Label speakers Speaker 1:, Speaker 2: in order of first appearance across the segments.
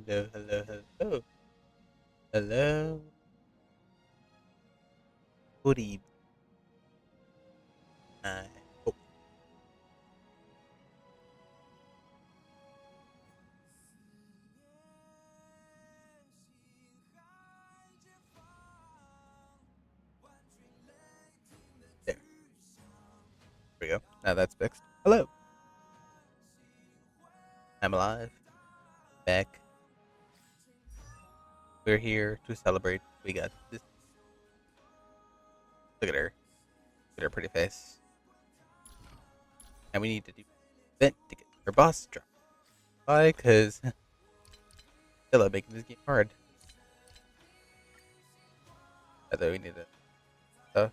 Speaker 1: Hello, hello, hello, hello. Good evening. Oh, there we go. Now that's fixed. Hello, I'm alive. Back. We're here to celebrate. We got this. Look at her. Look at her pretty face. And we need to do event to get her boss drop. Why? Because Stella making this game hard. Although we need to. Uh,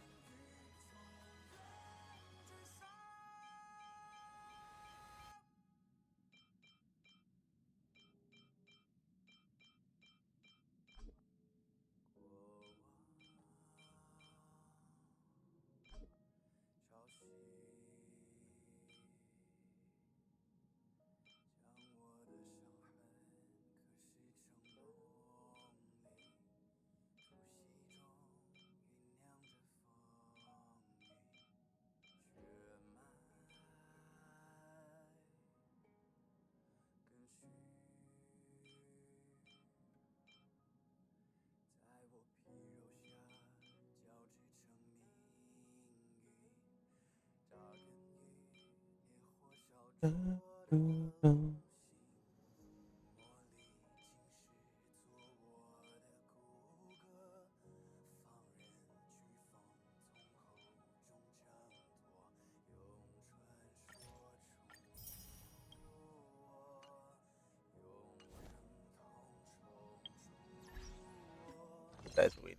Speaker 1: That's waiting.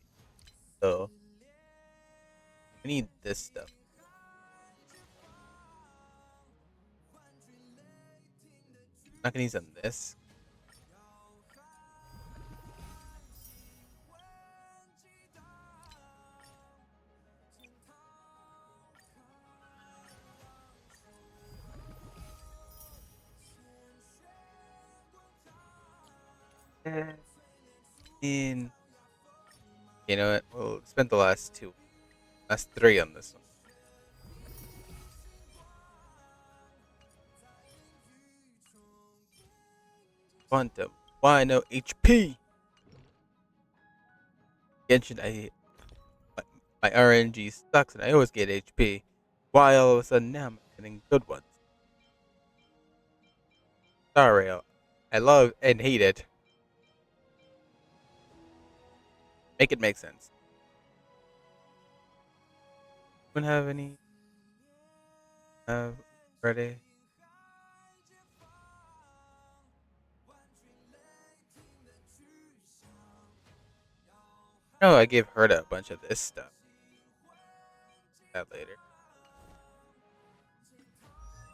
Speaker 1: So we need this stuff. Not gonna use on this. In you know what? We'll spend the last three on this one. Quantum. Why no HP? Genshin, my RNG sucks and I always get HP. Why all of a sudden now I'm getting good ones? Sorry, I love and hate it. Make it make sense. Anyone have any ready? No, I gave Herda a bunch of this stuff. That later.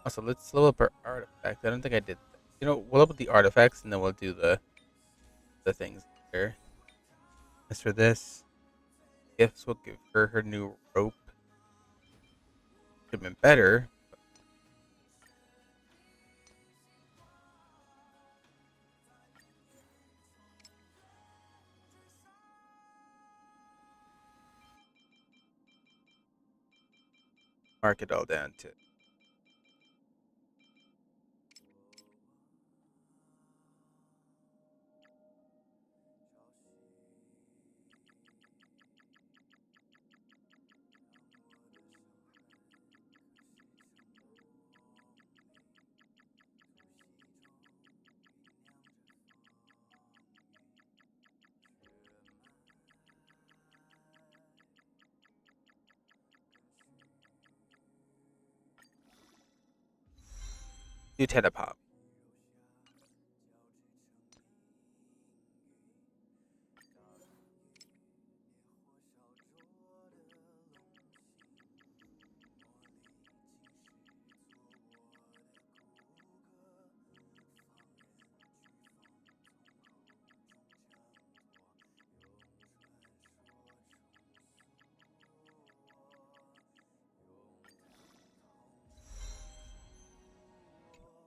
Speaker 1: Also, let's level up our artifact. I don't think I did that. You know, we'll level up the artifacts and then we'll do the things here. As for this, gifts, we'll give her new rope. Could have been better. Mark it all down to do Tetapop.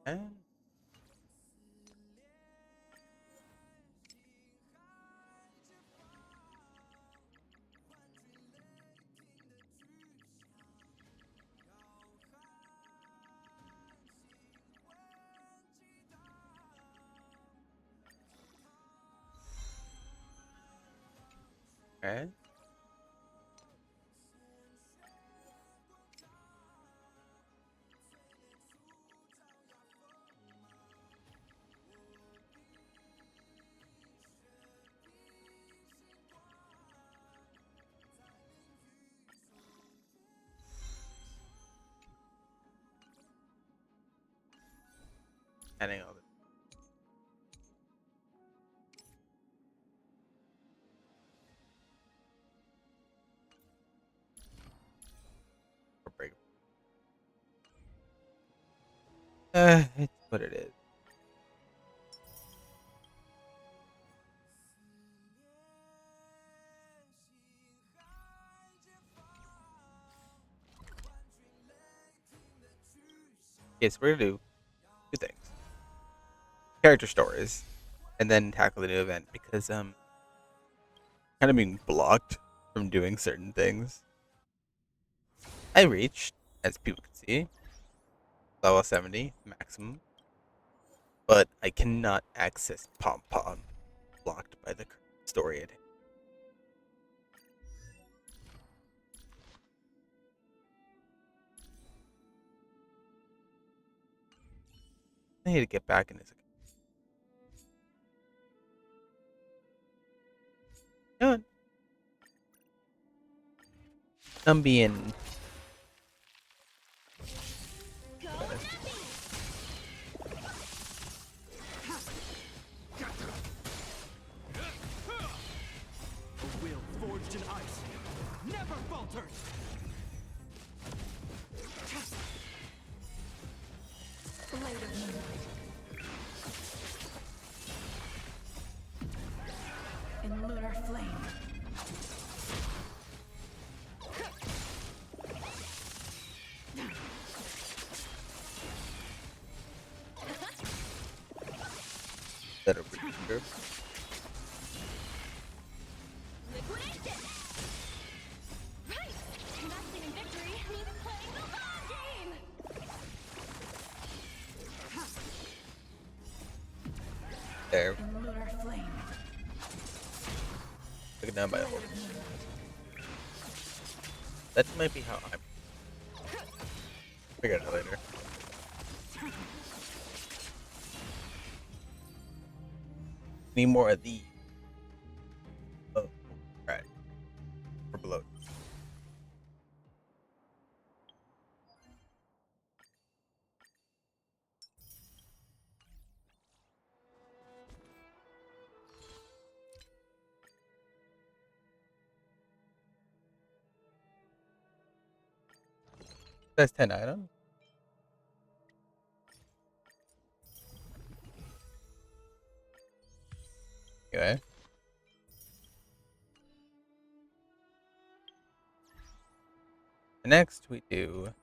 Speaker 1: And Okay. Adding all this. Break. It's what it is. Okay, so we're gonna do two things: character stories, and then tackle the new event because kind of being blocked from doing certain things. I reached, as people can see, level 70 maximum, but I cannot access Pom Pom, blocked by the story. I need to get back in this. You know what? I'm being.
Speaker 2: A will forged in ice never falters. Blade of moonlight in lunar flame.
Speaker 1: That are pretty sure.
Speaker 3: Liquidation! Right! Investing in victory means playing the long game!
Speaker 1: There.
Speaker 2: In lunar flame.
Speaker 1: Taken down by a horse. That might be how I'm. Figure it out later. Need more of these. Oh, right. We're below. That's 10 items. Anyway. Next, we do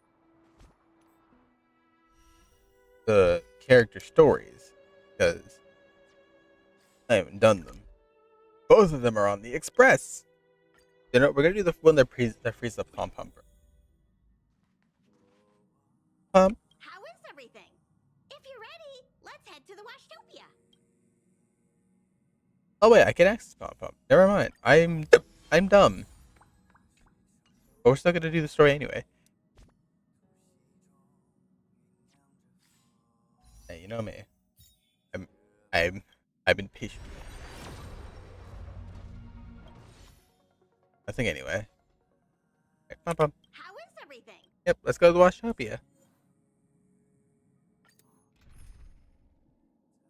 Speaker 1: the character stories because I haven't done them. Both of them are on the Express. You know, we're gonna do the one that frees up Pom Pom. Pom.
Speaker 3: How is everything? If you're ready, let's head to the Washtopia.
Speaker 1: Oh wait, I can access Pom Pom. Never mind. I'm dumb. But we're still gonna do the story anyway. Hey, you know me. I'm I'm I've been patient. I think anyway. Okay, Pom Pom.
Speaker 3: How is everything?
Speaker 1: Yep, let's go to the Washtopia.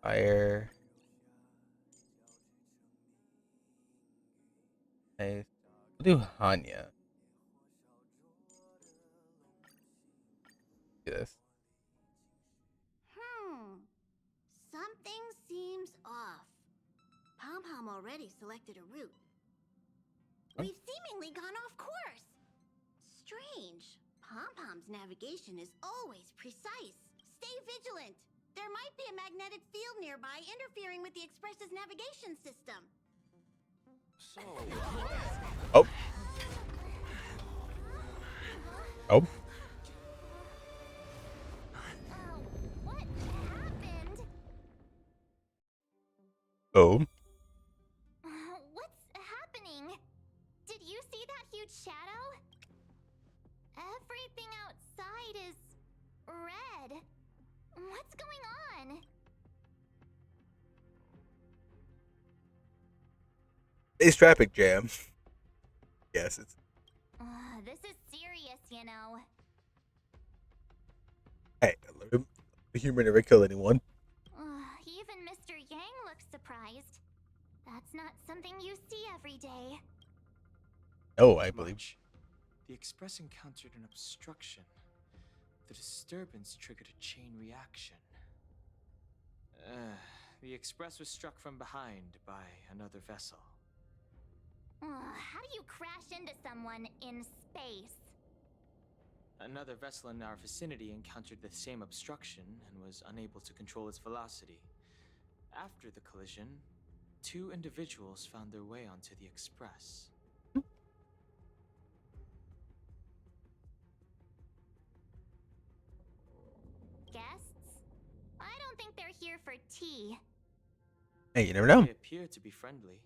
Speaker 1: Fire. Nice. We'll do Hanya. Do this.
Speaker 3: Something seems off. Pom Pom already selected a route.
Speaker 1: Huh?
Speaker 3: We've seemingly gone off course. Strange. Pom Pom's navigation is always precise. Stay vigilant. There might be a magnetic field nearby interfering with the Express's navigation system.
Speaker 2: So,
Speaker 1: Oh. Oh.
Speaker 3: What happened?
Speaker 1: Oh.
Speaker 3: What's happening?
Speaker 1: Space traffic jam. Yes, it's.
Speaker 3: This is serious, you know.
Speaker 1: Hey, the human never killed anyone.
Speaker 3: Even Mr. Yang looks surprised. That's not something you see every day.
Speaker 1: No, I believe.
Speaker 2: Much. The Express encountered an obstruction. The disturbance triggered a chain reaction. The Express was struck from behind by another vessel.
Speaker 3: How do you crash into someone in space?
Speaker 2: Another vessel in our vicinity encountered the same obstruction and was unable to control its velocity. After the collision, 2 individuals found their way onto the Express.
Speaker 3: Guests? I don't think they're here for tea.
Speaker 1: Hey, you never know.
Speaker 2: They appear to be friendly.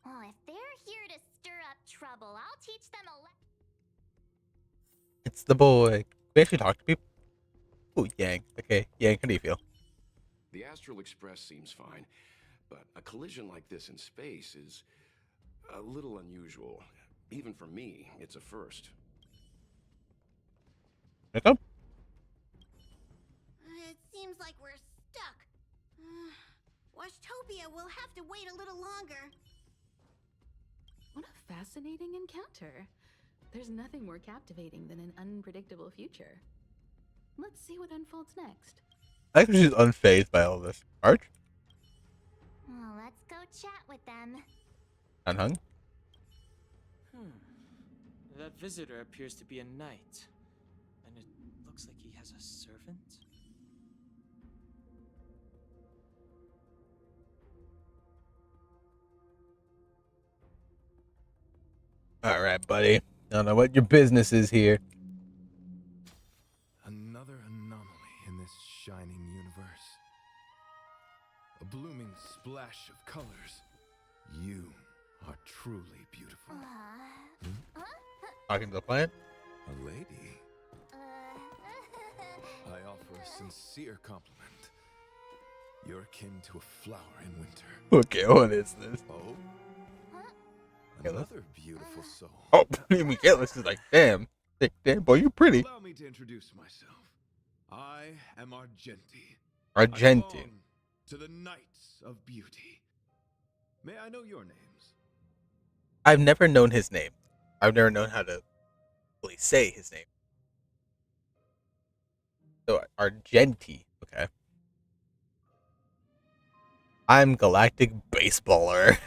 Speaker 3: Oh, if they're here to stir up trouble, I'll teach them a lesson.
Speaker 1: It's the boy. We actually talk to people. Oh, Yang. Okay, Yang, how do you feel?
Speaker 4: The Astral Express seems fine, but a collision like this in space is a little unusual. Even for me, it's a first.
Speaker 1: Okay.
Speaker 3: It seems like we're stuck. Washtopia will have to wait a little longer.
Speaker 5: What a fascinating encounter. There's nothing more captivating than an unpredictable future. Let's see what unfolds next.
Speaker 1: I think she's unfazed by all this. Arch?
Speaker 3: Well, let's go chat with them.
Speaker 1: Unhung?
Speaker 2: That visitor appears to be a knight. And it looks like he has a servant?
Speaker 1: Alright, buddy. I don't know what your business is here.
Speaker 6: Another anomaly in this shining universe. A blooming splash of colors. You are truly beautiful.
Speaker 1: Talking to the plant?
Speaker 6: A lady. I offer a sincere compliment. You're akin to a flower in winter.
Speaker 1: Okay, what is this?
Speaker 6: Oh?
Speaker 1: Okay, let's-
Speaker 6: Another beautiful soul.
Speaker 1: Oh, Michaelis is like, damn. Damn, boy, you pretty.
Speaker 6: Allow me to introduce myself. I am Argenti. I
Speaker 1: Argenti.
Speaker 6: belong to the Knights of Beauty. May I know your names?
Speaker 1: I've never known his name. I've never known how to really say his name. So, Argenti. Okay. I'm Galactic Baseballer.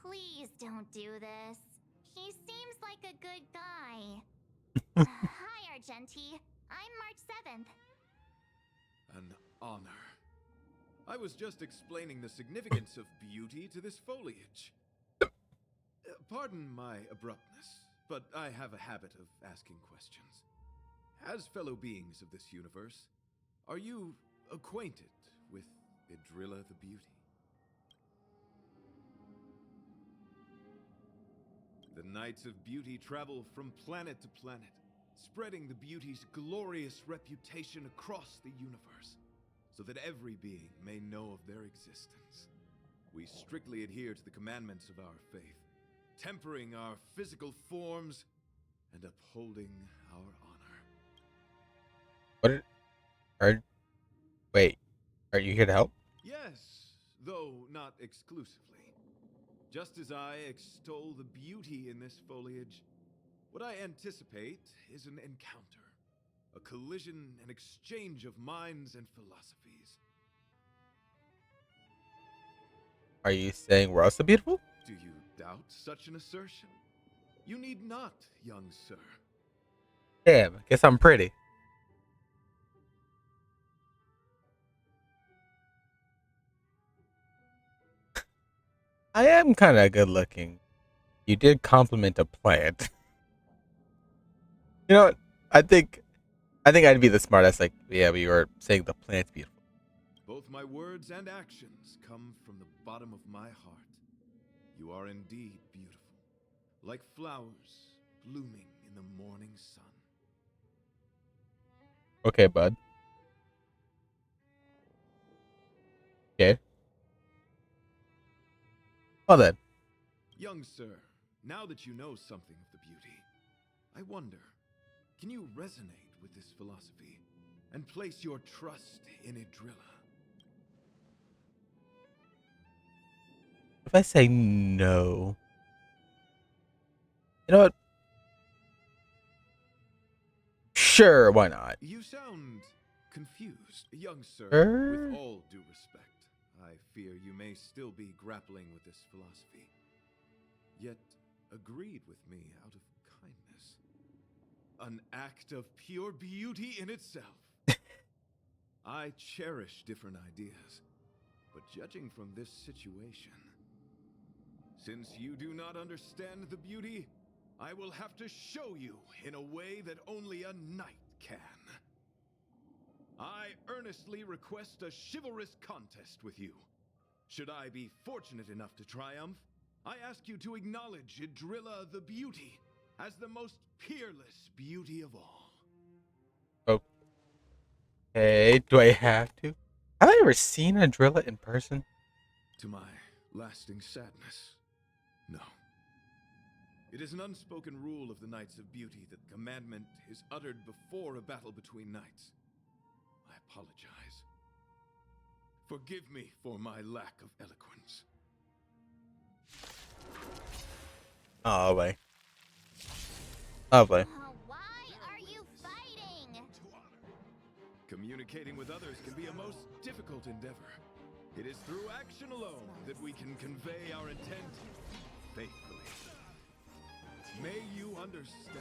Speaker 3: Please don't do this. He seems like a good guy. Hi, Argenti. I'm March 7th.
Speaker 6: An honor. I was just explaining the significance of beauty to this foliage. Pardon my abruptness, but I have a habit of asking questions. As fellow beings of this universe, are you acquainted with Idrilla the Beauty? The Knights of Beauty travel from planet to planet, spreading the beauty's glorious reputation across the universe, so that every being may know of their existence. We strictly adhere to the commandments of our faith, tempering our physical forms and upholding our honor.
Speaker 1: Wait, are you here to help?
Speaker 6: Yes, though not exclusively. Just as I extol the beauty in this foliage, what I anticipate is an encounter, a collision and exchange of minds and philosophies.
Speaker 1: Are you saying we're also beautiful?
Speaker 6: Do you doubt such an assertion? You need not, young sir.
Speaker 1: Damn, guess I'm pretty. I am kind of good looking. You did compliment a plant. You know what? I think I'd be the smartest. Like, yeah, we were saying the plant's beautiful.
Speaker 6: Both my words and actions come from the bottom of my heart. You are indeed beautiful, like flowers blooming in the morning sun.
Speaker 1: Okay, bud. Okay. Well then.
Speaker 6: Young sir, now that you know something of the beauty, I wonder, can you resonate with this philosophy and place your trust in Idrilla?
Speaker 1: If I say no, you know what? Sure, why not?
Speaker 6: You sound confused, young sir.
Speaker 1: Sure.
Speaker 6: With all due respect, I fear you may still be grappling with this philosophy, yet agreed with me out of kindness. An act of pure beauty in itself. I cherish different ideas, but judging from this situation, since you do not understand the beauty, I will have to show you in a way that only a knight can. I earnestly request a chivalrous contest with you. Should I be fortunate enough to triumph, I ask you to acknowledge Idrilla the Beauty as the most peerless beauty of all.
Speaker 1: Okay, do I have to? Have I ever seen a Drilla in person?
Speaker 6: To my lasting sadness, no. It is an unspoken rule of the Knights of Beauty that the commandment is uttered before a battle between knights. I apologize. Forgive me for my lack of eloquence.
Speaker 1: Oh, boy. Oh, boy.
Speaker 3: Why are you fighting?
Speaker 6: Communicating with others can be a most difficult endeavor. It is through action alone that we can convey our intent faithfully. May you understand.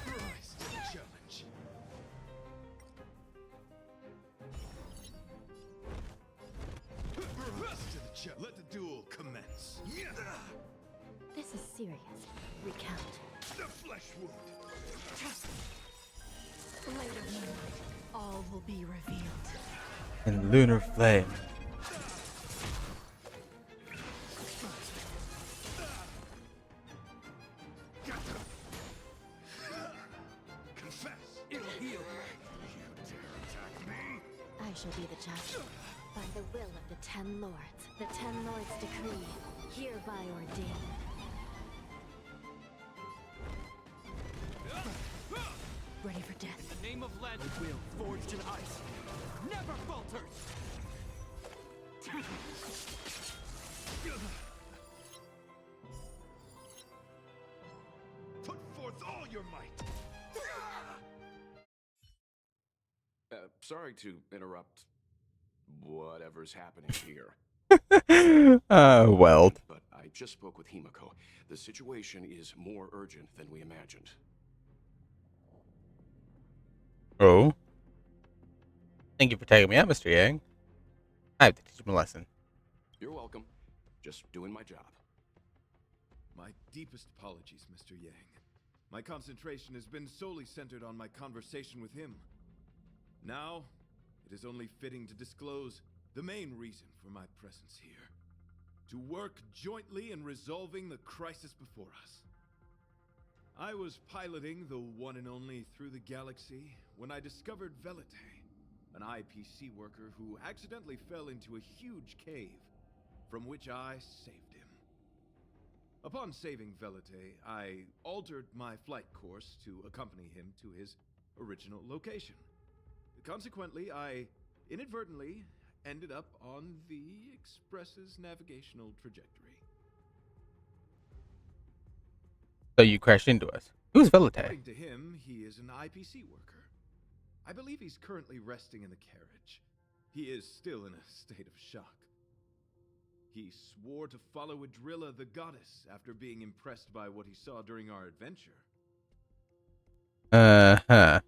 Speaker 6: Rise to the challenge. Rise to the challenge. Let the duel commence.
Speaker 5: This is serious. Recount.
Speaker 6: The flesh wound.
Speaker 5: Later, moonlight, all will be revealed.
Speaker 1: And lunar flame.
Speaker 6: Confess. It'll heal. You dare attack me?
Speaker 5: I shall be the judge. By the will of the 10 lords, the 10 lords decree, hereby ordained. Ready for death.
Speaker 2: The name of legend, a will forged in ice, never falters.
Speaker 6: Put forth all your might.
Speaker 4: Sorry to interrupt whatever's happening here.
Speaker 1: Well.
Speaker 4: But I just spoke with Himiko. The situation is more urgent than we imagined.
Speaker 1: Oh. Thank you for taking me out, Mr. Yang. I have to teach him a lesson.
Speaker 4: You're welcome. Just doing my job.
Speaker 6: My deepest apologies, Mr. Yang. My concentration has been solely centered on my conversation with him. Now, it is only fitting to disclose the main reason for my presence here. To work jointly in resolving the crisis before us. I was piloting the one and only through the galaxy when I discovered Velite, an IPC worker who accidentally fell into a huge cave, from which I saved him. Upon saving Velite, I altered my flight course to accompany him to his original location. Consequently, I inadvertently ended up on the Express's navigational trajectory.
Speaker 1: So you crashed into us. Who's Velite?
Speaker 6: According to him, he is an IPC worker. I believe he's currently resting in the carriage. He is still in a state of shock. He swore to follow Idrilla the goddess after being impressed by what he saw during our adventure.
Speaker 1: Uh-huh.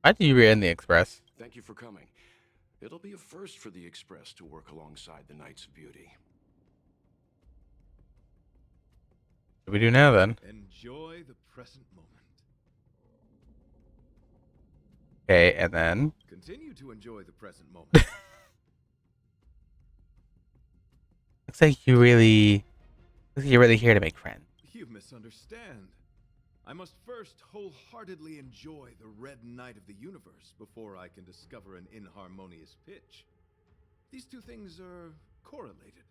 Speaker 1: Why did you re-end the Express?
Speaker 4: Thank you for coming. It'll be a first for the Express to work alongside the Knights of Beauty.
Speaker 1: What do we do now, then?
Speaker 6: Enjoy the present moment.
Speaker 1: Okay, and then?
Speaker 6: Continue to enjoy the present moment.
Speaker 1: Looks like you're really here to make friends.
Speaker 6: You misunderstand. I must first wholeheartedly enjoy the red night of the universe before I can discover an inharmonious pitch. These two things are correlated.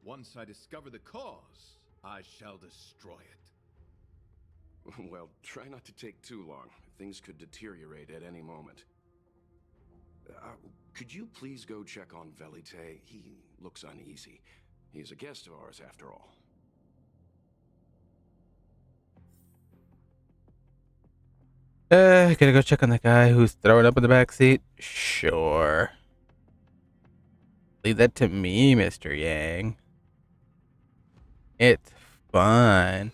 Speaker 6: Once I discover the cause, I shall destroy it.
Speaker 4: Well, try not to take too long. Things could deteriorate at any moment. Could you please go check on Velite? He looks uneasy. He's a guest of ours, after all.
Speaker 1: Gotta go check on the guy who's throwing up in the back seat? Sure. Leave that to me, Mr. Yang. It's fun.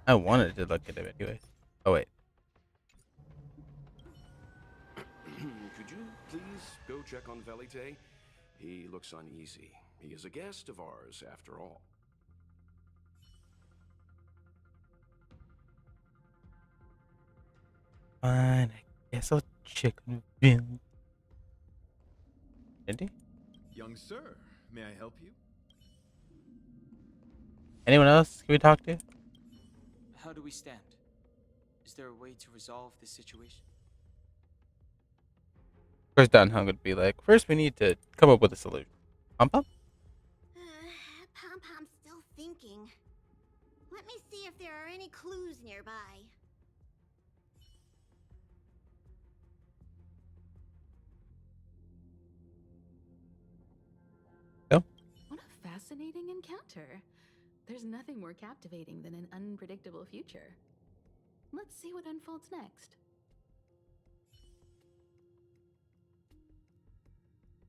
Speaker 1: I wanted to look at him anyway. Oh, wait.
Speaker 4: Could you please go check on Velite? He looks uneasy. He is a guest of ours, after all.
Speaker 1: Fine, I guess I'll check on Vin. Indy?
Speaker 6: Young sir, may I help you?
Speaker 1: Anyone else can we talk to? Of
Speaker 2: How do we stand? Is there a way to resolve this situation?
Speaker 1: course, Don Hung would be like, first we need to come up with a solution. Pom Pom?
Speaker 3: Pom Pom's still thinking. Let me see if there are any clues nearby.
Speaker 1: No?
Speaker 5: What a fascinating encounter. There's nothing more captivating than an unpredictable future. Let's see what unfolds next.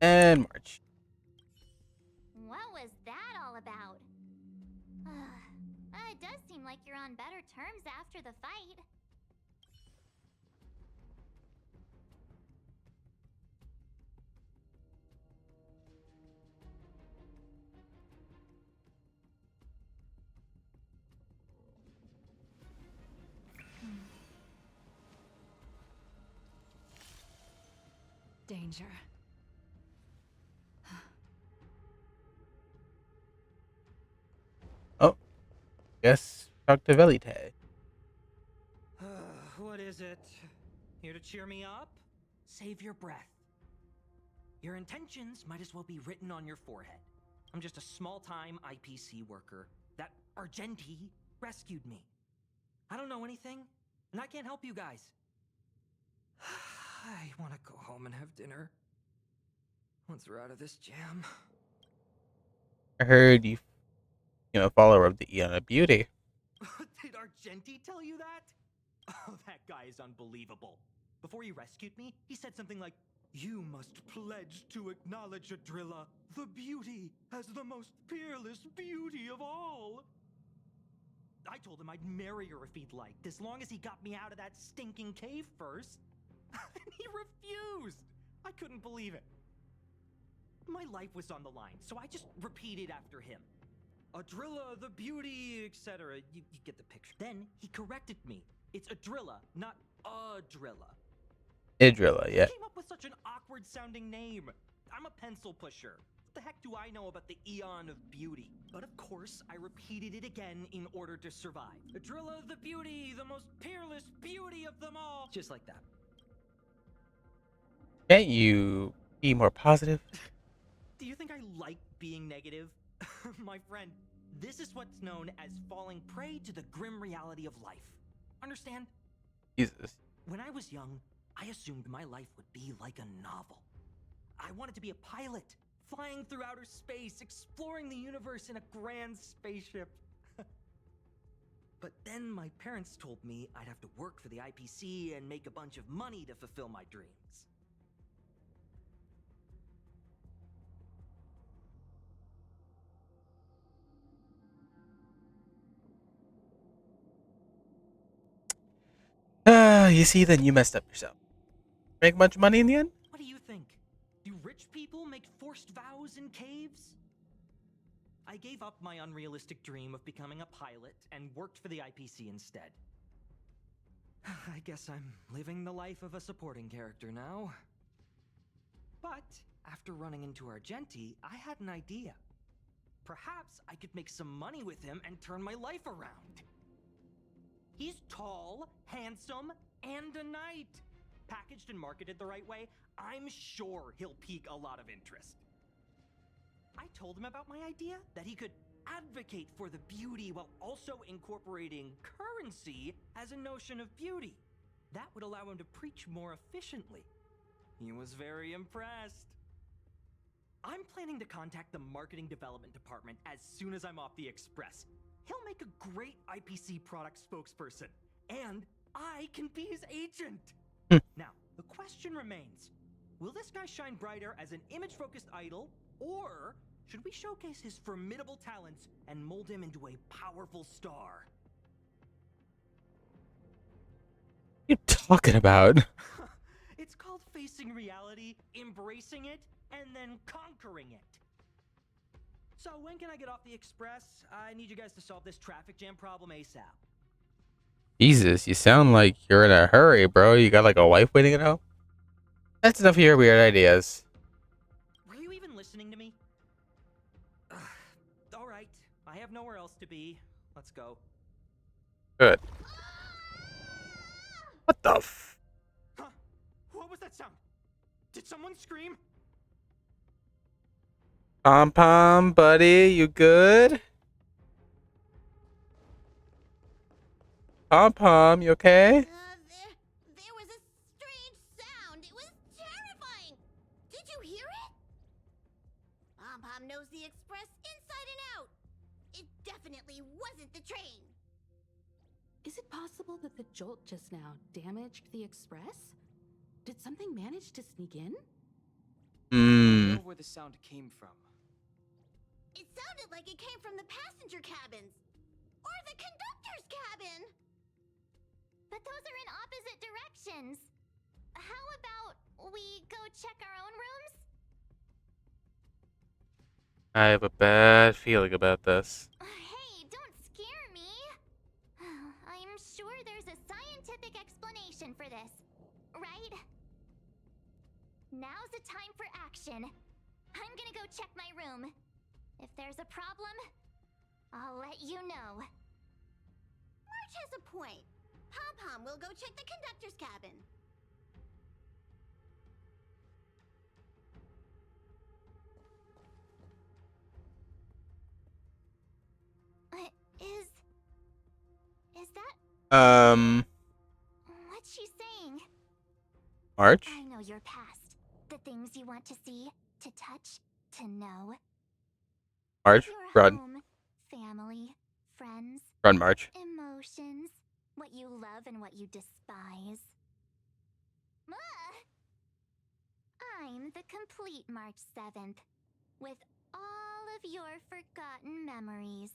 Speaker 1: And March.
Speaker 7: What was that all about? It does seem like you're on better terms after the fight.
Speaker 5: Danger.
Speaker 1: Oh. Guess talk to Velite.
Speaker 8: What is it? Here to cheer me up? Save your breath. Your intentions might as well be written on your forehead. I'm just a small-time IPC worker. That Argenti rescued me. I don't know anything, and I can't help you guys. I want to go home and have dinner. Once we're out of this jam.
Speaker 1: I heard you a follower of the Eon of Beauty.
Speaker 8: Did Argenti tell you that? Oh, that guy is unbelievable. Before he rescued me, he said something like, "You must pledge to acknowledge Adrilla, the beauty, as the most peerless beauty of all." I told him I'd marry her if he'd liked, as long as he got me out of that stinking cave first. And he refused. I couldn't believe it. My life was on the line, so I just repeated after him. Adrilla, the beauty, etc. You get the picture. Then he corrected me. It's Adrilla, not Adrilla.
Speaker 1: Idrilla, yeah.
Speaker 8: Who came up with such an awkward-sounding name? I'm a pencil pusher. What the heck do I know about the Eon of Beauty? But of course, I repeated it again in order to survive. Adrilla, the beauty, the most peerless beauty of them all. Just like that.
Speaker 1: Can't you be more positive?
Speaker 8: Do you think I like being negative? My friend, this is what's known as falling prey to the grim reality of life. Understand?
Speaker 1: Jesus.
Speaker 8: When I was young, I assumed my life would be like a novel. I wanted to be a pilot, flying through outer space, exploring the universe in a grand spaceship. But then my parents told me I'd have to work for the IPC and make a bunch of money to fulfill my dreams.
Speaker 1: You see, then you messed up yourself. Make much money in the end?
Speaker 8: What do you think? Do rich people make forced vows in caves? I gave up my unrealistic dream of becoming a pilot and worked for the IPC instead. I guess I'm living the life of a supporting character now. But after running into Argenti, I had an idea. Perhaps I could make some money with him and turn my life around. He's tall, handsome, and a knight. Packaged and marketed the right way, I'm sure he'll pique a lot of interest. I told him about my idea, that he could advocate for the beauty while also incorporating currency as a notion of beauty. That would allow him to preach more efficiently. He was very impressed. I'm planning to contact the marketing development department as soon as I'm off the express. He'll make a great IPC product spokesperson, and I can be his agent. Now, the question remains, will this guy shine brighter as an image-focused idol, or should we showcase his formidable talents and mold him into a powerful star?
Speaker 1: What are you talking about?
Speaker 8: It's called facing reality, embracing it, and then conquering it. So when can I get off the express? I need you guys to solve this traffic jam problem ASAP.
Speaker 1: Jesus, you sound like you're in a hurry, bro. You got like a wife waiting at home? That's enough of your weird ideas.
Speaker 8: Were you even listening to me? All right, I have nowhere else to be. Let's go.
Speaker 1: Good. What the f?
Speaker 8: Huh? What was that sound? Did someone scream?
Speaker 1: Pom pom, buddy, you good? Pom pom, you okay?
Speaker 3: There was a strange sound. It was terrifying. Did you hear it? Pom Pom knows the express inside and out. It definitely wasn't the train.
Speaker 5: Is it possible that the jolt just now damaged the express? Did something manage to sneak in?
Speaker 2: I don't know where the sound came from.
Speaker 3: It sounded like it came from the passenger cabins. Or the conductor's cabin.
Speaker 7: But those are in opposite directions. How about we go check our own rooms?
Speaker 1: I have a bad feeling about this.
Speaker 7: Hey, don't scare me. I'm sure there's a scientific explanation for this, right? Now's the time for action. I'm gonna go check my room. If there's a problem, I'll let you know.
Speaker 3: Marge has a point. Pom Pom will go check the conductor's cabin.
Speaker 7: Is that
Speaker 1: Um,
Speaker 7: what's she saying?
Speaker 1: March?
Speaker 7: I know your past. The things you want to see, to touch, to know.
Speaker 1: March,
Speaker 7: Your
Speaker 1: run.
Speaker 7: home, family, friends,
Speaker 1: Run, March.
Speaker 7: emotions, what you love and what you despise. I'm the complete March 7th, with all of your forgotten memories.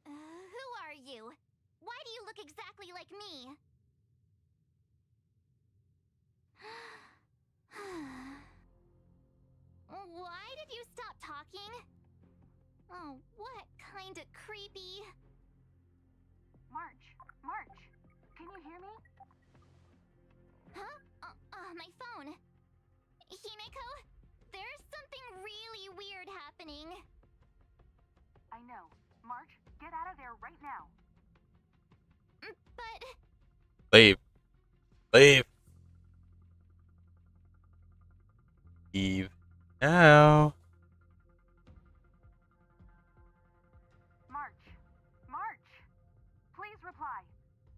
Speaker 7: Who are you? Why do you look exactly like me? Why did you stop talking? Oh, what kind of creepy...
Speaker 9: March, can you hear me?
Speaker 7: Huh? My phone. Himeko, there's something really weird happening.
Speaker 9: I know. March, get out of there right now.
Speaker 7: But...
Speaker 1: Leave. Leave. Eve. Now.
Speaker 9: March, please reply.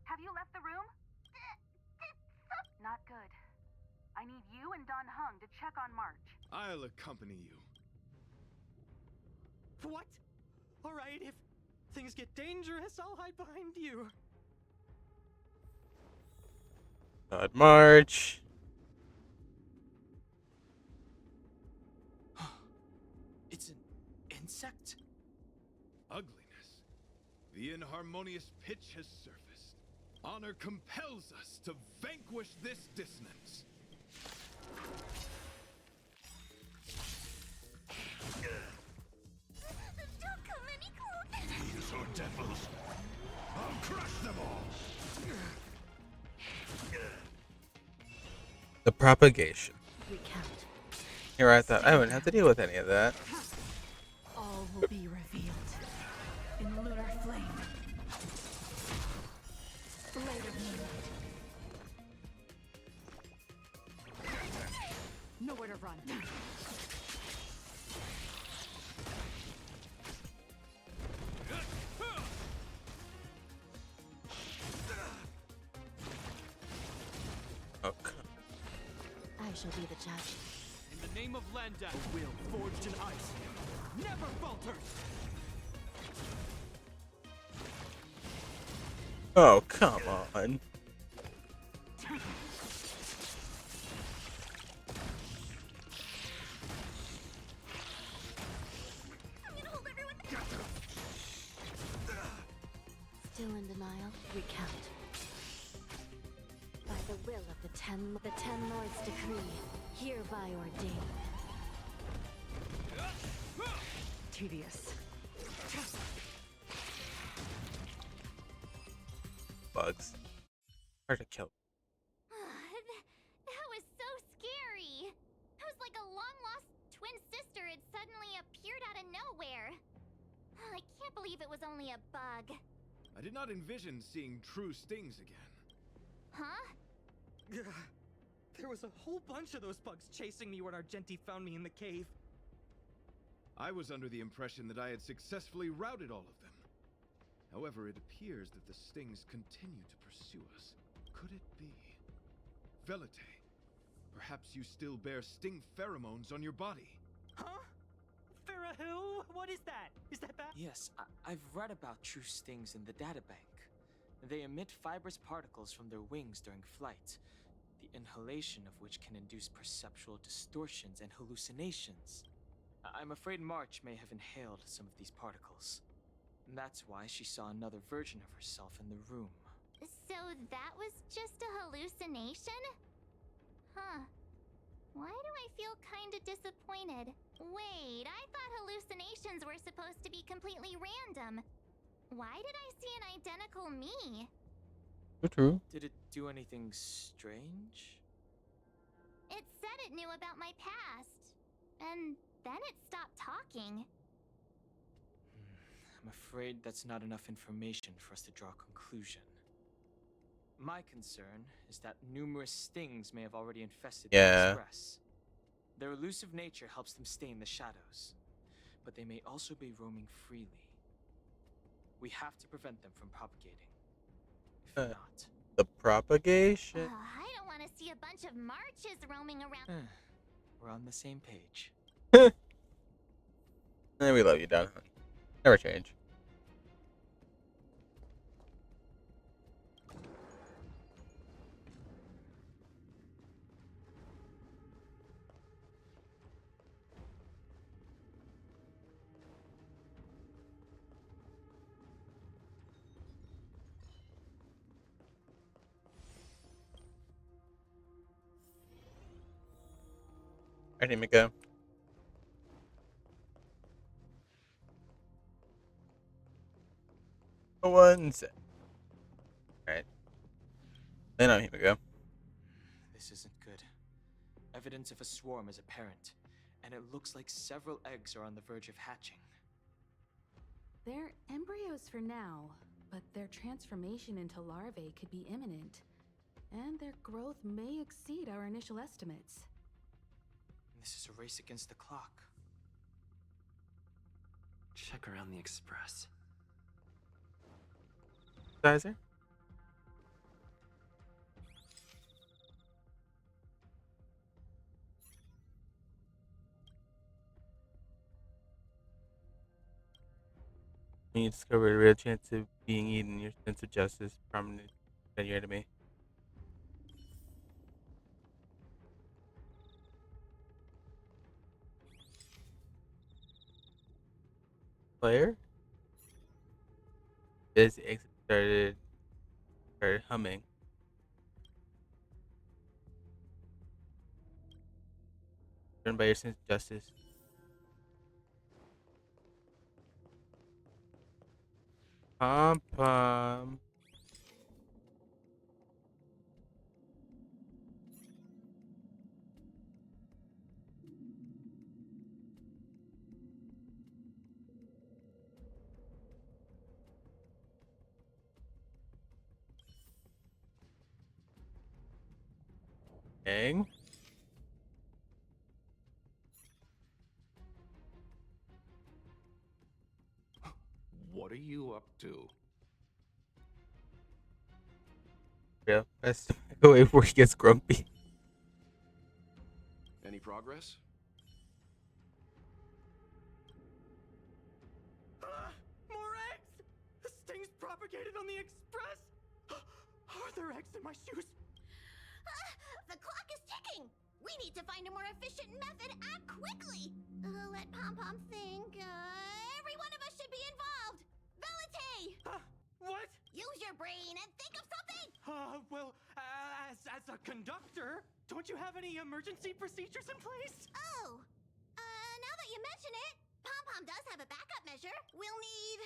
Speaker 9: Have you left the room? Not good. I need you and Don Hung to check on March.
Speaker 6: I'll accompany you.
Speaker 8: What? All right, if things get dangerous, I'll hide behind you.
Speaker 1: Not March.
Speaker 2: It's an insect?
Speaker 6: Ugliness. The inharmonious pitch has surfaced. Honor compels us to vanquish this dissonance.
Speaker 3: Don't come any closer.
Speaker 4: These are devils. I'll crush them all.
Speaker 1: The propagation.
Speaker 5: Recount.
Speaker 1: Here I thought I wouldn't have to deal with any of that.
Speaker 5: All will be revealed in lunar flame.
Speaker 1: Oh, come.
Speaker 7: I shall be the judge.
Speaker 2: In the name of Landa, a will forged in ice never falters.
Speaker 1: Oh, come on.
Speaker 7: Still in denial? Recount. By the will of the Ten Lords' decree, hereby ordained. Tedious.
Speaker 1: Bugs. Hard to kill.
Speaker 7: That was so scary. It was like a long-lost twin sister had suddenly appeared out of nowhere. I can't believe it was only a bug.
Speaker 6: I did not envision seeing true stings again.
Speaker 7: Huh?
Speaker 8: There was a whole bunch of those bugs chasing me when Argenti found me in the cave.
Speaker 6: I was under the impression that I had successfully routed all of them. However, it appears that the stings continue to pursue us. Could it be? Velite, perhaps you still bear sting pheromones on your body.
Speaker 8: Huh? Farah, what is that? Is that bad?
Speaker 2: Yes, I've read about true stings in the databank. They emit fibrous particles from their wings during flight, the inhalation of which can induce perceptual distortions and hallucinations. I'm afraid March may have inhaled some of these particles. That's why she saw another version of herself in the room.
Speaker 7: So that was just a hallucination? Huh. Why do I feel kinda disappointed? Wait, I thought hallucinations were supposed to be completely random. Why did I see an identical me?
Speaker 1: True.
Speaker 2: Did it do anything strange?
Speaker 7: It said it knew about my past. And then it stopped talking.
Speaker 2: I'm afraid that's not enough information for us to draw a conclusion. My concern is that numerous stings may have already infested the Express. Their elusive nature helps them stay in the shadows, but they may also be roaming freely. We have to prevent them from propagating. If not...
Speaker 1: The propagation?
Speaker 7: I don't want to see a bunch of marches roaming around.
Speaker 2: We're on the same page.
Speaker 1: We love you, Don. Never change. Ready, Mika? One sec. Alright. Then on, here we go.
Speaker 2: This isn't good. Evidence of a swarm is apparent, and it looks like several eggs are on the verge of hatching.
Speaker 5: They're embryos for now, but their transformation into larvae could be imminent, and their growth may exceed our initial estimates.
Speaker 2: This is a race against the clock.
Speaker 10: Check around the Express.
Speaker 1: Sizer? When you discover a real chance of being eaten, your sense of justice prominent at your enemy. Player? As the exit started humming. Driven by your sense of justice. Pom pom. Dang.
Speaker 4: What are you up to?
Speaker 1: Yeah, best go away before he gets grumpy.
Speaker 4: Any progress?
Speaker 8: More eggs! Stings propagated on the express! Are there eggs in my shoes?
Speaker 3: The clock is ticking! We need to find a more efficient method. Act quickly! Let Pom-Pom think. Every one of us should be involved! Valete!
Speaker 8: What?
Speaker 3: Use your brain and think of something!
Speaker 8: Well, as a conductor, don't you have any emergency procedures in place?
Speaker 3: Oh! Now that you mention it, Pom-Pom does have a backup measure. We'll need...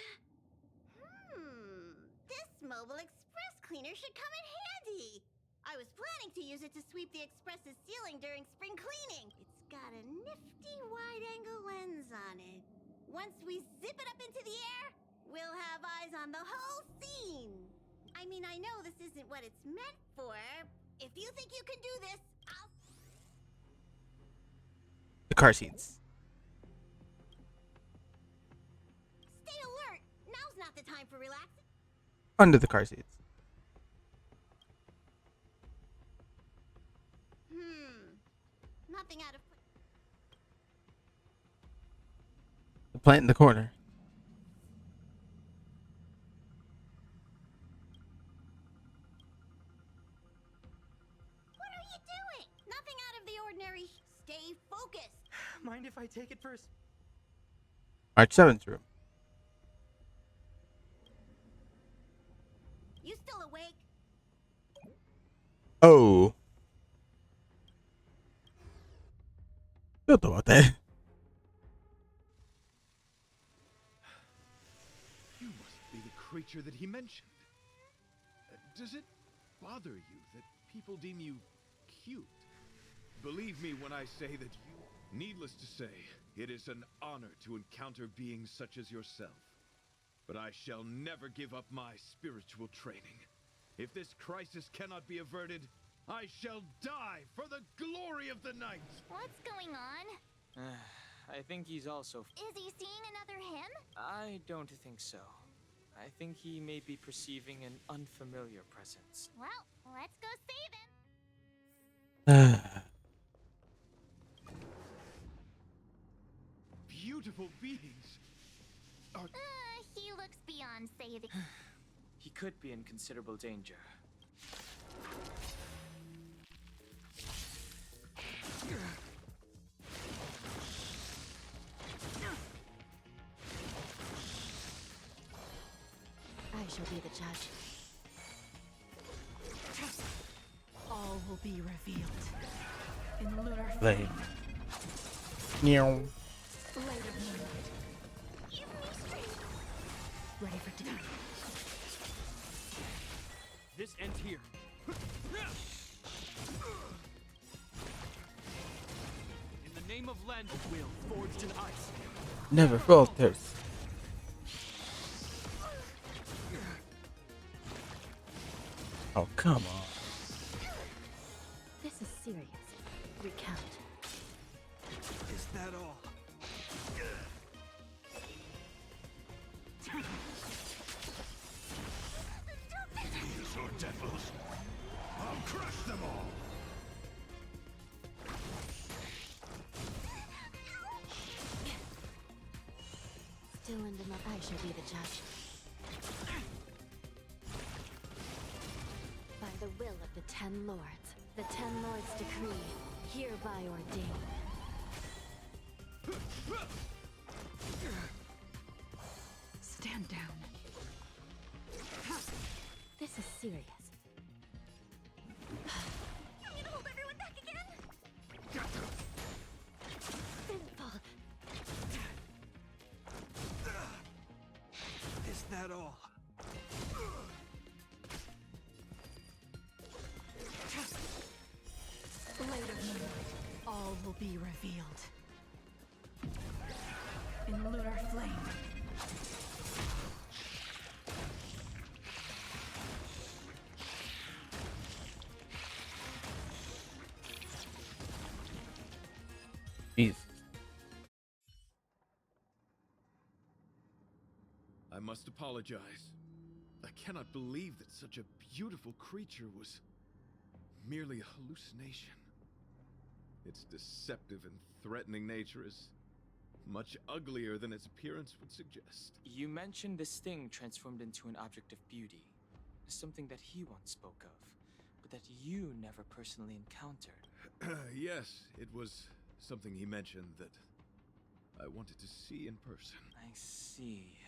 Speaker 3: This mobile express cleaner should come in handy. I was planning to use it to sweep the express's ceiling during spring cleaning. It's got a nifty wide-angle lens on it. Once we zip it up into the air, we'll have eyes on the whole scene. I mean, I know this isn't what it's meant for. If you think you can do this, I'll...
Speaker 1: The car seats.
Speaker 3: Stay alert. Now's not the time for relaxing.
Speaker 1: Under the car seats.
Speaker 3: Nothing out of place.
Speaker 1: The plant in the corner.
Speaker 3: What are you doing? Nothing out of the ordinary. Stay focused.
Speaker 8: Mind if I take it first?
Speaker 1: March 7th room.
Speaker 3: You still awake?
Speaker 1: Oh. Don't know about that.
Speaker 6: You must be the creature that he mentioned. Does it bother you that people deem you cute? Believe me when I say that you... Needless to say, it is an honor to encounter beings such as yourself. But I shall never give up my spiritual training. If this crisis cannot be averted, I shall die for the glory of the night!
Speaker 7: What's going on?
Speaker 2: I think he's also...
Speaker 7: Is he seeing another him?
Speaker 2: I don't think so. I think he may be perceiving an unfamiliar presence.
Speaker 7: Well, let's go save him.
Speaker 6: Beautiful beings!
Speaker 7: He looks beyond saving.
Speaker 2: He could be in considerable danger.
Speaker 5: I shall be the judge. All will be revealed in lunar
Speaker 1: Flame. Meow.
Speaker 5: light of moonlight. Ready for dinner.
Speaker 8: This ends here. In the name of Len, a will forged in ice.
Speaker 1: Never falters. Oh, come on.
Speaker 5: This is serious. Recount.
Speaker 8: Is that all?
Speaker 6: These are devils! I'll crush them all!
Speaker 5: Still under my... I shall be the judge. By the will of the 10 lords, the 10 lords decree, hereby ordained. Stand down. This is serious.
Speaker 3: I'm gonna hold everyone back again.
Speaker 5: Sinful.
Speaker 8: Is that all?
Speaker 5: Light of moonlight, all will be revealed. In lunar flame.
Speaker 1: Jeez.
Speaker 6: I must apologize. I cannot believe that such a beautiful creature was merely a hallucination. Its deceptive and threatening nature is much uglier than its appearance would suggest.
Speaker 2: You mentioned this thing transformed into an object of beauty, something that he once spoke of, but that you never personally encountered.
Speaker 6: Yes, it was something he mentioned that I wanted to see in person.
Speaker 2: I see.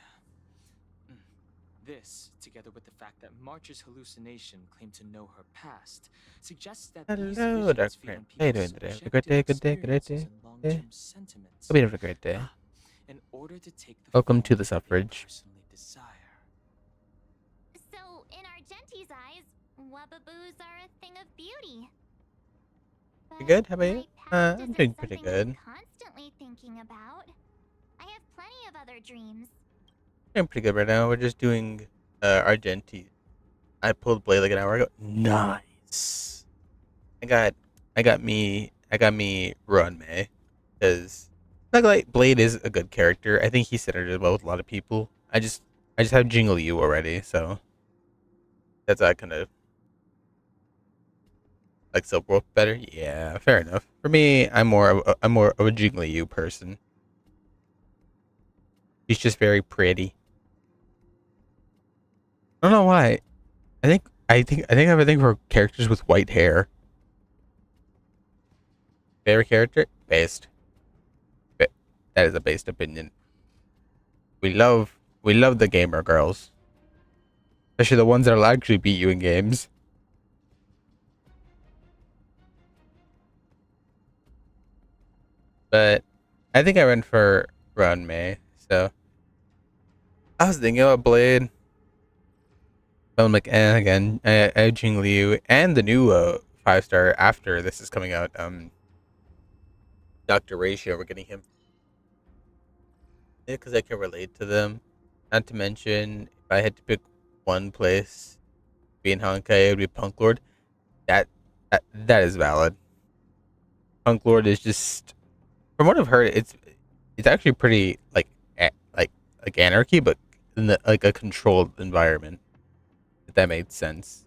Speaker 2: This, together with the fact that March's hallucination claimed to know her past, suggests that these
Speaker 1: Hello,
Speaker 2: visions
Speaker 1: dark
Speaker 2: feed
Speaker 1: friend.
Speaker 2: on
Speaker 1: How you
Speaker 2: people's
Speaker 1: doing today? Have a
Speaker 2: subjective
Speaker 1: good day, great
Speaker 2: experiences
Speaker 1: day.
Speaker 2: and long-term sentiments.
Speaker 1: Hope you have a great day.
Speaker 2: In order to take the
Speaker 1: Welcome to
Speaker 2: form
Speaker 1: the
Speaker 2: that they
Speaker 1: suffrage.
Speaker 2: personally desire.
Speaker 7: So, in Argenti's eyes, wubbaboos are a thing of beauty.
Speaker 1: You good? How about
Speaker 7: My
Speaker 1: you?
Speaker 7: past
Speaker 1: I'm
Speaker 7: isn't
Speaker 1: doing pretty
Speaker 7: something
Speaker 1: good.
Speaker 7: I'm constantly thinking about. I have plenty of other dreams.
Speaker 1: I'm pretty good right now. We're just doing Argenti. I pulled Blade like an hour ago. Nice. I got me Run May, because like Blade is a good character. I think he synergizes well with a lot of people. I just have Jingle You already, so that's I kind of like Silverwolf better. Yeah, fair enough. For me, I'm more of a Jingle You person. She's just very pretty. I don't know why. I think I have a thing for characters with white hair. Favorite character? Based. That is a based opinion. We love the gamer girls. Especially the ones that'll actually beat you in games. But I think I went for Run May, so I was thinking about Blade. But I'm like, again, I have Jing Liu and the new 5-star after this is coming out. Dr. Ratio, we're getting him. Yeah, because I can relate to them. Not to mention, if I had to pick one place, being Honkai, it would be Punk Lord. That, that is valid. Punk Lord is just, from what I've heard, it's actually pretty like anarchy, but in like a controlled environment. If that made sense.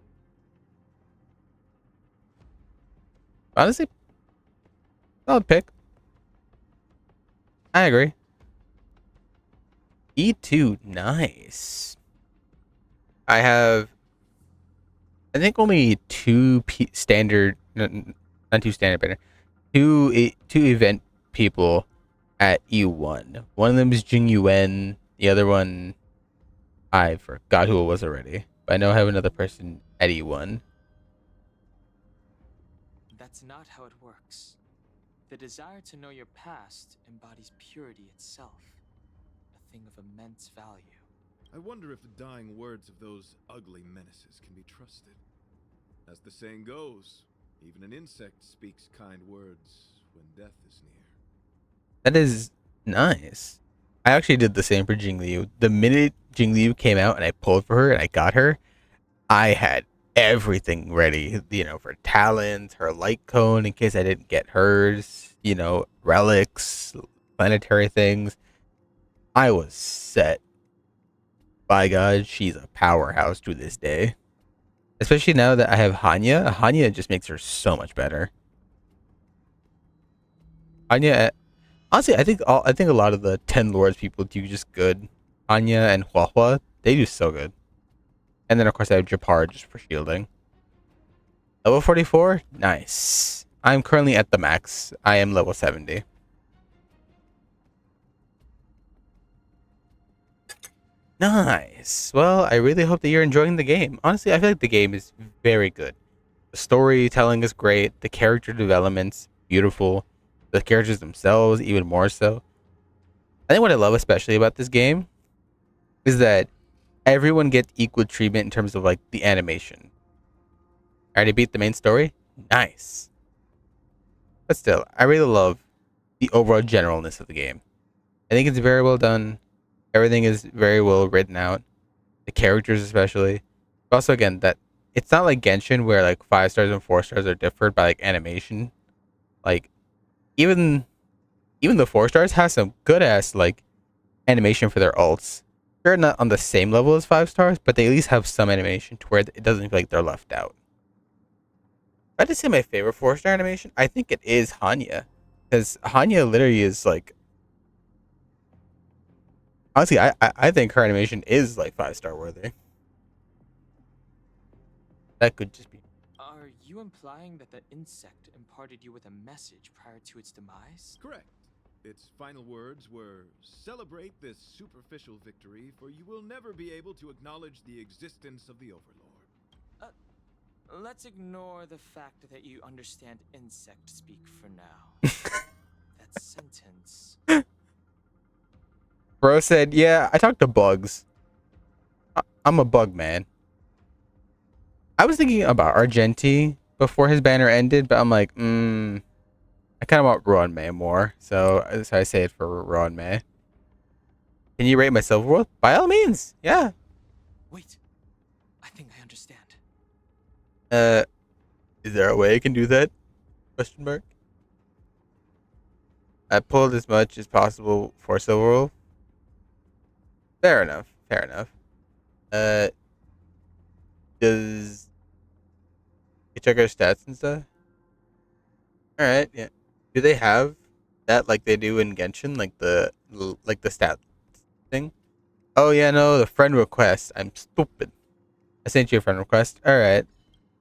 Speaker 1: Honestly, solid pick. I agree. E2, nice. I have, I think only two standard, not two standard, but two event people at E1. One of them is Jing Yuan. The other one, I forgot who it was already. But I know I have another person at E1.
Speaker 2: That's not how it works. The desire to know your past embodies purity itself, a thing of immense value.
Speaker 6: I wonder if the dying words of those ugly menaces can be trusted. As the saying goes, even an insect speaks kind words when death is near.
Speaker 1: That is nice. I actually did the same for Jing Liu. The minute Jing Liu came out and I pulled for her and I got her, I had everything ready, for talent, her light cone in case I didn't get hers, relics, planetary things. I was set. By God, she's a powerhouse to this day. Especially now that I have Hanya. Hanya just makes her so much better. Hanya, honestly, I think a lot of the 10 lords people do just good. Hanya and Huahua, they do so good. And then of course I have Japar just for shielding. Level 44? Nice. I'm currently at the max. I am level 70. Nice. Well, I really hope that you're enjoying the game. Honestly, I feel like the game is very good. The storytelling is great. The character development's beautiful. The characters themselves, even more so. I think what I love especially about this game is that everyone gets equal treatment in terms of like the animation. I already beat the main story. Nice. But still, I really love the overall generalness of the game. I think it's very well done. Everything is very well written out. The characters, especially. But also, again, that it's not like Genshin where like 5 stars and 4 stars are differed by like animation. Like even the 4 stars has some good ass like animation for their ults. They're not on the same level as 5 stars, but they at least have some animation to where it doesn't feel like they're left out. If I had to say my favorite 4-star animation, I think it is Hanya. Because Hanya literally is like, honestly, I think her animation is like 5-star worthy. That could just be.
Speaker 2: Are you implying that the insect imparted you with a message prior to its demise?
Speaker 6: Correct. Its final words were, "Celebrate this superficial victory, for you will never be able to acknowledge the existence of the Overlord."
Speaker 2: Let's ignore the fact that you understand insect speak for now. That sentence.
Speaker 1: Bro said, yeah, I talked to bugs. I'm a bug man. I was thinking about Argenti before his banner ended, but I'm like, I kind of want Ruan May more. So I say it for Ruan May. Can you rate my Silver World? By all means, yeah.
Speaker 2: Wait, I think I understand.
Speaker 1: Is there a way I can do that? Question mark. I pulled as much as possible for Silver World. Fair enough. Fair enough. Does you check our stats and stuff? All right. Yeah. Do they have that like they do in Genshin, like the stat thing? Oh yeah, no, the friend request. I'm stupid. I sent you a friend request. All right.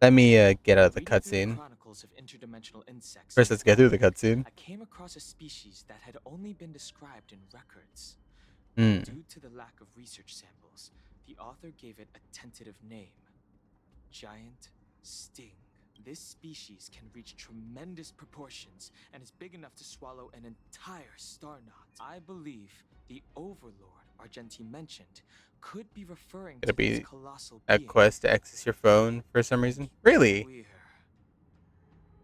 Speaker 1: Let me get out of the cutscene.
Speaker 2: Chronicles of interdimensional insects.
Speaker 1: First, let's get through the cutscene.
Speaker 2: I came across a species that had only been described in records.
Speaker 1: Hmm.
Speaker 2: Due to the lack of research samples, the author gave it a tentative name: giant sting. This species can reach tremendous proportions and is big enough to swallow an entire star knot. I believe the Overlord Argenti mentioned could be referring to this colossal
Speaker 1: a
Speaker 2: being.
Speaker 1: quest to access your phone for some reason. Really?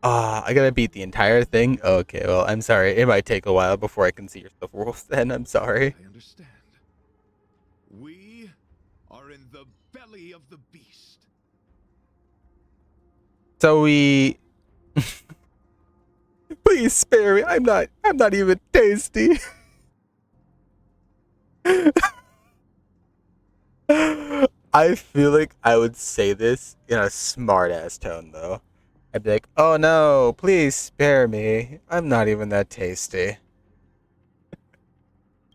Speaker 1: I gotta beat the entire thing? Okay, well, I'm sorry. It might take a while before I can see your stuff rules then. I'm sorry.
Speaker 6: I understand. We are in the belly of the beast.
Speaker 1: So we please spare me. I'm not even tasty. I feel like I would say this in a smart ass tone though. I'd be like, oh no, please spare me. I'm not even that tasty.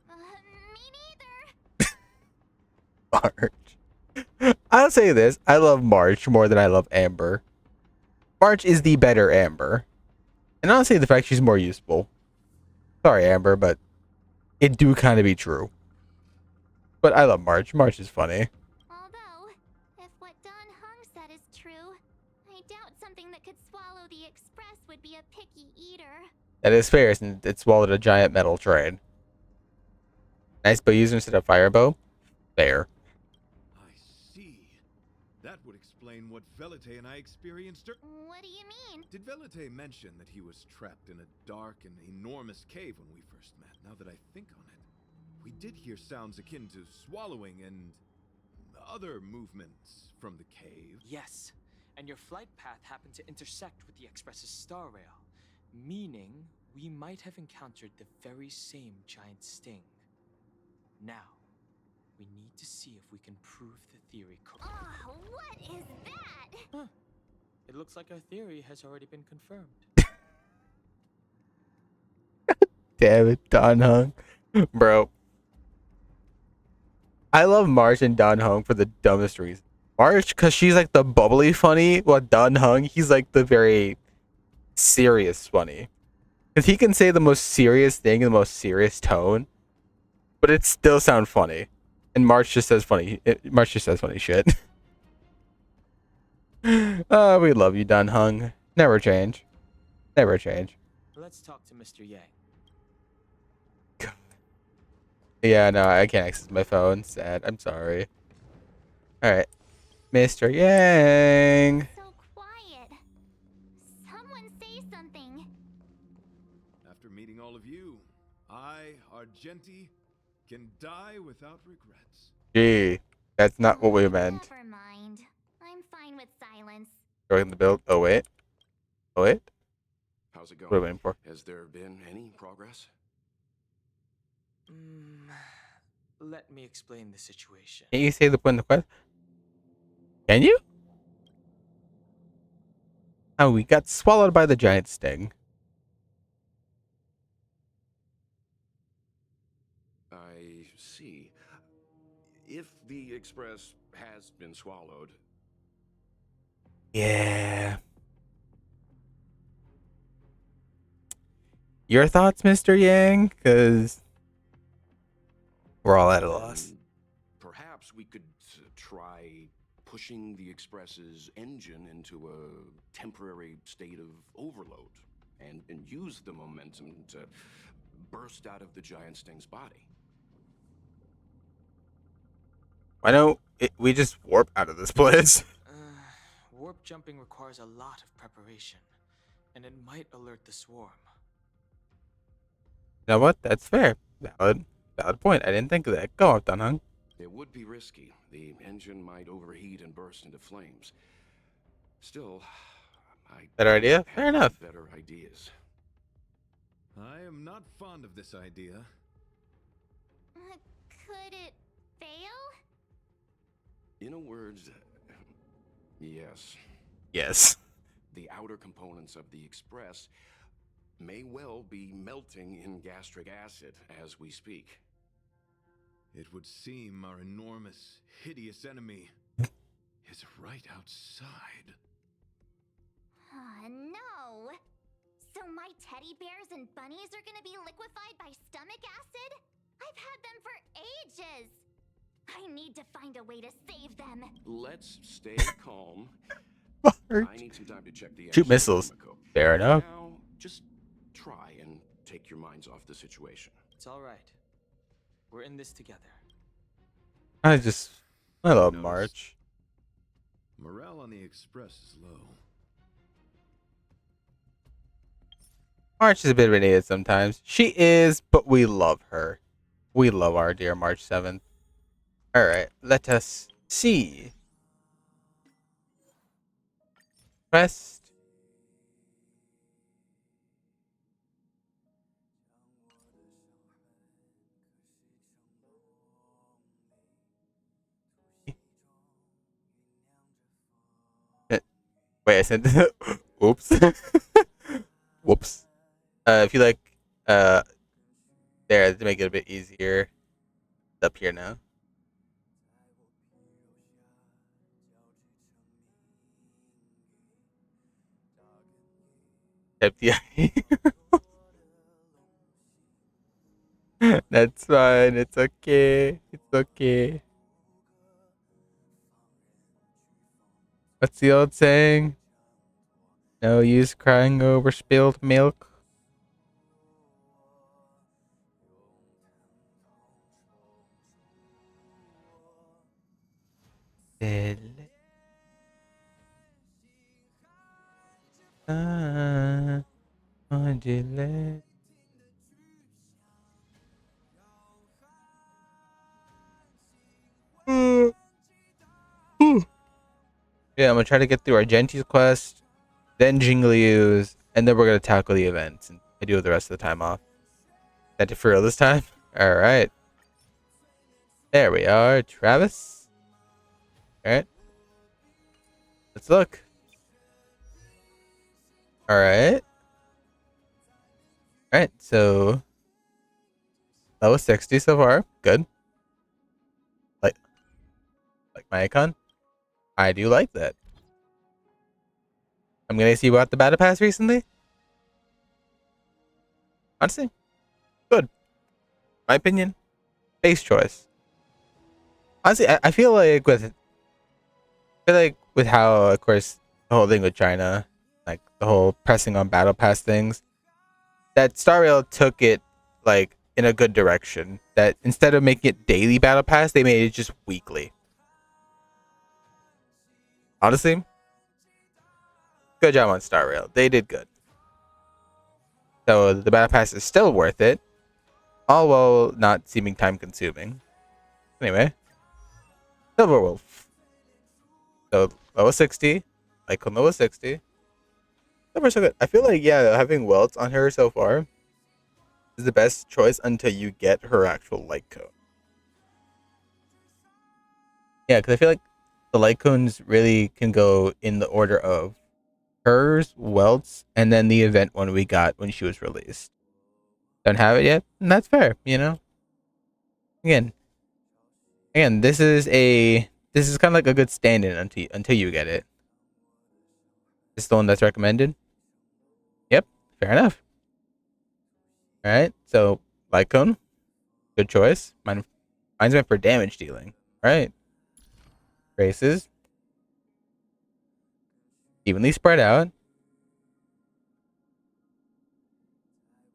Speaker 7: Me neither.
Speaker 1: March. I'll say this. I love March more than I love Amber. March is the better Amber. And I'll say the fact she's more useful. Sorry, Amber, but it do kind of be true. But I love March. March is funny.
Speaker 7: Although, if what Don Hung said is true, I doubt something that could swallow the Express would be a picky eater.
Speaker 1: That is fair, since it swallowed a giant metal train. Nice bow user instead of firebow? Fair.
Speaker 6: I see. That would explain what Velite and I experienced.
Speaker 7: What do you mean?
Speaker 6: Did Velite mention that he was trapped in a dark and enormous cave when we first met? Now that I think on it, we did hear sounds akin to swallowing and other movements from the cave.
Speaker 2: Yes, and your flight path happened to intersect with the Express's star rail, meaning we might have encountered the very same giant sting. Now, we need to see if we can prove the theory correct.
Speaker 7: Oh, what is that?
Speaker 2: Huh. It looks like our theory has already been confirmed.
Speaker 1: Damn it, Don Hung. Bro. I love March and Don Hung for the dumbest reason. March, because she's like the bubbly funny, while Don Hung, he's like the very serious funny. Because he can say the most serious thing in the most serious tone, but it still sounds funny. And March just says funny. March just says funny shit. We love you, Don Hung. Never change. Never change.
Speaker 2: Let's talk to Mr. Yang.
Speaker 1: Yeah, no, I can't access my phone. Sad. I'm sorry. Alright. Mr. Yang.
Speaker 7: So quiet. Someone say something.
Speaker 6: After meeting all of you, I, Argenti, can die without regrets.
Speaker 1: Gee, that's not what we meant.
Speaker 7: Never mind. I'm fine with silence.
Speaker 1: Going the build. Oh, wait. Oh, wait.
Speaker 4: How's it
Speaker 1: What are
Speaker 4: going?
Speaker 1: we waiting for?
Speaker 4: Has there been any progress?
Speaker 2: Let me explain the situation.
Speaker 1: Can't you say the point of the question? Can you? Oh, we got swallowed by the giant sting.
Speaker 4: I see. If the Express has been swallowed,
Speaker 1: Yeah. Your thoughts, Mr. Yang? Because we're all at a loss.
Speaker 4: then perhaps we could try pushing the Express's engine into a temporary state of overload and use the momentum to burst out of the giant sting's body.
Speaker 1: Why don't we just warp out of this place?
Speaker 2: Warp jumping requires a lot of preparation, and it might alert the swarm.
Speaker 1: You know what? That's fair. Valid point. I didn't think of that. Go on, Dunhung.
Speaker 4: It would be risky. The engine might overheat and burst into flames. Still, I
Speaker 1: Better idea?
Speaker 4: have
Speaker 1: Fair enough.
Speaker 4: better ideas.
Speaker 6: I am not fond of this idea.
Speaker 7: Could it fail?
Speaker 4: In a word, yes.
Speaker 1: Yes.
Speaker 4: The outer components of the Express may well be melting in gastric acid as we speak.
Speaker 6: It would seem our enormous, hideous enemy is right outside.
Speaker 7: No! So my teddy bears and bunnies are gonna be liquefied by stomach acid? I've had them for ages! I need to find a way to save them.
Speaker 4: Let's stay calm.
Speaker 1: March.
Speaker 4: I need some time to check the
Speaker 1: Shoot missiles. Fair enough.
Speaker 4: Now, just try and take your minds off the situation.
Speaker 2: It's all right. We're in this together.
Speaker 1: I love
Speaker 6: Notice.
Speaker 1: March.
Speaker 6: Morale on the Express is low.
Speaker 1: March is a bit of an idiot sometimes. She is, but we love her. We love our dear March 7th. Alright, let us see. Quest. Wait, I said oops. Whoops. If you like, there, to make it a bit easier. It's up here now. FDI. That's fine. It's okay. It's okay. What's the old saying? No use crying over spilled milk. Yeah, I'm gonna try to get through our Gentie's quest, then Jingliu's, and then we're gonna tackle the events and I do the rest of the time off. That for real this time? Alright. There we are, Travis. Alright. Let's look. Alright. Alright, so level 60 so far. Good. Like my icon? I do like that. I'm gonna see you bought the battle pass recently. Honestly, good. My opinion, base choice. Honestly, I feel like with how, of course, the whole thing with China, like the whole pressing on battle pass things, that Star Rail took it like in a good direction. That instead of making it daily battle pass, they made it just weekly. Honestly, good job on Star Rail. They did good. So the battle pass is still worth it, all while not seeming time consuming. Anyway, Silver Wolf. So level 60, icon level 60. So so good. I feel like having welts on her so far is the best choice until you get her actual light code. Yeah, because I feel like the light cones really can go in the order of hers, Welt's, and then the event one we got when she was released. Don't have it yet, and that's fair. Again, this is kind of like a good stand-in until you get it. This is the one that's recommended. Yep, fair enough. All right, so light cone, good choice. Mine's meant for damage dealing. All right, traces evenly spread out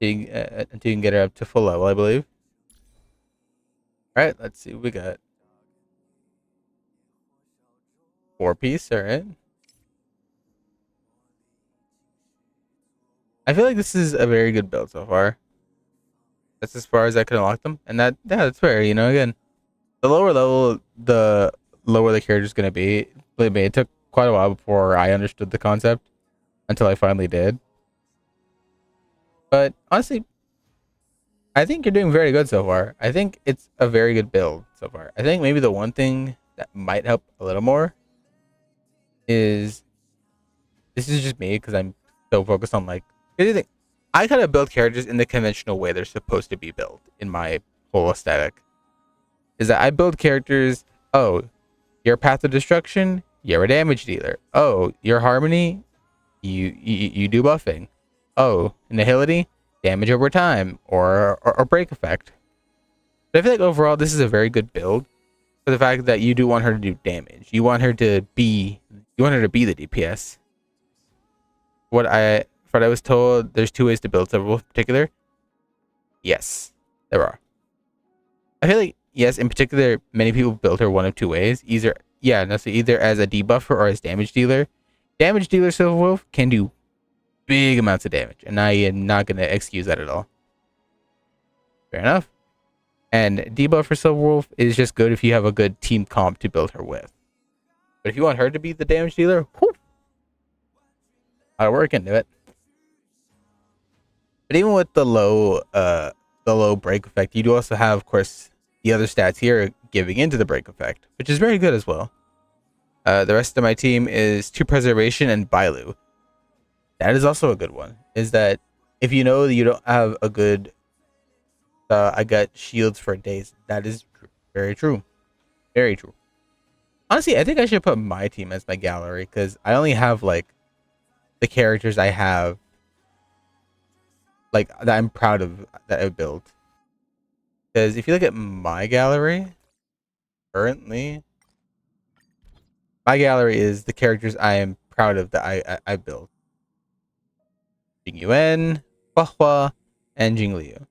Speaker 1: until you can get her up to full level, I believe. All right, let's see what we got. 4-piece, all right. I feel like this is a very good build so far. That's as far as I can unlock them, and that's fair. Again, the lower level, the lower the character's gonna be. Believe me, it took quite a while before I understood the concept until I finally did. But honestly, I think you're doing very good so far. I think it's a very good build so far. I think maybe the one thing that might help a little more is this is just me because I'm so focused on like. Here's the thing, I kind of build characters in the conventional way they're supposed to be built in my whole aesthetic. Is that I build characters. Oh, your path of destruction, you're a damage dealer. Oh, your harmony, you do buffing. Oh, nihility, damage over time or break effect. But I feel like overall this is a very good build for the fact that you do want her to do damage. You want her to be the DPS. What I was told, there's 2 ways to build Silverwolf in particular. Yes, there are. I feel like yes, in particular, many people build her one of 2 ways. Either as a debuffer or as damage dealer. Damage dealer Silverwolf can do big amounts of damage, and I am not gonna excuse that at all. Fair enough. And debuffer Silverwolf is just good if you have a good team comp to build her with. But if you want her to be the damage dealer, whew, I'll work into it. But even with the low break effect, you do also have, of course, the other stats here giving into the break effect, which is very good as well. The rest of my team is 2 preservation and Bailu. That is also a good one. Is that if you know that you don't have a good, I got shields for days. That is very true. Very true. Honestly, I think I should put my team as my gallery because I only have like the characters I have, like that I'm proud of that I've built. Because if you look at my gallery, currently, my gallery is the characters I am proud of that I built. Jing Yuan, Hua Hua, and Jing Liu.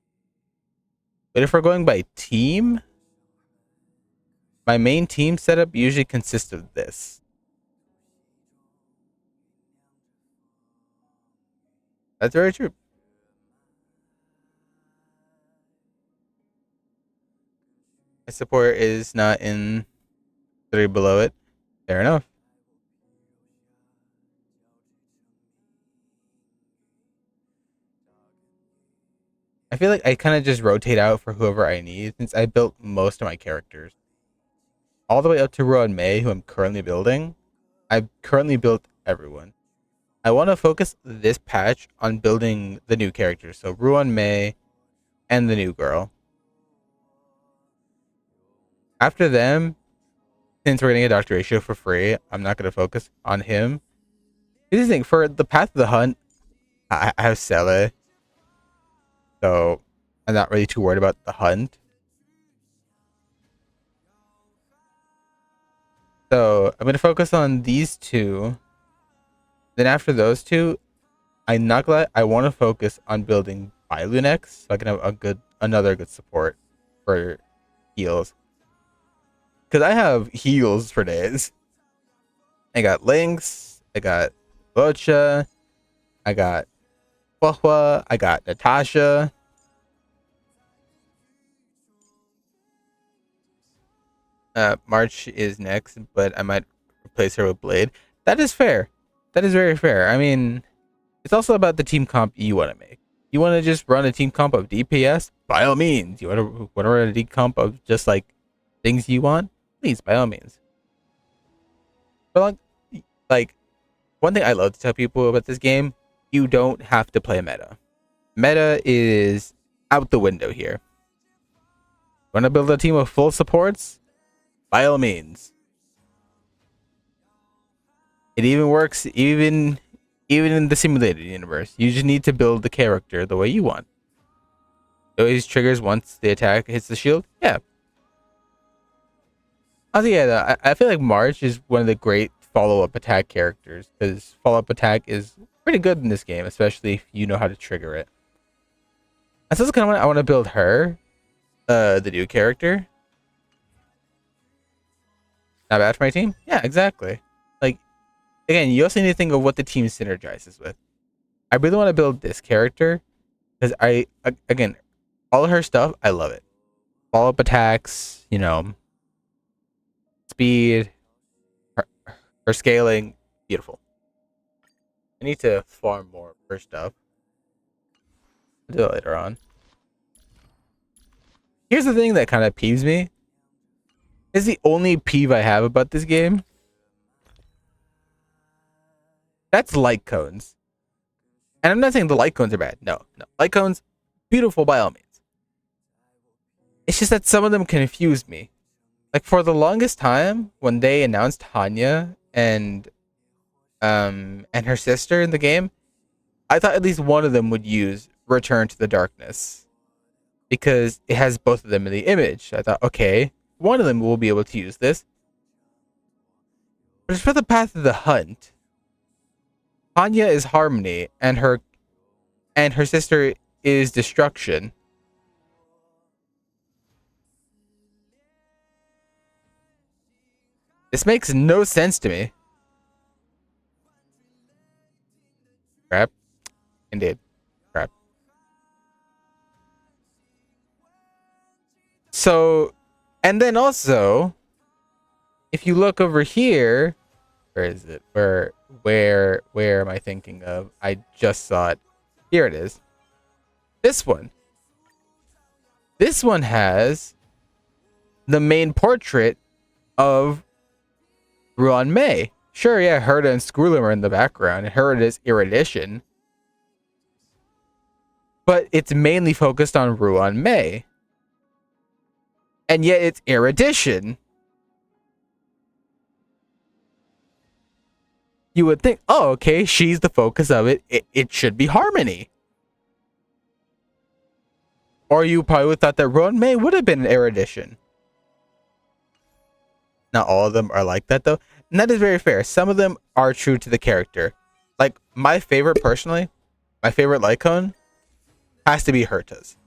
Speaker 1: But if we're going by team, my main team setup usually consists of this. That's very true. My support is not in 3 below it. Fair enough. I feel like I kind of just rotate out for whoever I need since I built most of my characters. All the way up to Ruan Mei, who I'm currently building. I've currently built everyone. I want to focus this patch on building the new characters. So Ruan Mei and the new girl. After them, since we're getting a Dr. Ratio for free, I'm not going to focus on him. Here's the thing, for the Path of the Hunt, I have Sele. So I'm not really too worried about the hunt. So I'm going to focus on these 2. Then after those 2, I want to focus on building Bailu next, so I can have another good support for heals. Because I have heals for days. I got Lynx, I got Bocha, I got Hua Hua, I got Natasha. March is next, but I might replace her with Blade. That is fair. That is very fair. I mean, it's also about the team comp you want to make. You want to just run a team comp of DPS? By all means. You want to run a team comp of just like things you want? Please, by all means. But like one thing I love to tell people about this game, you don't have to play meta. Meta is out the window here. Want to build a team of full supports? By all means. It even works even in the simulated universe. You just need to build the character the way you want. It always triggers once the attack hits the shield. Yeah. I feel like March is one of the great follow-up attack characters because follow-up attack is pretty good in this game, especially if you know how to trigger it. And so that's kind of what I want to build her, the new character. Not bad for my team. Yeah, exactly. Like again, you also need to think of what the team synergizes with. I really want to build this character because again, all of her stuff, I love it. Follow-up attacks, speed, her, her scaling, beautiful. I need to farm more of her stuff. I'll do it later on. Here's the thing that kind of peeves me. It's the only peeve I have about this game. That's light cones. And I'm not saying the light cones are bad. No. Light cones, beautiful by all means. It's just that some of them confuse me. Like for the longest time, when they announced Hanya and her sister in the game, I thought at least one of them would use Return to the Darkness. Because it has both of them in the image. I thought, okay, one of them will be able to use this. But it's for the Path of the Hunt. Hanya is Harmony, and her sister is Destruction. This makes no sense to me. Crap. Indeed. Crap. So, and then also, if you look over here, where is it? Where am I thinking of? I just saw it. Here it is. This one. This one has the main portrait of Ruan Mei. Sure, yeah, Herta and Skrulim are in the background, and Herta is Erudition. But it's mainly focused on Ruan Mei. And yet it's Erudition. You would think, oh, okay, she's the focus of it. It should be Harmony. Or you probably would thought that Ruan Mei would have been an Erudition. Not all of them are like that, though. And that is very fair. Some of them are true to the character. Like, my favorite, personally, my favorite Lycone has to be Herta's.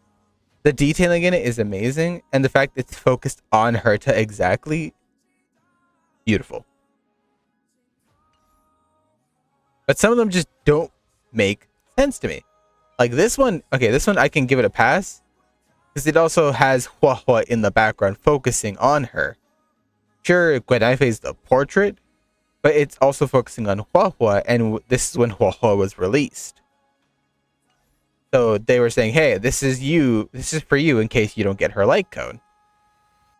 Speaker 1: The detailing in it is amazing, and the fact it's focused on Herta exactly, beautiful. But some of them just don't make sense to me. Like this one, okay, this one I can give it a pass, because it also has Hua Hua in the background focusing on her. Sure, Gwenaife is the portrait, but it's also focusing on Hua Hua, and this is when Hua Hua was released. So they were saying, hey, this is for you in case you don't get her light cone.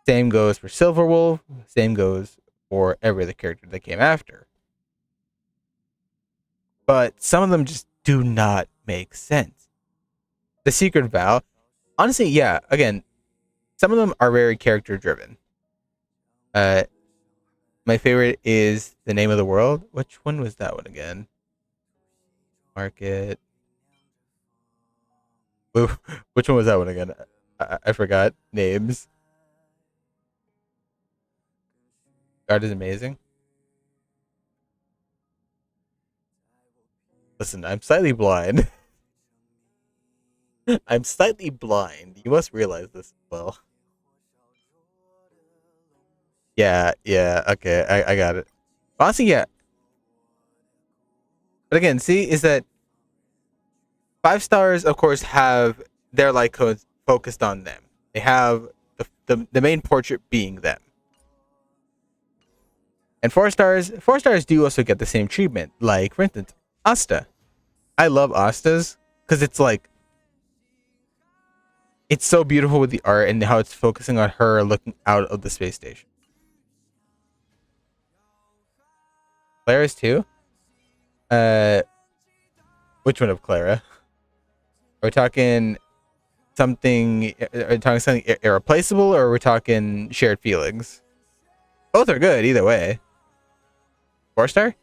Speaker 1: Same goes for Silverwolf, same goes for every other character that came after. But some of them just do not make sense. The Secret Vow, honestly, yeah, again, some of them are very character driven. My favorite is The Name of the World. Which one was that one again? Market. Which one was that one again? I forgot names. Art is amazing. Listen, I'm slightly blind. I'm slightly blind. You must realize this as well. Yeah, okay, I got it. Honestly, yeah. But again, see, is that 5 stars, of course, have their light codes focused on them. They have the main portrait being them. And 4 stars do also get the same treatment. Like, for instance, Asta. I love Asta's because it's like, it's so beautiful with the art and how it's focusing on her looking out of the space station. Clara's too? Which one of Clara? Are we talking something? Are we talking something irreplaceable, or are we talking shared feelings? Both are good either way. 4-star?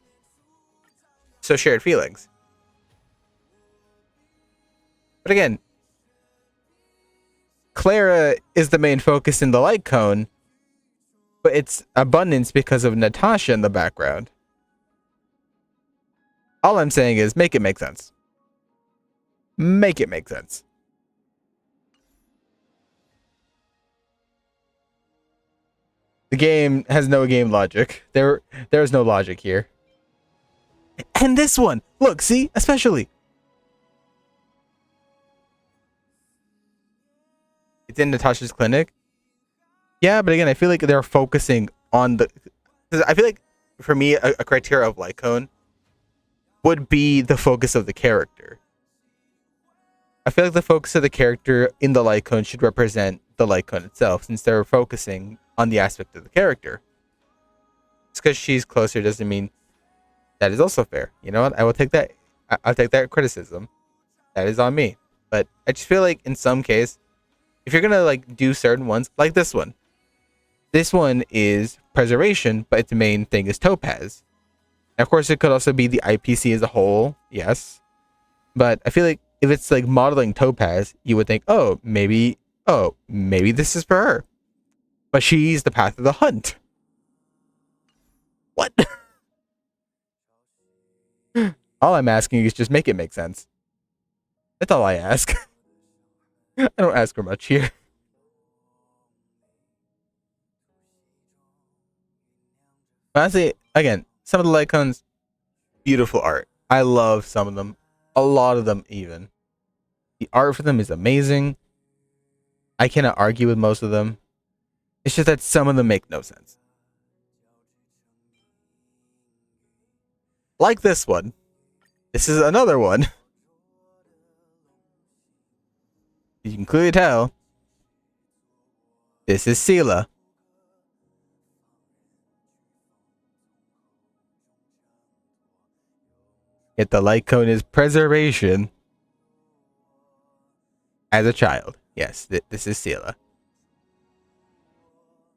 Speaker 1: So shared feelings. But again, Clara is the main focus in the light cone, but it's abundance because of Natasha in the background. All I'm saying is make it make sense. Make it make sense. The game has no game logic. There's no logic here. And this one, look, see, especially. It's in Natasha's clinic. Yeah, but again, I feel like they're focusing on the. I feel like for me, a criteria of light cone would be the focus of the character. I feel like the focus of the character in the light cone should represent the light cone itself, since they're focusing on the aspect of the character. Just because she's closer doesn't mean that is also fair. You know what? I will take that. I'll take that criticism. That is on me. But I just feel like in some case, if you're gonna like do certain ones, like this one is preservation, but its main thing is topaz. And of course, it could also be the IPC as a whole, yes. But I feel like if it's like modeling topaz, you would think, oh, maybe this is for her. But she's the path of the hunt. What? All I'm asking is just make it make sense. That's all I ask. I don't ask for much here. Honestly, again, some of the light cones, beautiful art. I love some of them. A lot of them, even. The art for them is amazing. I cannot argue with most of them. It's just that some of them make no sense. Like this one. This is another one. You can clearly tell. This is Sela. Yet the light cone is preservation. As a child. Yes, this is Sela.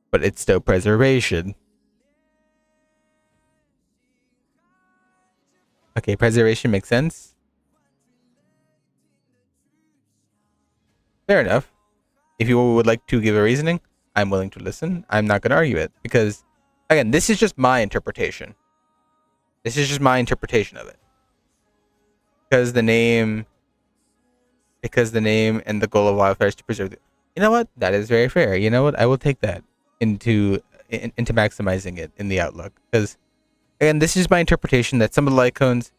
Speaker 1: But it's still preservation. Okay, preservation makes sense. Fair enough. If you would like to give a reasoning, I'm willing to listen. I'm not going to argue it. Because, again, this is just my interpretation. This is just my interpretation of it. Because the name and the goal of wildfire is to preserve the... You know what? That is very fair. You know what? I will take that into maximizing it in the outlook. Because, again, this is my interpretation that some of the light cones,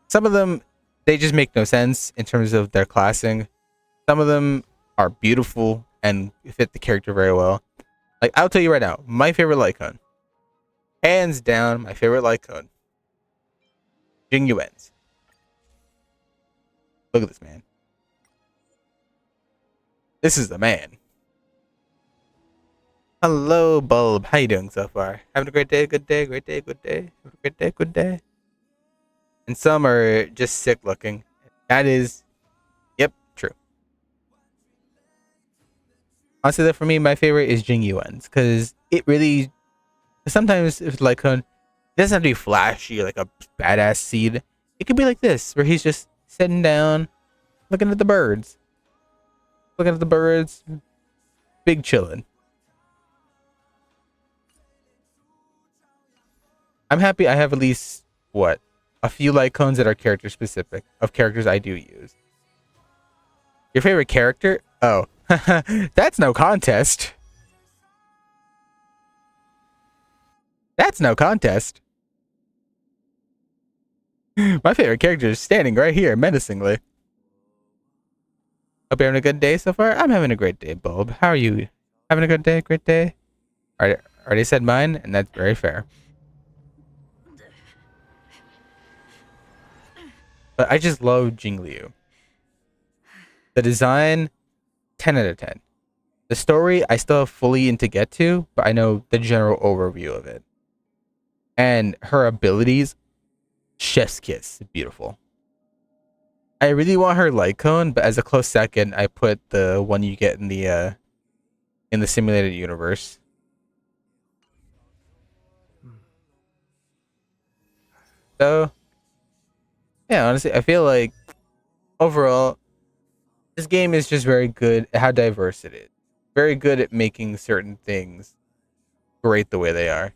Speaker 1: some of them, they just make no sense in terms of their classing. Some of them are beautiful and fit the character very well. Like, I'll tell you right now, my favorite light cone. Hands down, my favorite light cone. Jing Yuan's. Look at this man. This is the man. Hello, Bulb. How you doing so far? Having a great day, good day, great day, good day. Having a great day, good day. And some are just sick looking. That is, yep, true. Honestly, though, for me, my favorite is Jing Yuan's, because it really, sometimes if it's like it doesn't have to be flashy or like a badass seed. It could be like this, where he's just sitting down, looking at the birds. Looking at the birds, big chillin'. I'm happy I have at least, a few light cones that are character specific, of characters I do use. Your favorite character? Oh, that's no contest. That's no contest. My favorite character is standing right here, menacingly. Hope you're having a good day so far. I'm having a great day, Bulb. How are you? Having a good day? Great day? Already said mine, and that's very fair. But I just love Jingliu. The design, 10 out of 10. The story, I still have fully to get to, but I know the general overview of it. And her abilities, chef's kiss, beautiful. I really want her light cone, but as a close second, I put the one you get in the simulated universe. So, yeah, honestly, I feel like overall, this game is just very good at how diverse it is. Very good at making certain things great the way they are.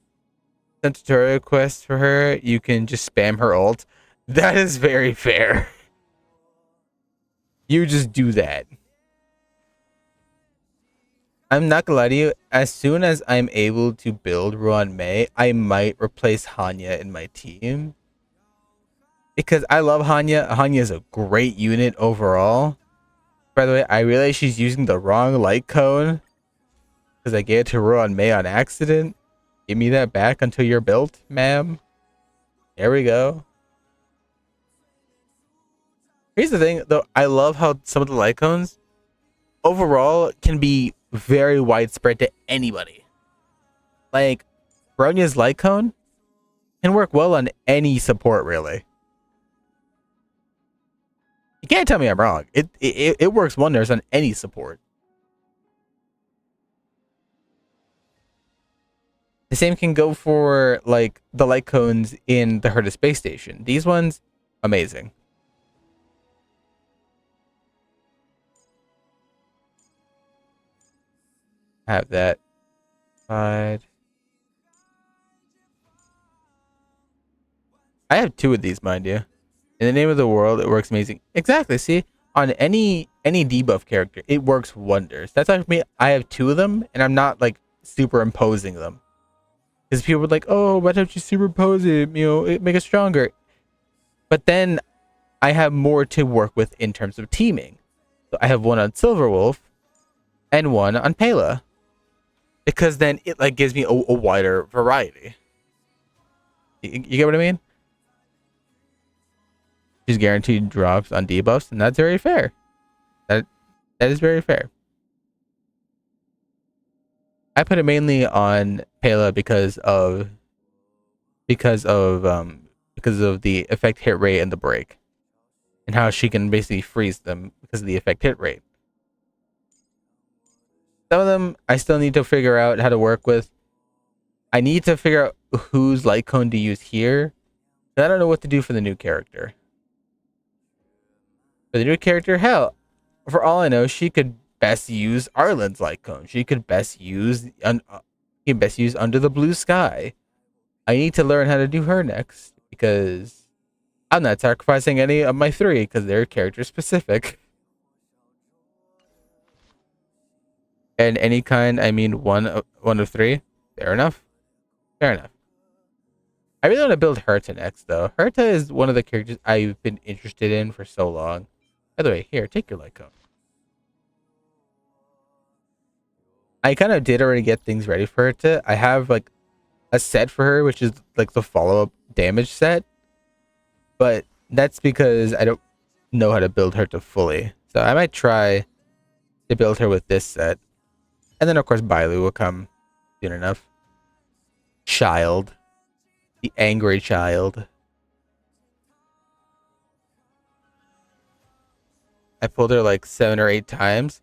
Speaker 1: Some tutorial quests for her, you can just spam her ult. That is very fair. You just do that. I'm not gonna lie to you, as soon as I'm able to build Ruan Mei, I might replace Hanya in my team. Because I love Hanya. Hanya is a great unit overall. By the way, I realize she's using the wrong light cone. Because I gave it to Ruan Mei on accident. Give me that back until you're built, ma'am. There we go. Here's the thing, though. I love how some of the light cones overall can be very widespread to anybody. Like, Bronya's light cone can work well on any support, really. You can't tell me I'm wrong. It works wonders on any support. The same can go for like the light cones in the Herta space station. These ones, amazing. Have that side. I have 2 of these, mind you. In the name of the world, it works amazing. Exactly. See, on any debuff character, it works wonders. That's why for me, I have 2 of them, and I'm not like superimposing them. Because people are like, "Oh, why don't you superimpose it? You know, it make it stronger." But then I have more to work with in terms of teaming. So I have one on Silverwolf and one on Pela, because then it like gives me a wider variety. You get what I mean? She's guaranteed drops on debuffs, and that's very fair. That is very fair. I put it mainly on Pela because of the effect hit rate and the break, and how she can basically freeze them because of the effect hit rate. Some of them I still need to figure out how to work with. I need to figure out whose light cone to use here. I don't know what to do for the new character. For the new character, hell, for all I know, she could best use Arlen's light cone. She could best use Under the Blue Sky. I need to learn how to do her next because I'm not sacrificing any of my 3 because they're character specific. And any kind, I mean one of 3. Fair enough. Fair enough. I really want to build Herta next, though. Herta is one of the characters I've been interested in for so long. By the way, here, take your light cone. I kind of did already get things ready for Herta. I have like a set for her, which is like the follow-up damage set. But that's because I don't know how to build Herta fully. So I might try to build her with this set. And then, of course, Bailu will come soon enough. Child. The angry child. I pulled her like 7 or 8 times.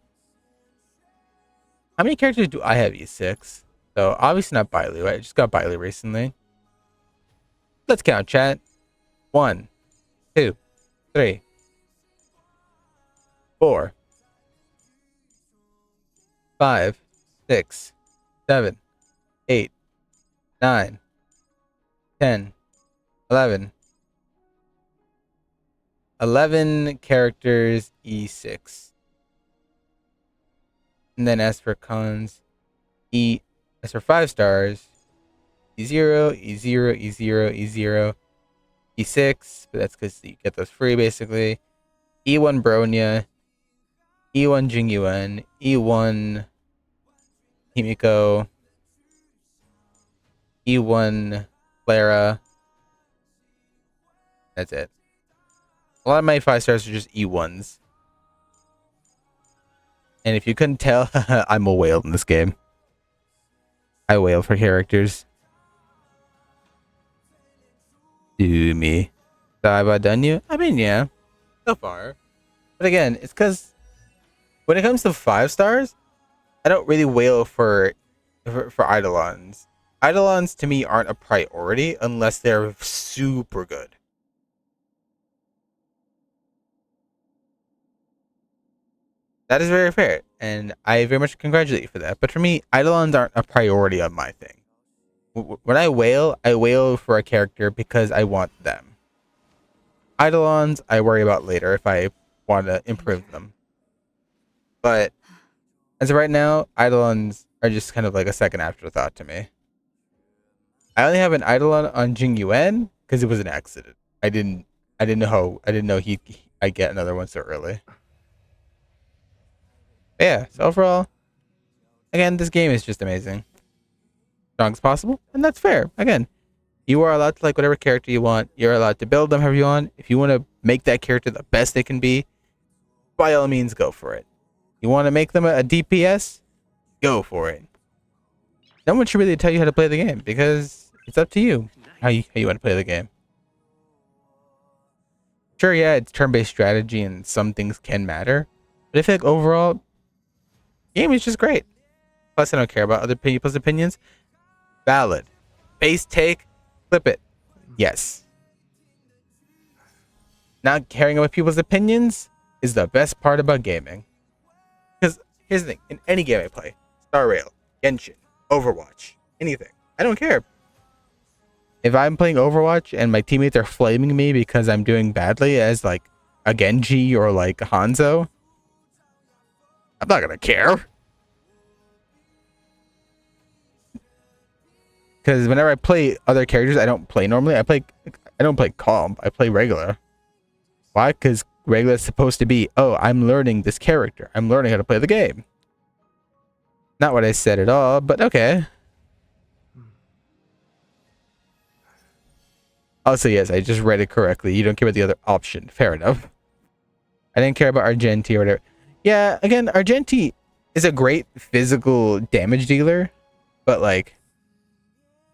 Speaker 1: How many characters do I have E6? So, obviously not Bailu. I just got Bailu recently. Let's count, chat. 1, 2, 3, 4, 5, 6, 7, 8, 9, 10, 11. 11 characters E6. And then as for cons, as for 5 stars, E0, E0, E0, E0, E6, but that's because you get those free basically. E1 Bronya, E1 Jingyuan, E1 Himiko, E1 Clara. That's it. A lot of my 5 stars are just E1s. And if you couldn't tell, I'm a whale in this game. I wail for characters. Do me. So have I done you? I mean, yeah, so far. But again, it's because when it comes to 5 stars, I don't really wail for Eidolons. Eidolons to me aren't a priority unless they're super good. That is very fair, and I very much congratulate you for that. But for me, Eidolons aren't a priority of my thing. When I wail for a character because I want them. Eidolons, I worry about later if I want to improve them. But as of right now, Eidolons are just kind of like a second afterthought to me. I only have an Eidolon on Jing Yuan because it was an accident. I didn't know I get another one so early. But yeah, so overall, again, this game is just amazing. Strong as possible, and that's fair. Again, you are allowed to like whatever character you want. You're allowed to build them however you want. If you want to make that character the best they can be, by all means, go for it. You want to make them a DPS? Go for it. No one should really tell you how to play the game because it's up to you how you want to play the game. Sure, yeah, it's turn-based strategy and some things can matter, but I feel like overall, the game is just great. Plus, I don't care about other people's opinions. Valid. Base take, flip it. Yes. Not caring about people's opinions is the best part about gaming. Because here's the thing: in any game I play, Star Rail, Genshin, Overwatch, anything, I don't care. If I'm playing Overwatch and my teammates are flaming me because I'm doing badly as like a Genji or like Hanzo, I'm not gonna care. Because whenever I play other characters I don't play normally, I don't play calm. I play regular. Why? Because regular is supposed to be, oh, I'm learning this character. I'm learning how to play the game. Not what I said at all, but okay. Also, yes, I just read it correctly. You don't care about the other option. Fair enough. I didn't care about Argenti or whatever. Yeah, again, Argenti is a great physical damage dealer, but like,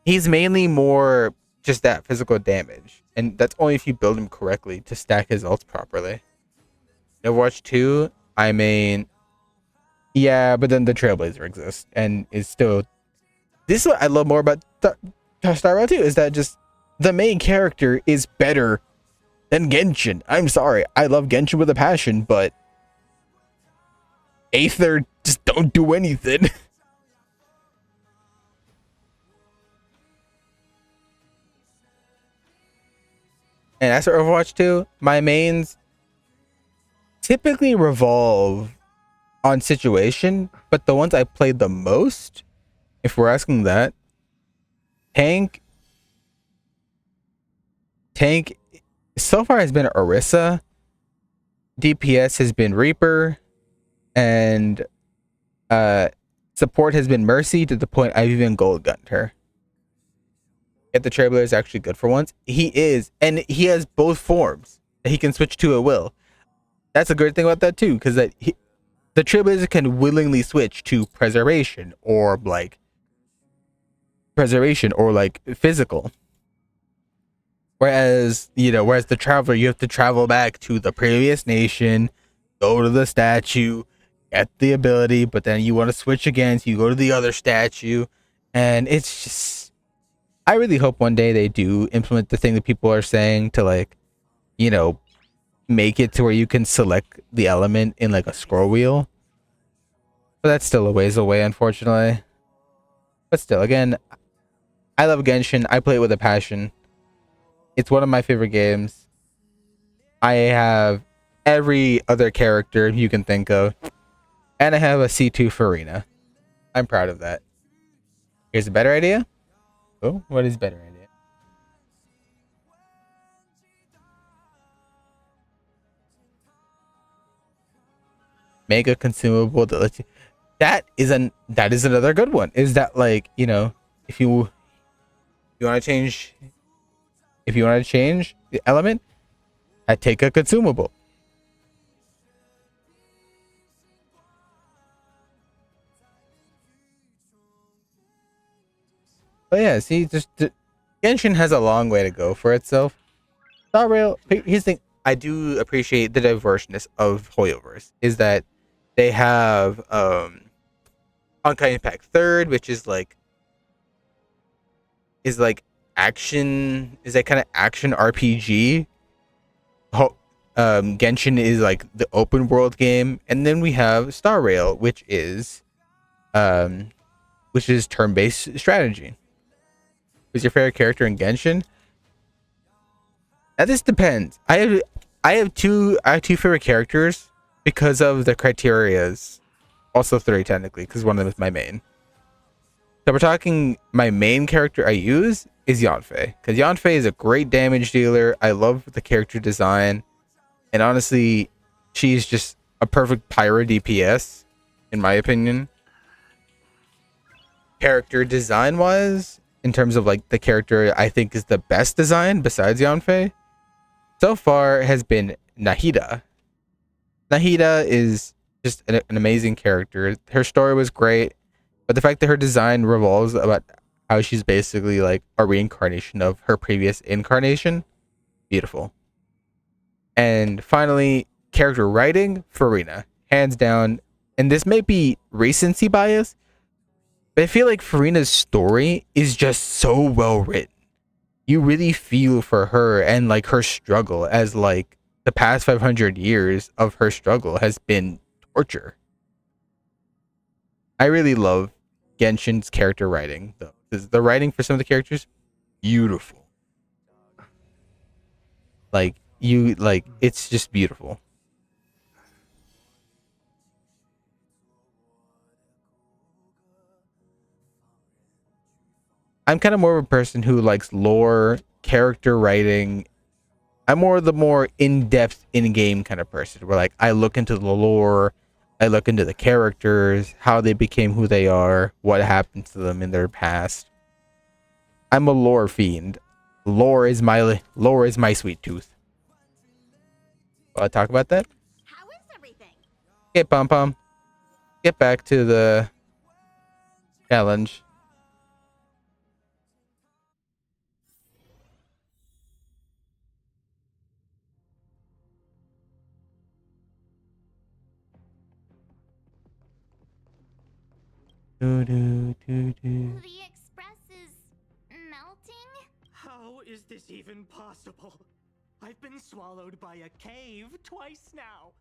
Speaker 1: he's mainly more just that physical damage. And that's only if you build him correctly to stack his ults properly. In Overwatch 2, I mean, yeah, but then the Trailblazer exists and is still. This is what I love more about Star Rail 2 is that just the main character is better than Genshin. I'm sorry, I love Genshin with a passion, but Aether just don't do anything. And as for Overwatch 2, my mains typically revolve on situation, but the ones I played the most, if we're asking that, tank so far has been Orisa, DPS has been Reaper, and support has been Mercy to the point I've even gold gunned her. Yet the Trailblazer is actually good for once. He is, and he has both forms that he can switch to at will. That's a great thing about that too, because the Trailblazer can willingly switch to preservation or like physical. Whereas the Traveler, you have to travel back to the previous nation, go to the statue, get the ability, but then you want to switch again, so you go to the other statue, and it's just. I really hope one day they do implement the thing that people are saying to like, make it to where you can select the element in like a scroll wheel. But that's still a ways away, unfortunately. But still, again, I love Genshin. I play it with a passion. It's one of my favorite games. I have every other character you can think of. And I have a C2 for Arena. I'm proud of that. Here's a better idea. Oh, what is better idea? Make a consumable that lets you. That is another good one. Is that like, if you want to change the element, I take a consumable. But yeah, see, just Genshin has a long way to go for itself. Star Rail. Here's the thing. I do appreciate the diverseness of Hoyoverse. Is that they have Honkai Impact Third, which is like action. Is that kind of action RPG? Genshin is like the open world game, and then we have Star Rail, um, which is turn based strategy. Who's your favorite character in Genshin? Now this depends. I have two favorite characters because of the criterias. Also three technically, because one of them is my main. So we're talking my main character I use is Yanfei. Because Yanfei is a great damage dealer. I love the character design. And honestly, she's just a perfect pyro DPS, in my opinion. Character design wise, in terms of like the character I think is the best design besides Yanfei, so far has been Nahida. Nahida is just an amazing character. Her story was great, but the fact that her design revolves about how she's basically like a reincarnation of her previous incarnation, beautiful. And finally, character writing, Farina, hands down. And this may be recency bias, but I feel like Farina's story is just so well written. You really feel for her and like her struggle, as like the past 500 years of her struggle has been torture. I really love Genshin's character writing though. 'Cause the writing for some of the characters, beautiful. Like it's just beautiful. I'm kind of more of a person who likes lore, character writing. I'm more in-depth in-game kind of person where like I look into the lore, I look into the characters, how they became who they are, what happened to them in their past. I'm a lore fiend. Lore is my sweet tooth. Will I talk about that?
Speaker 3: How is everything?
Speaker 1: Okay, Pom Pom. Get back to the challenge. Do, do, do, do.
Speaker 7: The express is melting?
Speaker 8: How is this even possible? I've been swallowed by a cave twice now.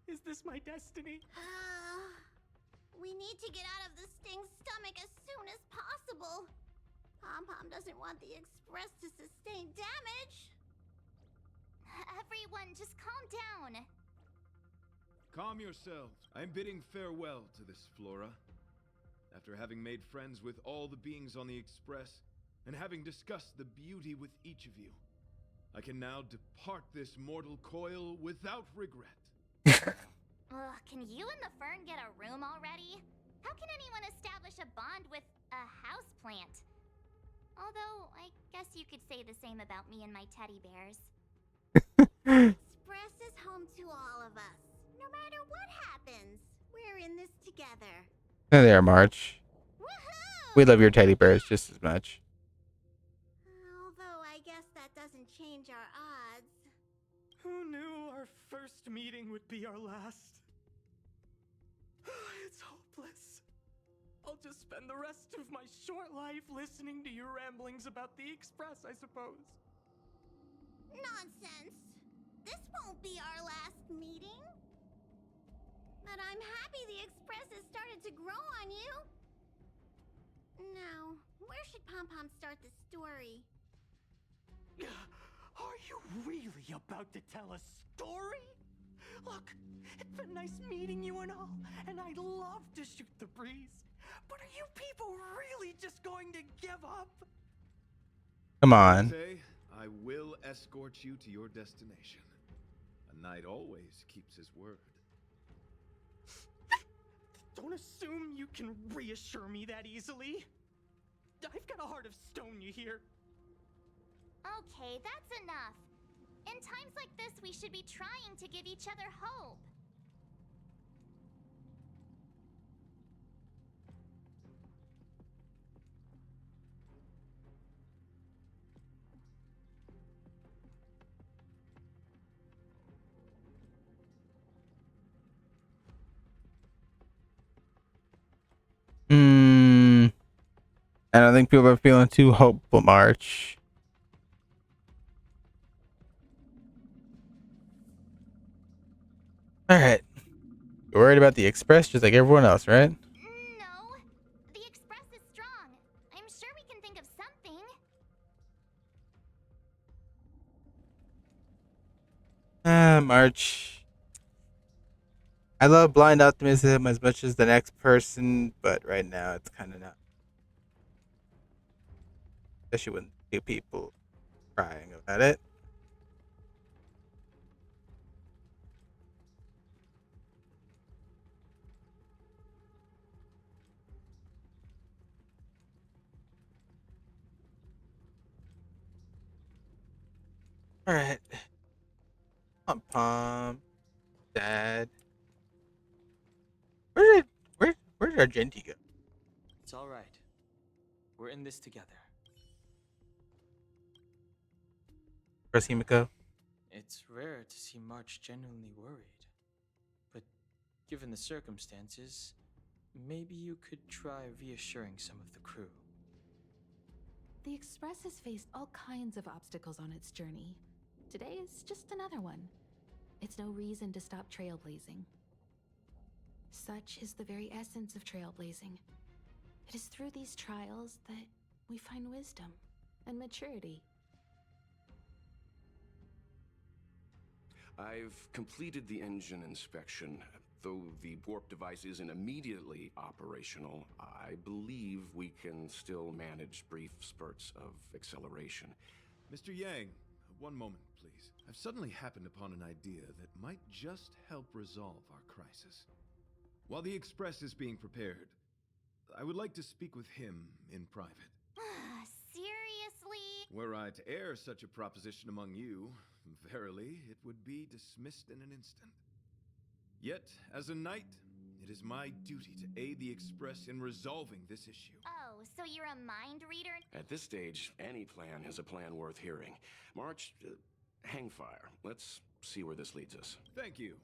Speaker 8: Is this my destiny?
Speaker 3: We need to get out of the Sting's stomach as soon as possible. Pom Pom doesn't want the Express to sustain damage.
Speaker 7: Everyone, just calm down.
Speaker 6: Calm yourselves. I'm bidding farewell to this Flora. After having made friends with all the beings on the Express, and having discussed the beauty with each of you, I can now depart this mortal coil without regret.
Speaker 7: Ugh, can you and the Fern get a room already? How can anyone establish a bond with a houseplant? Although, I guess you could say the same about me and my teddy bears.
Speaker 3: Express is home to all of us. No matter what happens, we're in this together.
Speaker 1: There they are, March.
Speaker 3: Woohoo!
Speaker 1: We love your teddy bears just as much.
Speaker 3: Although I guess that doesn't change our odds.
Speaker 8: Who knew our first meeting would be our last? It's hopeless. I'll just spend the rest of my short life listening to your ramblings about the Express, I suppose.
Speaker 3: Nonsense. This won't be our last meeting. But I'm happy the Express has started to grow on you. Now, where should Pom Pom start the story?
Speaker 8: Are you really about to tell a story? Look, it's been nice meeting you and all, and I'd love to shoot the breeze. But are you people really just going to give up?
Speaker 1: Come on.
Speaker 6: Say, I will escort you to your destination. A knight always keeps his word.
Speaker 8: Don't assume you can reassure me that easily. I've got a heart of stone, you hear?
Speaker 7: Okay, that's enough. In times like this, we should be trying to give each other hope.
Speaker 1: I don't think people are feeling too hopeful, March. Alright. You're worried about the Express just like everyone else, right?
Speaker 7: No. The Express is strong. I'm sure we can think of something.
Speaker 1: March. I love blind optimism as much as the next person, but right now it's kind of not. Especially when two people crying about it. Alright. Pom, Dad. Where did Argenti go?
Speaker 2: It's all right. We're in this together.
Speaker 1: Where's Himiko?
Speaker 2: It's rare to see March genuinely worried. But given the circumstances, maybe you could try reassuring some of the crew.
Speaker 5: The Express has faced all kinds of obstacles on its journey. Today is just another one. It's no reason to stop trailblazing. Such is the very essence of trailblazing. It is through these trials that we find wisdom and maturity.
Speaker 4: I've completed the engine inspection. Though the warp device isn't immediately operational, I believe we can still manage brief spurts of acceleration.
Speaker 6: Mr. Yang, one moment, please. I've suddenly happened upon an idea that might just help resolve our crisis. While the Express is being prepared, I would like to speak with him in private.
Speaker 7: Seriously?
Speaker 6: Were I to air such a proposition among you, verily, it would be dismissed in an instant. Yet, as a knight, it is my duty to aid the Express in resolving this issue.
Speaker 7: Oh, so you're a mind reader?
Speaker 4: At this stage, any plan is a plan worth hearing. March, hang fire. Let's see where this leads us.
Speaker 6: Thank you.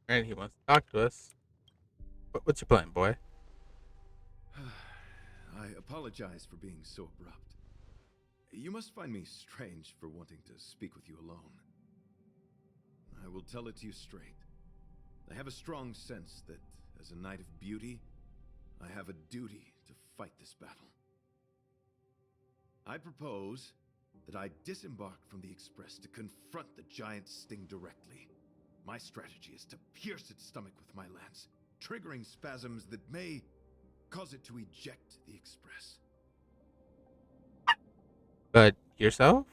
Speaker 1: And he wants to talk to us. What's your plan, boy?
Speaker 6: I apologize for being so abrupt. You must find me strange for wanting to speak with you alone. I will tell it to you straight. I have a strong sense that, as a knight of beauty, I have a duty to fight this battle. I propose that I disembark from the Express to confront the giant sting directly. My strategy is to pierce its stomach with my lance, triggering spasms that may cause it to eject the Express.
Speaker 1: But yourself?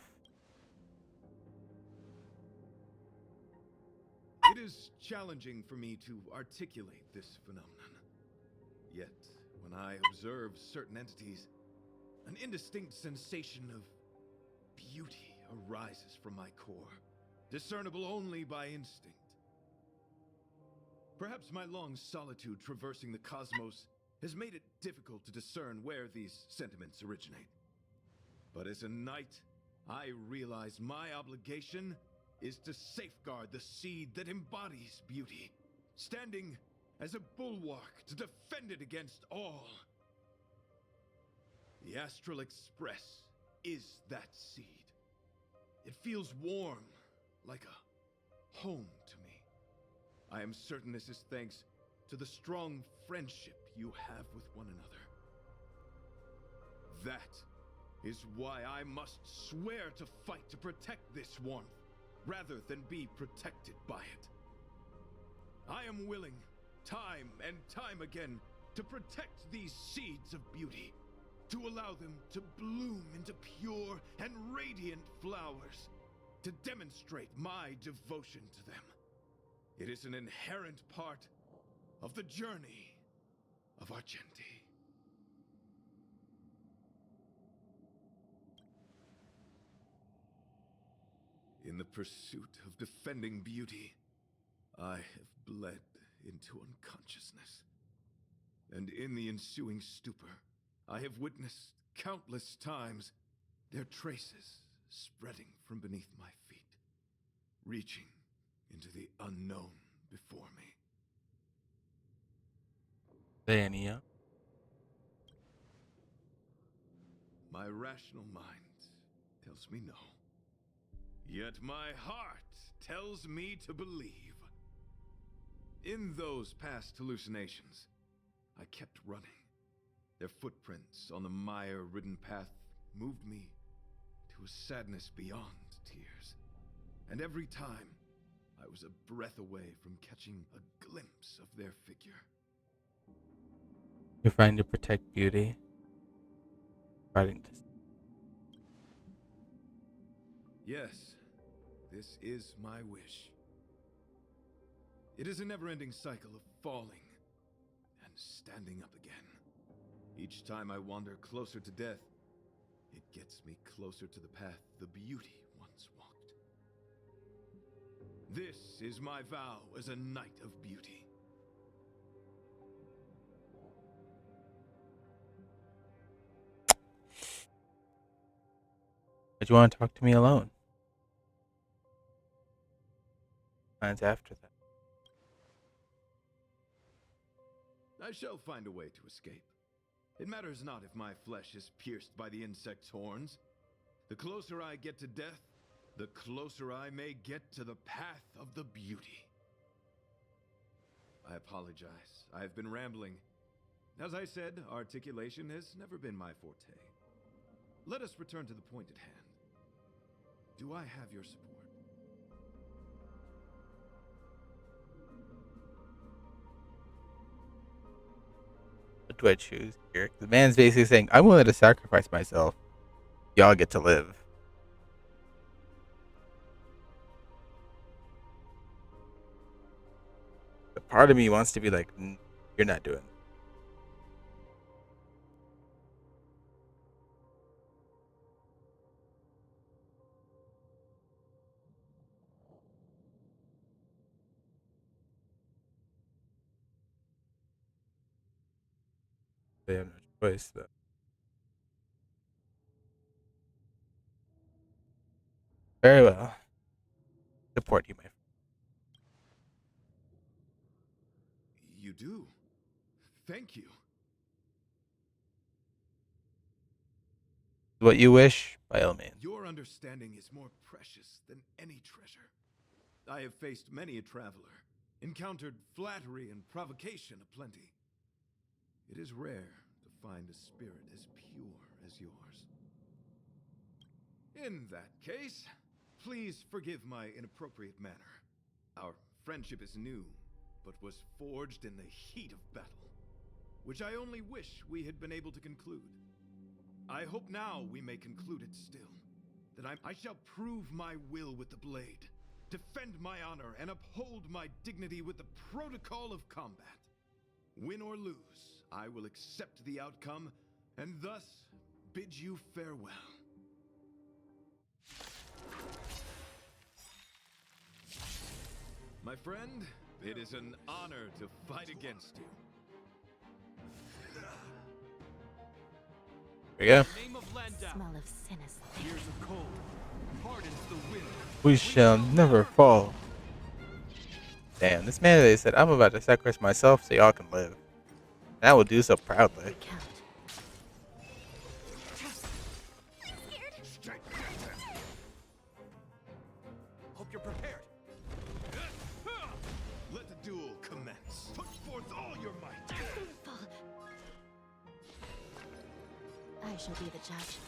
Speaker 6: It is challenging for me to articulate this phenomenon. Yet, when I observe certain entities, an indistinct sensation of beauty arises from my core, discernible only by instinct. Perhaps my long solitude traversing the cosmos has made it difficult to discern where these sentiments originate. But as a knight, I realize my obligation is to safeguard the seed that embodies beauty, standing as a bulwark to defend it against all. The Astral Express is that seed. It feels warm, like a home to me. I am certain this is thanks to the strong friendship you have with one another. That is why I must swear to fight to protect this warmth, rather than be protected by it. I am willing, time and time again, to protect these seeds of beauty, to allow them to bloom into pure and radiant flowers, to demonstrate my devotion to them. It is an inherent part of the journey of Argenti. In the pursuit of defending beauty, I have bled into unconsciousness. And in the ensuing stupor, I have witnessed countless times their traces spreading from beneath my feet, reaching into the unknown before me.
Speaker 1: Dania.
Speaker 6: My rational mind tells me no. Yet my heart tells me to believe. In those past hallucinations, I kept running. Their footprints on the mire-ridden path moved me to a sadness beyond tears. And every time, I was a breath away from catching a glimpse of their figure.
Speaker 1: You're trying to protect beauty. Fighting to.
Speaker 6: Yes, this is my wish. It is a never-ending cycle of falling and standing up again. Each time I wander closer to death, it gets me closer to the path the beauty once walked. This is my vow as a knight of beauty.
Speaker 1: But you want to talk to me alone? Mine's after that.
Speaker 6: I shall find a way to escape. It matters not if my flesh is pierced by the insect's horns. The closer I get to death, the closer I may get to the path of the beauty. I apologize. I have been rambling. As I said, articulation has never been my forte. Let us return to the point at hand. Do I have your support?
Speaker 1: What do I choose here? The man's basically saying, I'm willing to sacrifice myself. Y'all get to live. But part of me wants to be like, you're not doing it. They have no choice, though. Very well. Support you, my friend.
Speaker 6: You do. Thank you.
Speaker 1: What you wish, by all means.
Speaker 6: Your understanding is more precious than any treasure. I have faced many a traveler, encountered flattery and provocation aplenty. It is rare to find a spirit as pure as yours. In that case, please forgive my inappropriate manner. Our friendship is new, but was forged in the heat of battle, which I only wish we had been able to conclude. I hope now we may conclude it still, that I shall prove my will with the blade, defend my honor, and uphold my dignity with the protocol of combat. Win or lose, I will accept the outcome, and thus bid you farewell. My friend, it is an honor to fight against you.
Speaker 1: There you go.
Speaker 8: Name of Landau.
Speaker 5: Smell of sin is thick.
Speaker 8: Years of cold. Hardens the wind.
Speaker 1: We shall never fall. Damn, this man they said, I'm about to sacrifice myself so y'all can live. And I will do so proudly.
Speaker 5: Recount.
Speaker 8: Hope you're prepared.
Speaker 6: Let the duel commence. Put forth all your might.
Speaker 5: I shall be the judge.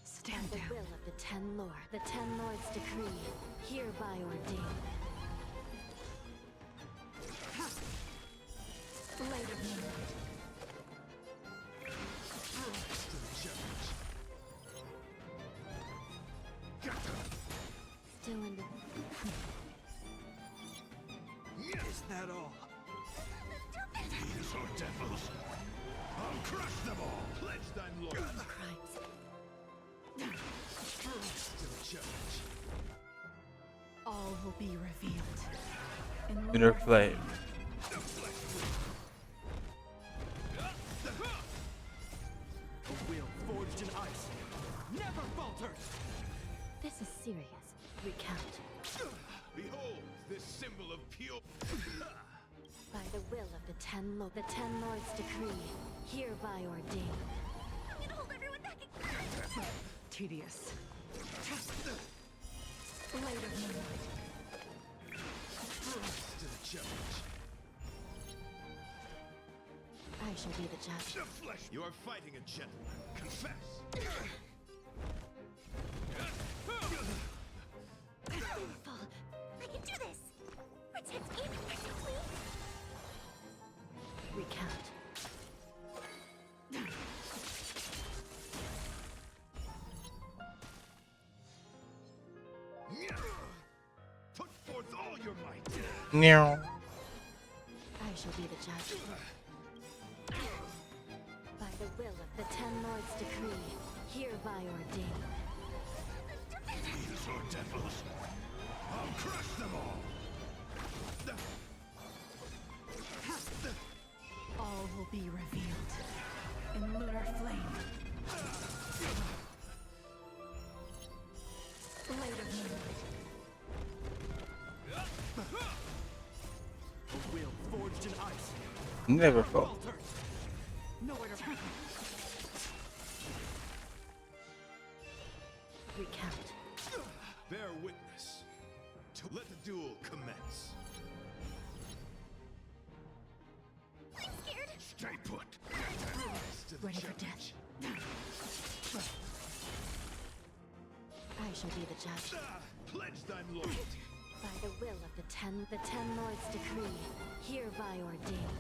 Speaker 5: Stand down. The will of the Ten Lord. The Ten Lords' decree, hereby ordained. Blade of Moonlight. Still in the...
Speaker 8: Is that all?
Speaker 6: These are devils. I'll crush them all. Pledge thine lord.
Speaker 5: crimes.
Speaker 6: Still challenge.
Speaker 5: All will be revealed. In
Speaker 1: Lunar flame.
Speaker 8: A will forged in ice. Never falters.
Speaker 5: This is serious. Recount.
Speaker 6: Behold this symbol of pure.
Speaker 5: By
Speaker 11: the will of the Ten Lords' decree, hereby ordained.
Speaker 3: I'm gonna hold everyone back again.
Speaker 9: Tedious. Blade of moonlight.
Speaker 6: Rise to the challenge.
Speaker 11: I shall be the judge.
Speaker 6: The flesh. You are fighting a gentleman. Confess.
Speaker 3: Painful. I can do this. Protect me, please.
Speaker 11: Recount.
Speaker 6: Put forth all your might.
Speaker 1: No.
Speaker 11: I shall be the judge. By the will of the Ten Lords' decree, hereby ordained.
Speaker 6: These are devils. I'll crush them all.
Speaker 9: All will be revealed in lunar flame. Blade of moonlight.
Speaker 8: A will forged in ice.
Speaker 1: Never fall.
Speaker 8: Falters. Nowhere to run.
Speaker 11: Recount.
Speaker 6: Bear witness. To let the duel commence.
Speaker 3: I'm scared.
Speaker 6: Stay put. Rise to the
Speaker 11: Ready for
Speaker 6: challenge.
Speaker 11: I shall be the judge.
Speaker 6: Pledge thine loyalty.
Speaker 11: By the will of the Ten Lords' decree, hereby ordained.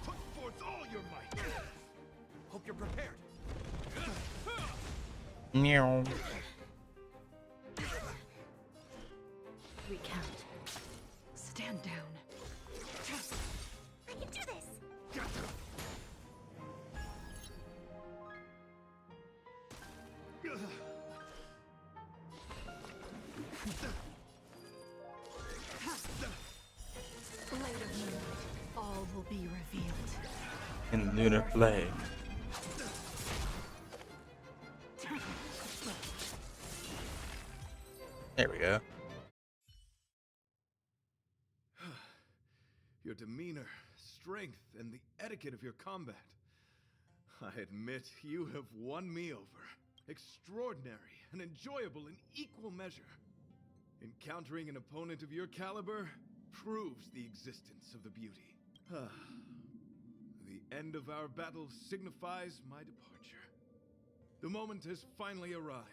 Speaker 6: Put forth all your might.
Speaker 8: Hope you're prepared.
Speaker 1: No.
Speaker 11: Recount.
Speaker 9: Stand down.
Speaker 3: I can do this.
Speaker 9: Blade of moonlight. All will be revealed.
Speaker 1: In lunar flame. There we go.
Speaker 6: Your demeanor, strength, and the etiquette of your combat. I admit you have won me over. Extraordinary and enjoyable in equal measure. Encountering an opponent of your caliber proves the existence of the beauty. The end of our battle signifies my departure. The moment has finally arrived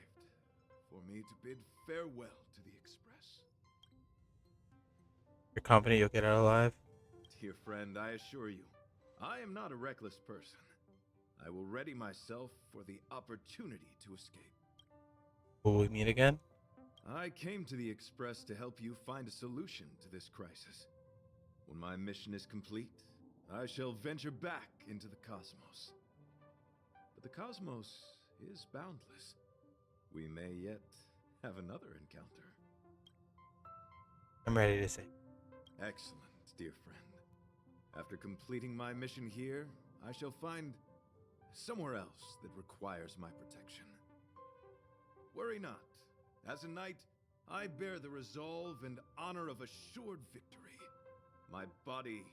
Speaker 6: for me to bid farewell to the Express.
Speaker 1: You're confident you'll get out alive?
Speaker 6: Dear friend, I assure you, I am not a reckless person. I will ready myself for the opportunity to escape.
Speaker 1: Will we meet again?
Speaker 6: I came to the Express to help you find a solution to this crisis. When my mission is complete, I shall venture back into the cosmos. But the cosmos is boundless. We may yet have another encounter.
Speaker 1: I'm ready to say.
Speaker 6: Excellent, dear friend. After completing my mission here, I shall find somewhere else that requires my protection. Worry not. As a knight, I bear the resolve and honor of assured victory. My body,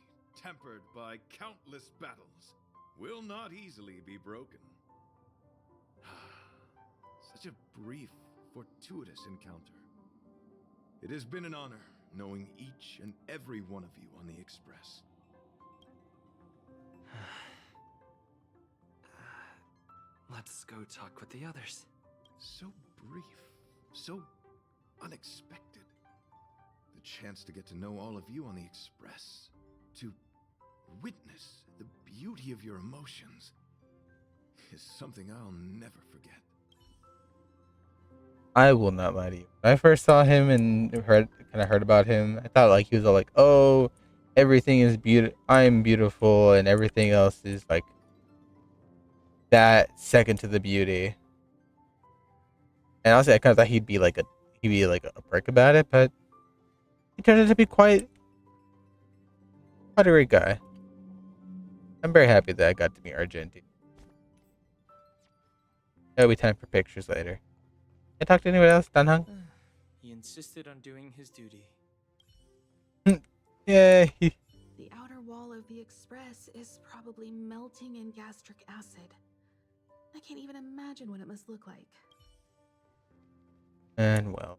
Speaker 6: tempered by countless battles, will not easily be broken. Such a brief, fortuitous encounter. It has been an honor knowing each and every one of you on the Express.
Speaker 10: Let's go talk with the others.
Speaker 6: So brief, so unexpected. The chance to get to know all of you on the Express, to witness the beauty of your emotions, is something I'll never forget.
Speaker 1: I will not lie to you. When I first saw him and heard about him, I thought like he was all like, "Oh, everything is beautiful. I'm beautiful, and everything else is like that second to the beauty." And honestly, I kind of thought he'd be like a prick about it, but he turned out to be quite a great guy. I'm very happy that I got to meet Argenti. It'll be time for pictures later. Can I talk to anyone else, Danhang?
Speaker 2: He insisted on doing his duty.
Speaker 1: Yay!
Speaker 9: The outer wall
Speaker 5: of the Express is probably melting in gastric acid. I can't even imagine what it must look like.
Speaker 1: And well,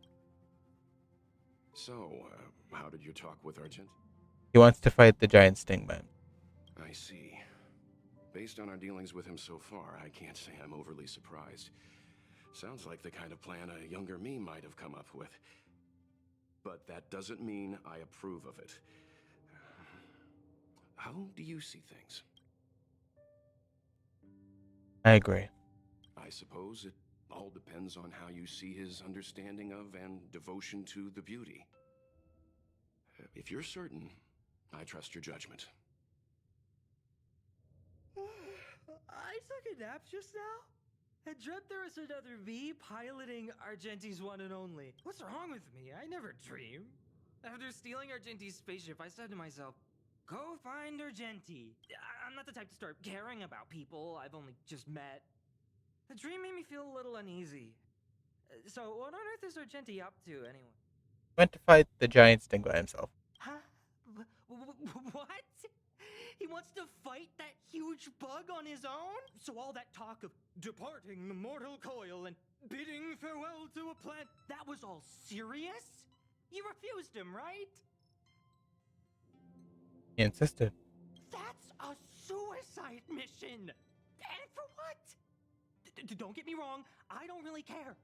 Speaker 4: So, how did your talk with Argent?
Speaker 1: he wants to fight the giant stingman.
Speaker 4: I see. Based on our dealings with him so far, I can't say I'm overly surprised. Sounds like the kind of plan a younger me might have come up with. But that doesn't mean I approve of it. How do you see things?
Speaker 1: I agree.
Speaker 4: I suppose it all depends on how you see his understanding of and devotion to the beauty. If you're certain, I trust your judgment.
Speaker 8: I took a nap just now and dreamt there was another me piloting Argenti's one and only. What's wrong with me? I never dream. After stealing Argenti's spaceship, I said to myself, go find Argenti. I'm not the type to start caring about people I've only just met. The dream made me feel a little uneasy. So what on earth is Argenti up to anyway?
Speaker 1: He went to fight the giant sting by himself.
Speaker 8: Huh? What? He wants to fight that huge bug on his own? So all that talk of departing the mortal coil and bidding farewell to a plant, that was all serious? You refused him, right?
Speaker 1: He insisted.
Speaker 8: That's a suicide mission! And for what? Don't get me wrong, I don't really care.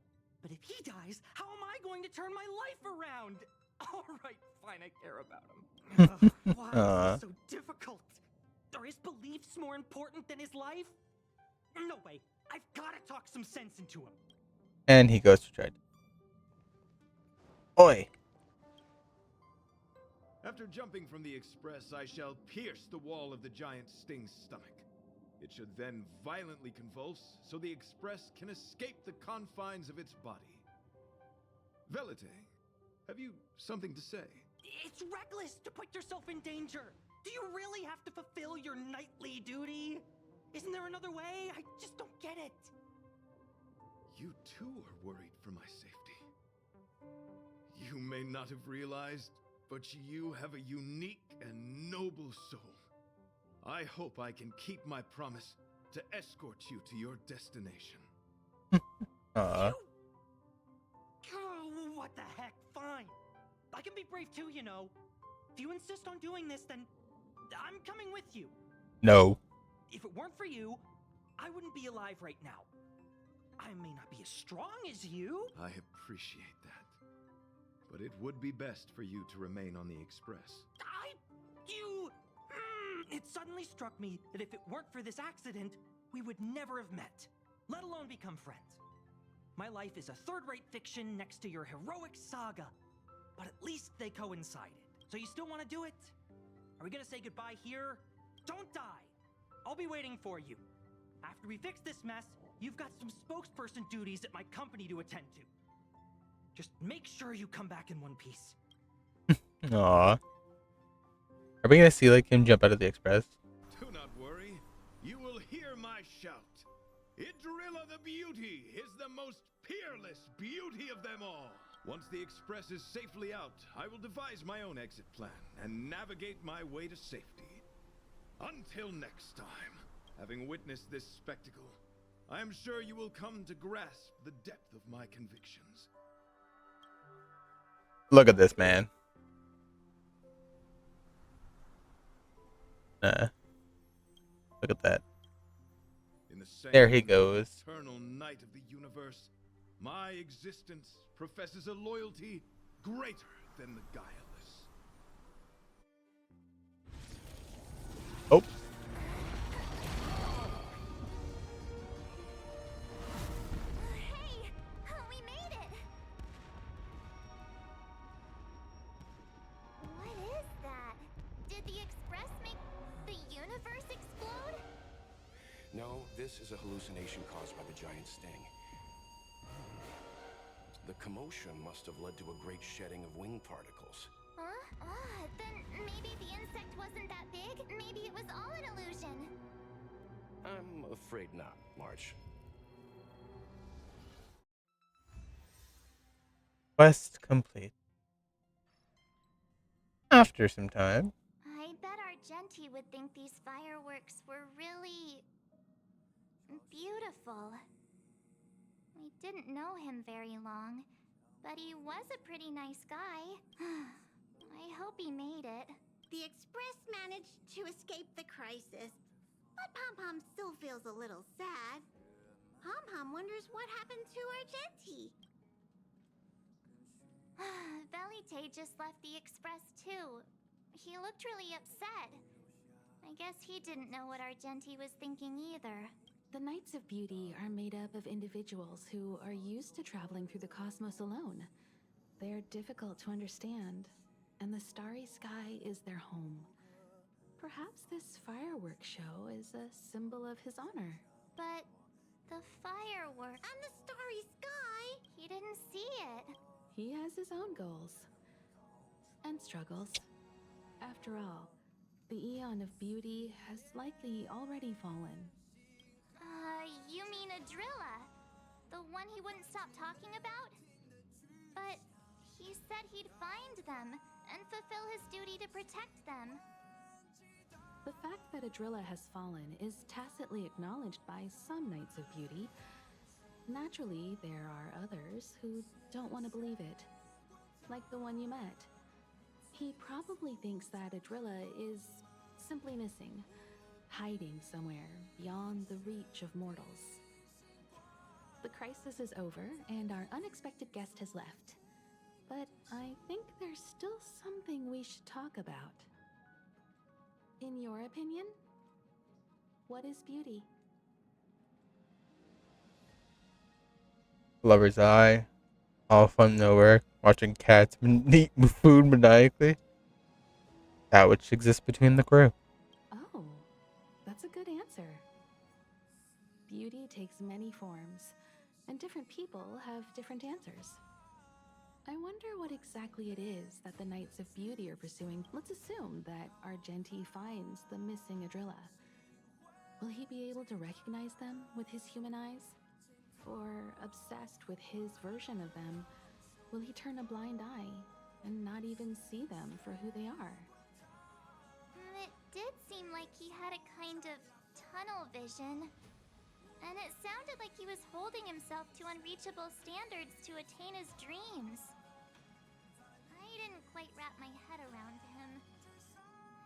Speaker 8: But if he dies, how am I going to turn my life around? All right, fine, I care about him. Why is this so difficult? Are his beliefs more important than his life? No way. I've got to talk some sense into him.
Speaker 1: And he goes to try. Oi!
Speaker 6: After jumping from the Express, I shall pierce the wall of the giant sting's stomach. It should then violently convulse, so the Express can escape the confines of its body. Velite, have you something to say?
Speaker 8: It's reckless to put yourself in danger. Do you really have to fulfill your nightly duty? Isn't there another way? I just don't get it.
Speaker 6: You too are worried for my safety. You may not have realized, but you have a unique and noble soul. I hope I can keep my promise to escort you to your destination.
Speaker 8: Oh, what the heck? Fine. I can be brave too, you know. If you insist on doing this, then I'm coming with you.
Speaker 1: No.
Speaker 8: If it weren't for you, I wouldn't be alive right now. I may not be as strong as you.
Speaker 6: I appreciate that. But it would be best for you to remain on the Express.
Speaker 8: It suddenly struck me that if it weren't for this accident, we would never have met, let alone become friends. My life is a third-rate fiction next to your heroic saga, but at least they coincided. So you still want to do it? Are we gonna say goodbye here? Don't die! I'll be waiting for you. After we fix this mess, you've got some spokesperson duties at my company to attend to. Just make sure you come back in one piece.
Speaker 1: Aww. Are we gonna see like him jump out of the Express?
Speaker 6: Do not worry. You will hear my shout. Idrilla the Beauty is the most peerless beauty of them all. Once the Express is safely out, I will devise my own exit plan and navigate my way to safety. Until next time, having witnessed this spectacle, I am sure you will come to grasp the depth of my convictions.
Speaker 1: Look at this man. Look at that.
Speaker 6: In the same
Speaker 1: There he goes.
Speaker 6: eternal night of the universe, my existence professes a loyalty greater than the guileless.
Speaker 1: Oh.
Speaker 7: Hey, we made it. What is that? Did the Express make the universe explode?
Speaker 4: No, this is a hallucination caused by the giant sting. The commotion must have led to a great shedding of wing particles.
Speaker 7: Huh? Then maybe the insect wasn't that big. Maybe it was all an illusion.
Speaker 4: I'm afraid not, March.
Speaker 1: Quest complete. After some time.
Speaker 7: I bet Argenti would think these fireworks were really beautiful. We didn't know him very long, but he was a pretty nice guy. I hope he made it.
Speaker 3: The Express managed to escape the crisis, but Pom Pom still feels a little sad. Pom Pom wonders what happened to Argenti.
Speaker 7: Velite just left the Express too. He looked really upset. I guess he didn't know what Argenti was thinking either.
Speaker 5: The Knights of Beauty are made up of individuals who are used to traveling through the cosmos alone. They're difficult to understand, and the starry sky is their home. Perhaps this fireworks show is a symbol of his honor.
Speaker 7: But the fireworks...
Speaker 3: And the starry sky!
Speaker 7: He didn't see it.
Speaker 5: He has his own goals. And struggles. After all, the Eon of Beauty has likely already fallen.
Speaker 7: You mean Adrilla? The one he wouldn't stop talking about? But he said he'd find them and fulfill his duty to protect them.
Speaker 5: The fact that Adrilla has fallen is tacitly acknowledged by some Knights of Beauty. Naturally, there are others who don't want to believe it. Like the one you met. He probably thinks that Adrilla is simply missing, hiding somewhere beyond the reach of mortals. The crisis is over, and our unexpected guest has left. But I think there's still something we should talk about. In your opinion, what is beauty?
Speaker 1: Lover's eye. All fun, no work. Watching cats eat food maniacally. That which exists between the crew.
Speaker 5: Oh, that's a good answer. Beauty takes many forms, and different people have different answers. I wonder what exactly it is that the Knights of Beauty are pursuing. Let's assume that Argenti finds the missing Adrilla. Will he be able to recognize them with his human eyes? Or, obsessed with his version of them, will he turn a blind eye and not even see them for who they are?
Speaker 7: It did seem like he had a kind of tunnel vision. And it sounded like he was holding himself to unreachable standards to attain his dreams. I didn't quite wrap my head around him.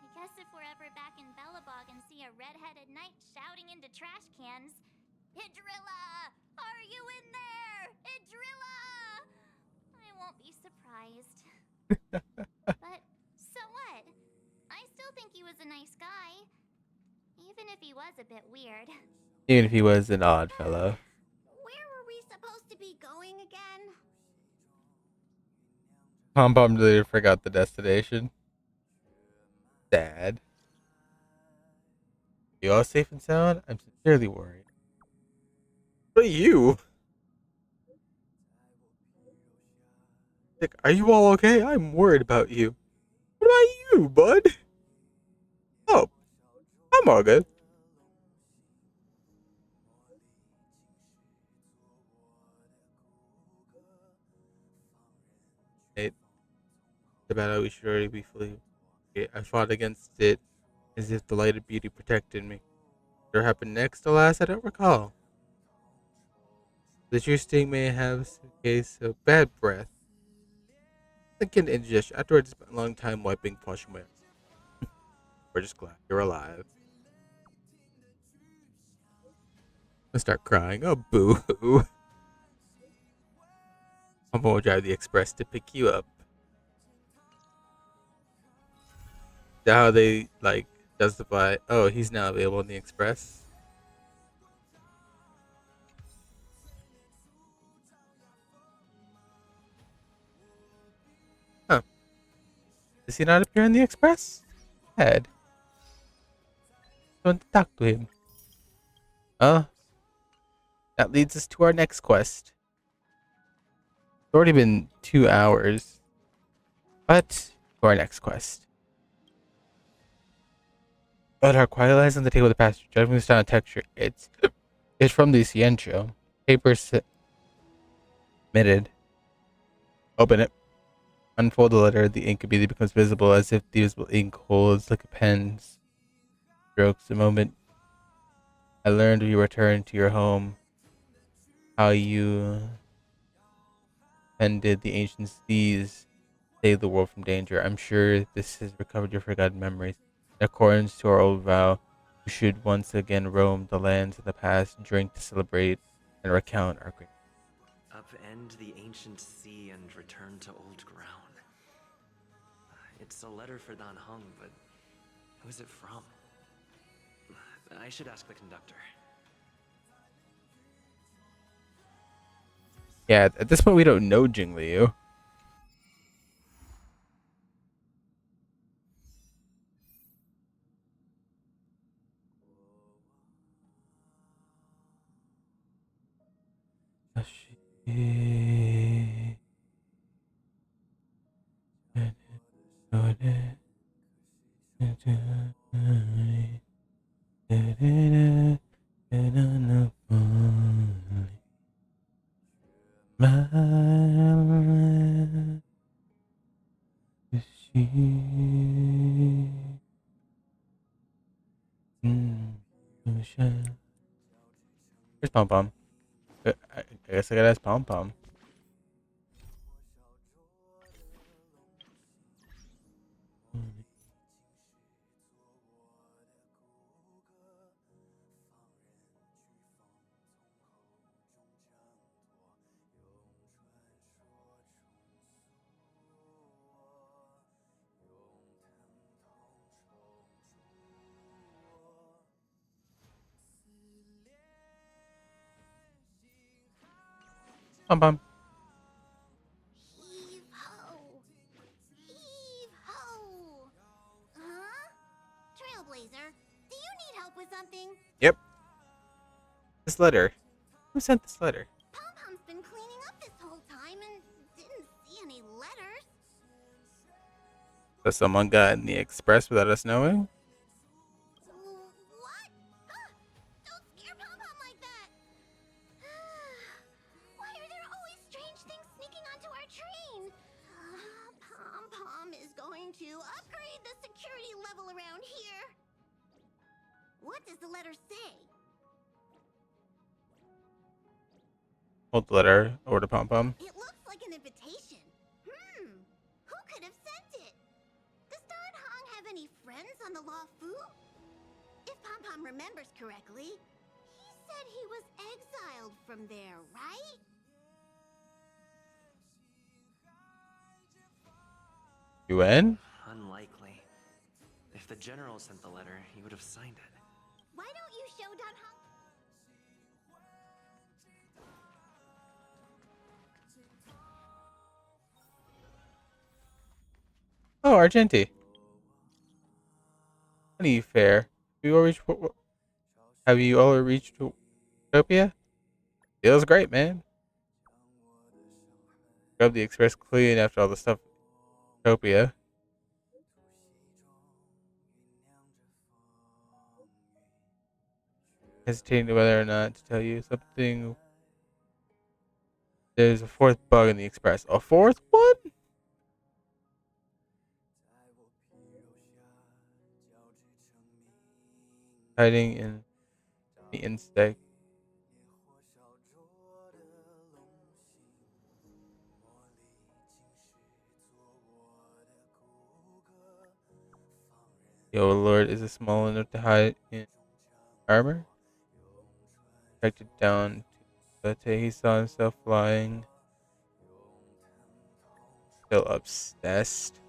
Speaker 7: I guess if we're ever back in Belobog and see a red-headed knight shouting into trash cans, "Idrilla! Are you in there? Idrilla!" I won't be surprised. But so what? I still think he was a nice guy. Even if he was a bit weird.
Speaker 1: Even if he was an odd fellow.
Speaker 3: Where were we supposed to be going again?
Speaker 1: Pom Pom really forgot the destination. Sad. You all safe and sound? I'm sincerely worried. What are you? Like, are you all okay? I'm worried about you. What about you, bud? Oh, I'm all good. It, the battle we should already be fully. Okay, I fought against it as if the light of beauty protected me. What happened next, alas, I don't recall. The true sting may have a case of bad breath. Thinking indigestion. Afterwards, I spent a long time wiping, washing my eyes. We're just glad you're alive. I start crying. Oh, boo hoo. I'm gonna drive the express to pick you up. Is that how they, like, justify, oh, he's now available in the express? Huh. Does he not appear in the express? Ed. I want to talk to him. That leads us to our next quest. It's already been 2 hours. But, to our next quest. But our quiet lies on the table of the passenger, judging the style and texture. It's from the Ciencio. Paper submitted. Open it. Unfold the letter, the ink immediately becomes visible as if the visible ink holds like a pen's strokes. The moment I learned you returned to your home, how you ended the ancient seas, saved the world from danger. I'm sure this has recovered your forgotten memories. In accordance to our old vow, we should once again roam the lands of the past, drink to celebrate, and recount our great.
Speaker 10: Upend the ancient sea and return to old ground. It's a letter for Dan Heng, but who is it from? I should ask the conductor.
Speaker 1: Yeah, at this point we don't know Jing Liu. Here's Pom Pom. I guess I gotta ask Pom Pom. Pom Pom.
Speaker 3: Heave ho! Heave ho! Huh? Trailblazer, do you need help with something?
Speaker 1: Yep. This letter. Who sent this letter?
Speaker 3: Pom-Pom's been cleaning up this whole time and didn't see any letters.
Speaker 1: So someone got in the express without us knowing?
Speaker 3: What? Don't scare Pom-Pom like that! Why are there always strange things sneaking onto our train? Pom-Pom is going to upgrade the security level around here. What does the letter say?
Speaker 1: Hold the letter over to Pom Pom.
Speaker 3: It looks like an invitation. Who could have sent it? Does Dan Hong have any friends on the Law Fu? If Pom-Pom remembers correctly, he said he was exiled from there, right?
Speaker 1: UN?
Speaker 10: Unlikely. If the general sent the letter, he would have signed it.
Speaker 3: Why don't you show Dan Hong?
Speaker 1: Oh, Argenti. Honey fair. Have you all reached Utopia? Feels great, man. Grab the express clean after all the stuff. Utopia. Hesitating whether or not to tell you something. There's a fourth bug in the express. A fourth one? Hiding in the insect. Yo, Lord, is it small enough to hide in armor? Protected down to the he saw himself flying. Still obsessed.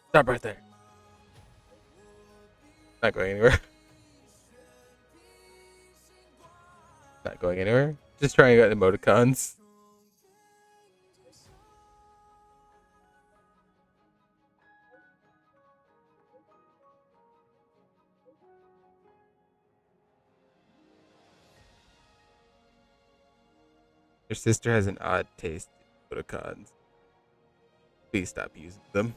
Speaker 1: Stop right there. Not going anywhere. Not going anywhere. Just trying out emoticons. Your sister has an odd taste in emoticons. Please stop using them.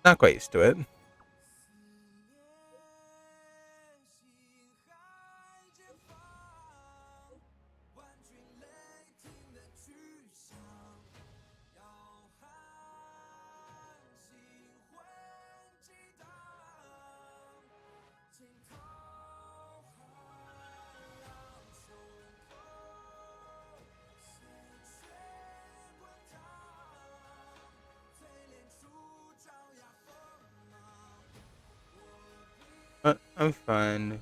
Speaker 1: Not quite used to it. I'm fine.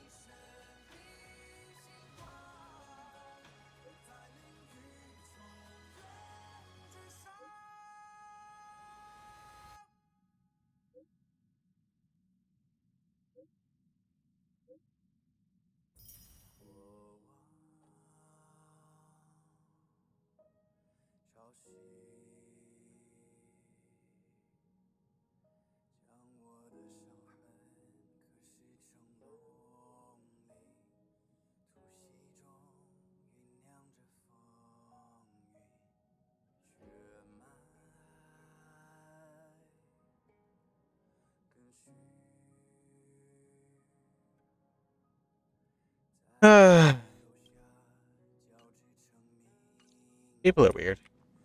Speaker 1: People are weird.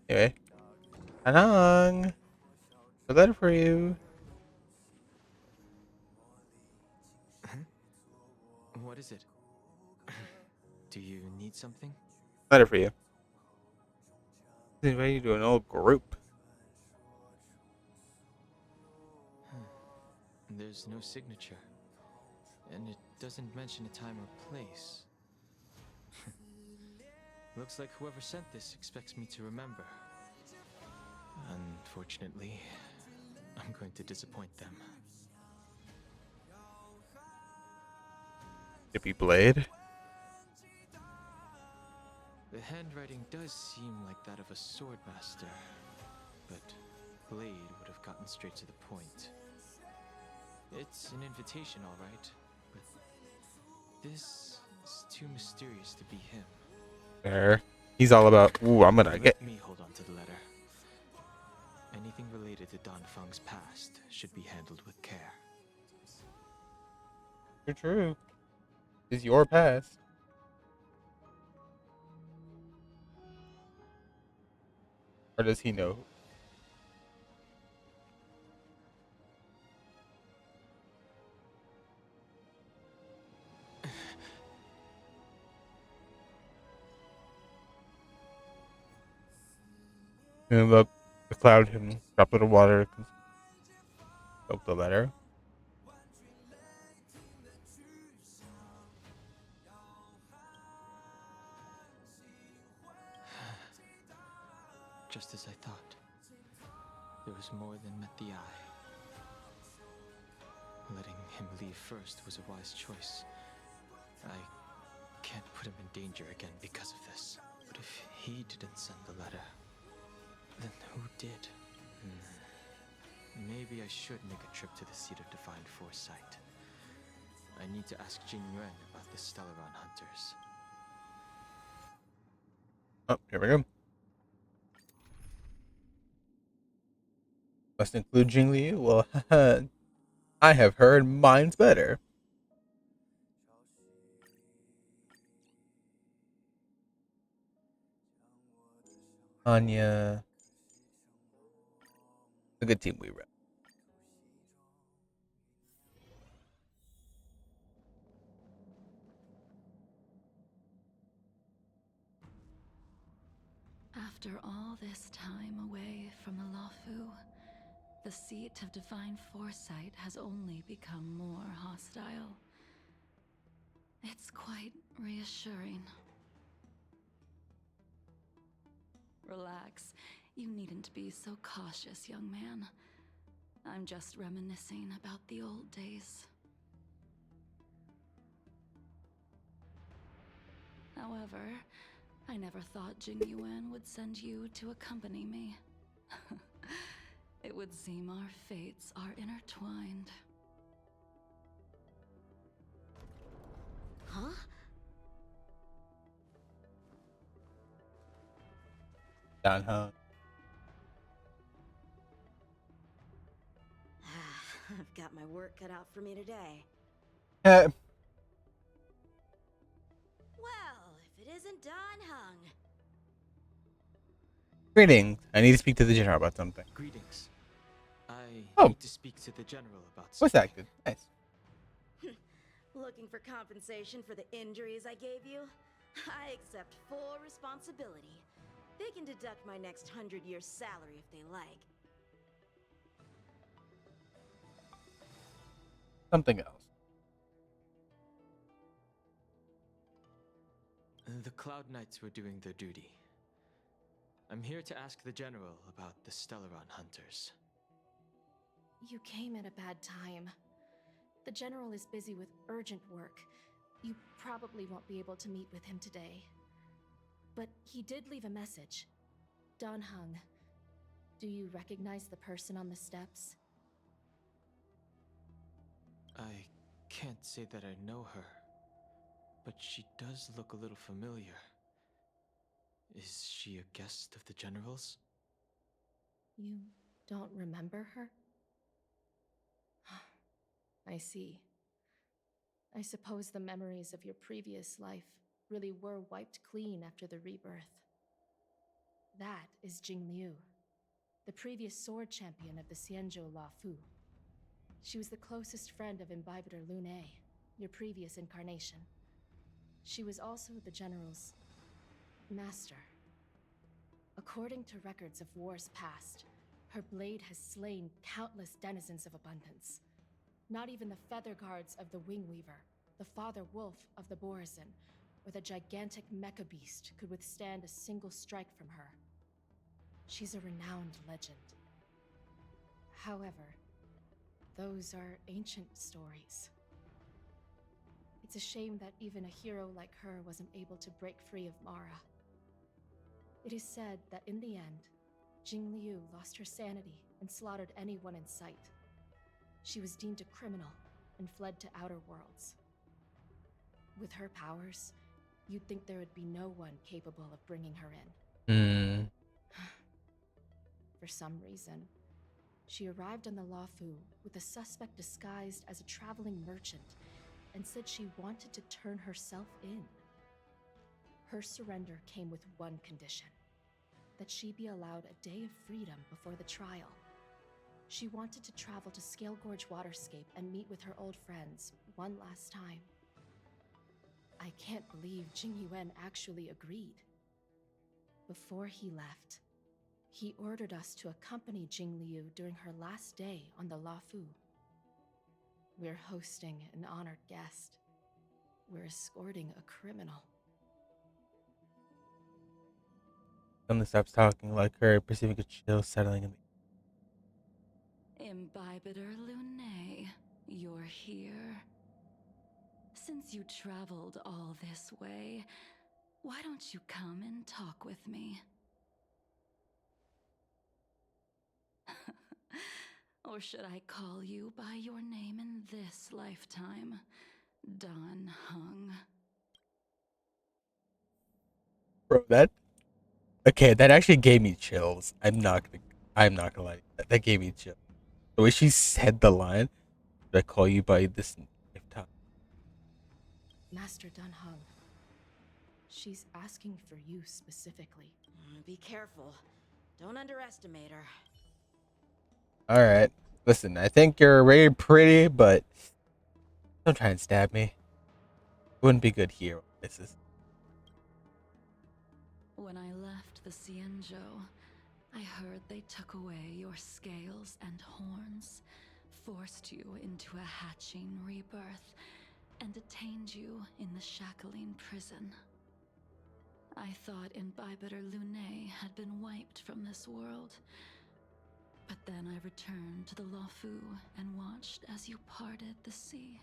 Speaker 1: Anyway, Anang, a letter for you.
Speaker 2: What is it? Do you need something?
Speaker 1: Letter for you. Invite you to an old group.
Speaker 2: There's no signature. And it doesn't mention a time or place. Looks like whoever sent this expects me to remember. Unfortunately, I'm going to disappoint them.
Speaker 1: Dippy Blade.
Speaker 2: The handwriting does seem like that of a sword master, but Blade would have gotten straight to the point. It's an invitation, all right, but this is too mysterious to be him.
Speaker 1: There. He's all about, ooh, I'm gonna get.
Speaker 2: Let me hold on to the letter. Anything related to Don Feng's past should be handled with care.
Speaker 1: You're true. It's your past. Or does he know? And look, the cloud him, drop a little water, soak the letter.
Speaker 2: Just as I thought. There was more than met the eye. Letting him leave first was a wise choice. I can't put him in danger again because of this. But if he didn't send the letter, then who did? Maybe I should make a trip to the seat of divine foresight. I need to ask Jing Yuan about the Stellaron hunters.
Speaker 1: Oh, here we go. Must include Jing Liu? Well, I have heard mine's better. Anya. A good team we rep.
Speaker 5: After all this time away from the Luofu, the seat of divine foresight has only become more hostile. It's quite reassuring. Relax. You needn't be so cautious, young man. I'm just reminiscing about the old days. However, I never thought Jing Yuan would send you to accompany me. It would seem our fates are intertwined.
Speaker 3: Huh?
Speaker 1: Down home.
Speaker 11: I've got my work cut out for me today.
Speaker 1: Uh,
Speaker 11: Well, if it isn't Don Hung.
Speaker 1: Greetings. I need to speak to the general about something.
Speaker 2: Greetings. I
Speaker 1: Oh.
Speaker 2: need to speak to the general about
Speaker 1: What's
Speaker 2: something.
Speaker 1: that? Good. Nice.
Speaker 11: Looking for compensation for the injuries I gave you? I accept full responsibility. They can deduct my next 100 years' salary if they like.
Speaker 1: Something else.
Speaker 2: The Cloud Knights were doing their duty. I'm here to ask the general about the Stellaron hunters.
Speaker 5: You came at a bad time. The general is busy with urgent work. You probably won't be able to meet with him today. But he did leave a message. Don Hung. Do you recognize the person on the steps?
Speaker 2: I can't say that I know her, but she does look a little familiar. Is she a guest of the general's?
Speaker 5: You don't remember her? I see. I suppose the memories of your previous life really were wiped clean after the rebirth. That is Jing Liu, the previous sword champion of the Xianzhou La Fu. She was the closest friend of Imbibitor Lune, your previous incarnation. She was also the general's master. According to records of wars past, her blade has slain countless denizens of abundance. Not even the feather guards of the Wingweaver, the father wolf of the Borazon, or the gigantic mecha beast could withstand a single strike from her. She's a renowned legend. However, those are ancient stories. It's a shame that even a hero like her wasn't able to break free of Mara. It is said that in the end, Jing Liu lost her sanity and slaughtered anyone in sight. She was deemed a criminal and fled to outer worlds. With her powers, you'd think there would be no one capable of bringing her in. For some reason, she arrived on the Luofu with a suspect disguised as a traveling merchant and said she wanted to turn herself in. Her surrender came with one condition: that she be allowed a day of freedom before the trial. She wanted to travel to Scale Gorge Waterscape and meet with her old friends one last time. I can't believe Jing Yuan actually agreed. Before he left, he ordered us to accompany Jing Liu during her last day on the Luofu. We're hosting an honored guest. We're escorting a criminal.
Speaker 1: Suddenly stops talking like her, perceiving a chill settling in the.
Speaker 11: Imbibitor Lune, you're here. Since you traveled all this way, why don't you come and talk with me? Or should I call you by your name in this lifetime? Don Hung.
Speaker 1: Bro, that. Okay, that actually gave me chills. I'm not gonna lie. That gave me chills. The way she said the line, "Did I call you by this lifetime?"
Speaker 5: Master Dun Hung. She's asking for you specifically.
Speaker 11: Be careful. Don't underestimate her.
Speaker 1: Alright. Listen, I think you're very pretty, but don't try and stab me. It wouldn't be good here. This is.
Speaker 11: When I left the Xianzhou, I heard they took away your scales and horns, forced you into a hatching rebirth, and detained you in the Shackling prison. I thought Imbibitor Lune had been wiped from this world. But then I returned to the Luofu and watched as you parted the sea.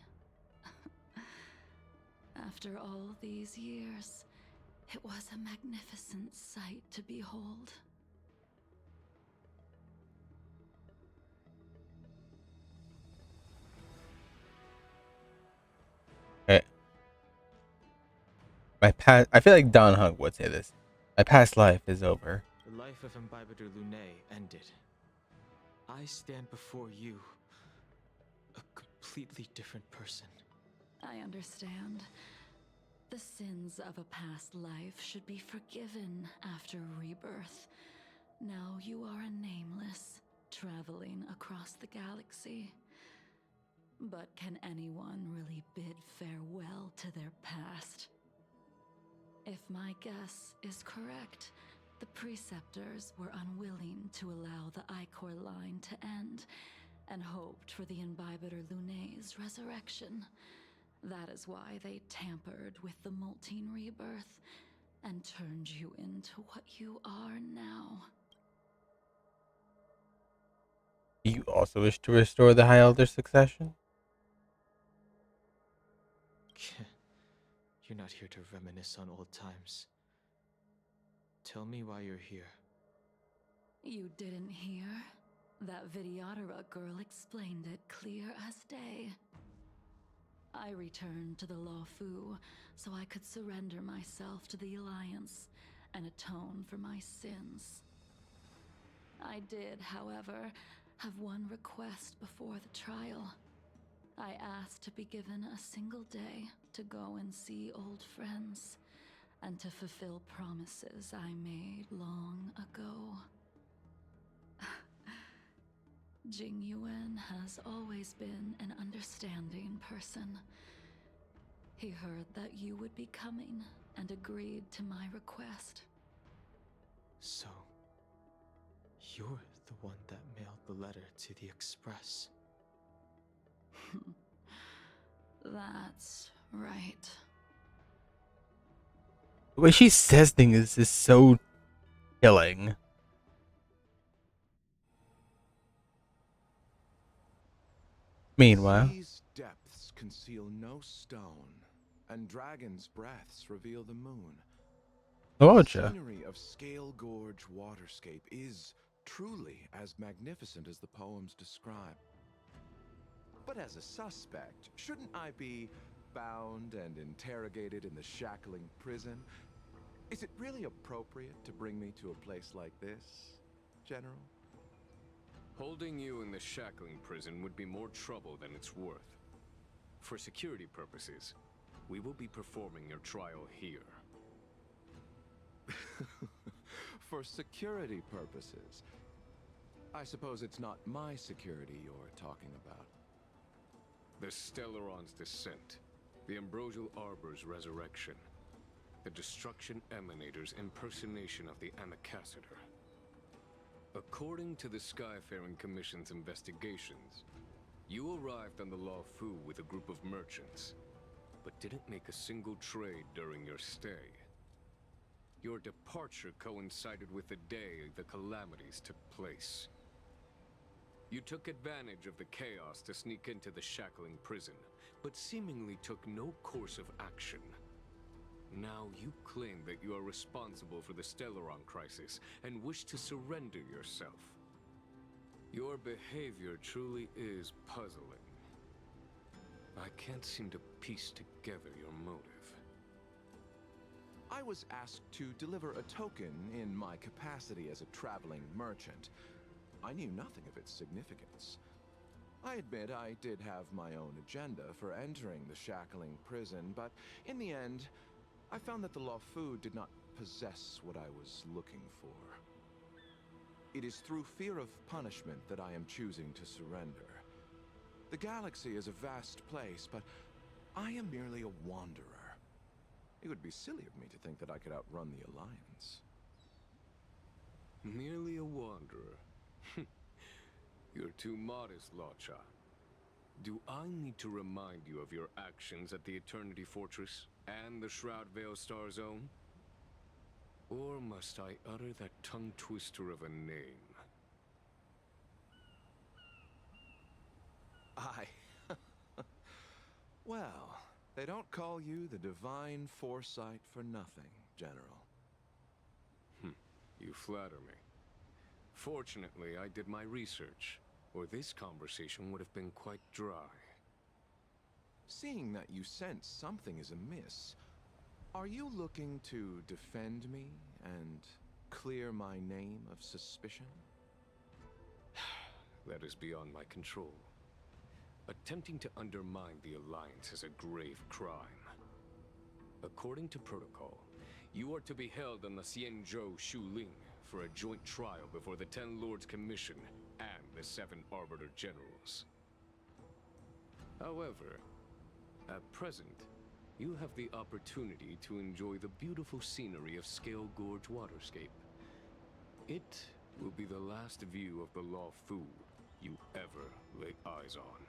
Speaker 11: After all these years, it was a magnificent sight to behold.
Speaker 1: Okay. My past. I feel like Don Hung would say this. My past life is over.
Speaker 2: The life of Imbibitor Lunae ended. I stand before you, a completely different person.
Speaker 11: I understand. The sins of a past life should be forgiven after rebirth. Now you are a nameless, traveling across the galaxy. But can anyone really bid farewell to their past? If my guess is correct, the Preceptors were unwilling to allow the Ichor line to end, and hoped for the Imbibitor Lunae's resurrection. That is why they tampered with the Moltene rebirth and turned you into what you are now.
Speaker 1: Do you also wish to restore the High Elder succession?
Speaker 2: You're not here to reminisce on old times. Tell me why you're here.
Speaker 11: You didn't hear? That Videodora girl explained it clear as day. I returned to the Lawfu so I could surrender myself to the Alliance and atone for my sins. I did, however, have one request before the trial. I asked to be given a single day to go and see old friends, and to fulfill promises I made long ago. Jing Yuan has always been an understanding person. He heard that you would be coming and agreed to my request.
Speaker 2: So, you're the one that mailed the letter to the Express.
Speaker 11: That's right.
Speaker 1: The way she says things is so killing. Meanwhile,
Speaker 12: Sea's depths conceal no stone, and dragon's breaths reveal the moon. The
Speaker 1: Roger.
Speaker 12: scenery of Scale Gorge waterscape is truly as magnificent as the poems describe. But as a suspect, shouldn't I be bound and interrogated in the shackling prison? Is it really appropriate to bring me to a place like this, General?
Speaker 4: Holding you in the shackling prison would be more trouble than it's worth. For security purposes, we will be performing your trial here.
Speaker 12: For security purposes. I suppose it's not my security you're talking about.
Speaker 4: The Stellaron's descent, the Ambrosial Arbor's resurrection, the Destruction Emanator's impersonation of the Amicassator. According to the Skyfaring Commission's investigations, you arrived on the Lawfu with a group of merchants, but didn't make a single trade during your stay. Your departure coincided with the day the calamities took place. You took advantage of the chaos to sneak into the shackling prison, but seemingly took no course of action. Now you claim that you are responsible for the Stellaron crisis and wish to surrender yourself. Your behavior truly is puzzling. I can't seem to piece together your motive.
Speaker 12: I was asked to deliver a token in my capacity as a traveling merchant. I knew nothing of its significance. I admit I did have my own agenda for entering the shackling prison, but in the end, I found that the Lawfu did not possess what I was looking for. It is through fear of punishment that I am choosing to surrender. The galaxy is a vast place, but I am merely a wanderer. It would be silly of me to think that I could outrun the Alliance.
Speaker 4: Merely a wanderer? You're too modest, Lotcha. Do I need to remind you of your actions at the Eternity Fortress and the Shroud Veil Star Zone? Or must I utter that tongue twister of a name?
Speaker 12: Well, they don't call you the Divine Foresight for nothing, General.
Speaker 4: You flatter me. Fortunately, I did my research, or this conversation would have been quite dry.
Speaker 12: Seeing that you sense something is amiss, are you looking to defend me and clear my name of suspicion?
Speaker 13: That is beyond my control. Attempting to undermine the Alliance is a grave crime. According to protocol, you are to be held on the Xianzhou Shuling for a joint trial before the Ten Lords Commission and the 7 Arbiter Generals. However, at present, you have the opportunity to enjoy the beautiful scenery of Scale Gorge Waterscape. It will be the last view of the Law Fu you ever lay eyes on.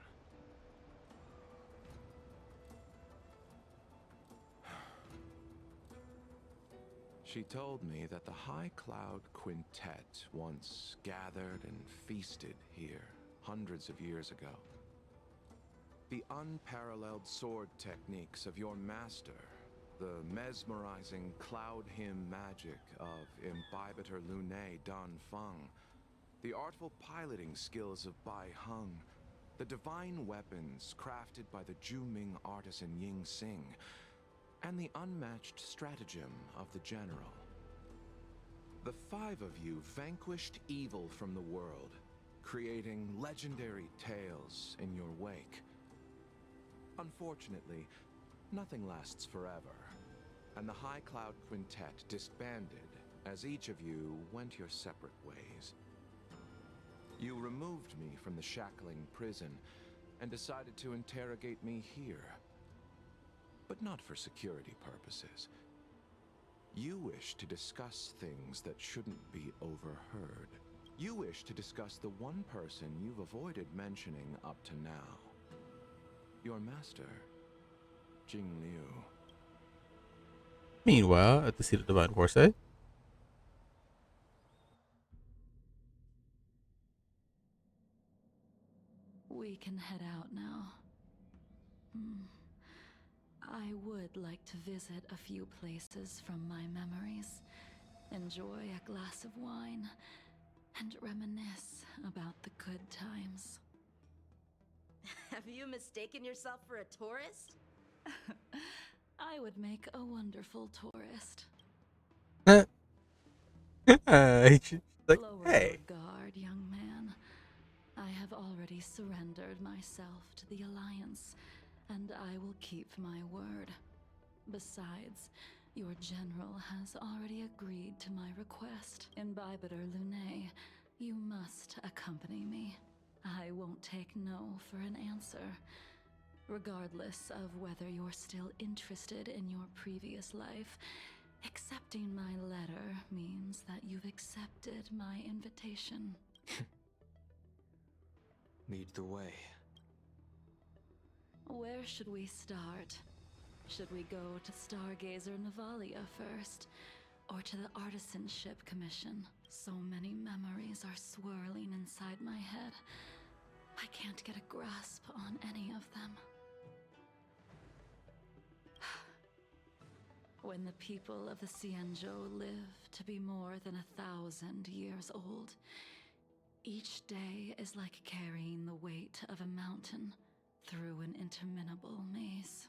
Speaker 12: She told me that the High Cloud Quintet once gathered and feasted here hundreds of years ago. The unparalleled sword techniques of your master, the mesmerizing cloud hymn magic of Imbibitor Lunae Dan Feng, the artful piloting skills of Bai Heng, the divine weapons crafted by the Juming artisan Ying Xing, and the unmatched stratagem of the general. The 5 of you vanquished evil from the world, creating legendary tales in your wake. Unfortunately, nothing lasts forever, and the High Cloud Quintet disbanded as each of you went your separate ways. You removed me from the shackling prison and decided to interrogate me here. But not for security purposes. You wish to discuss things that shouldn't be overheard. You wish to discuss the one person you've avoided mentioning up to now. Your master, Jing Liu.
Speaker 1: Meanwhile, at the seat of Divine Foresight.
Speaker 11: We can head out now. I would like to visit a few places from my memories, enjoy a glass of wine, and reminisce about the good times.
Speaker 14: Have you mistaken yourself for a tourist?
Speaker 11: I would make a wonderful tourist.
Speaker 1: She's like,
Speaker 11: Lower
Speaker 1: hey.
Speaker 11: your guard, young man. I have already surrendered myself to the Alliance, and I will keep my word. Besides, your general has already agreed to my request. Imbibitor Lunae, you must accompany me. I won't take no for an answer. Regardless of whether you're still interested in your previous life, accepting my letter means that you've accepted my invitation.
Speaker 10: Lead the way.
Speaker 11: Where should we start? Should we go to Stargazer Navalia first? Or to the Artisanship Commission? So many memories are swirling inside my head. I can't get a grasp on any of them. When the people of the Xianzhou live to be more than 1,000 years old, each day is like carrying the weight of a mountain through an interminable maze.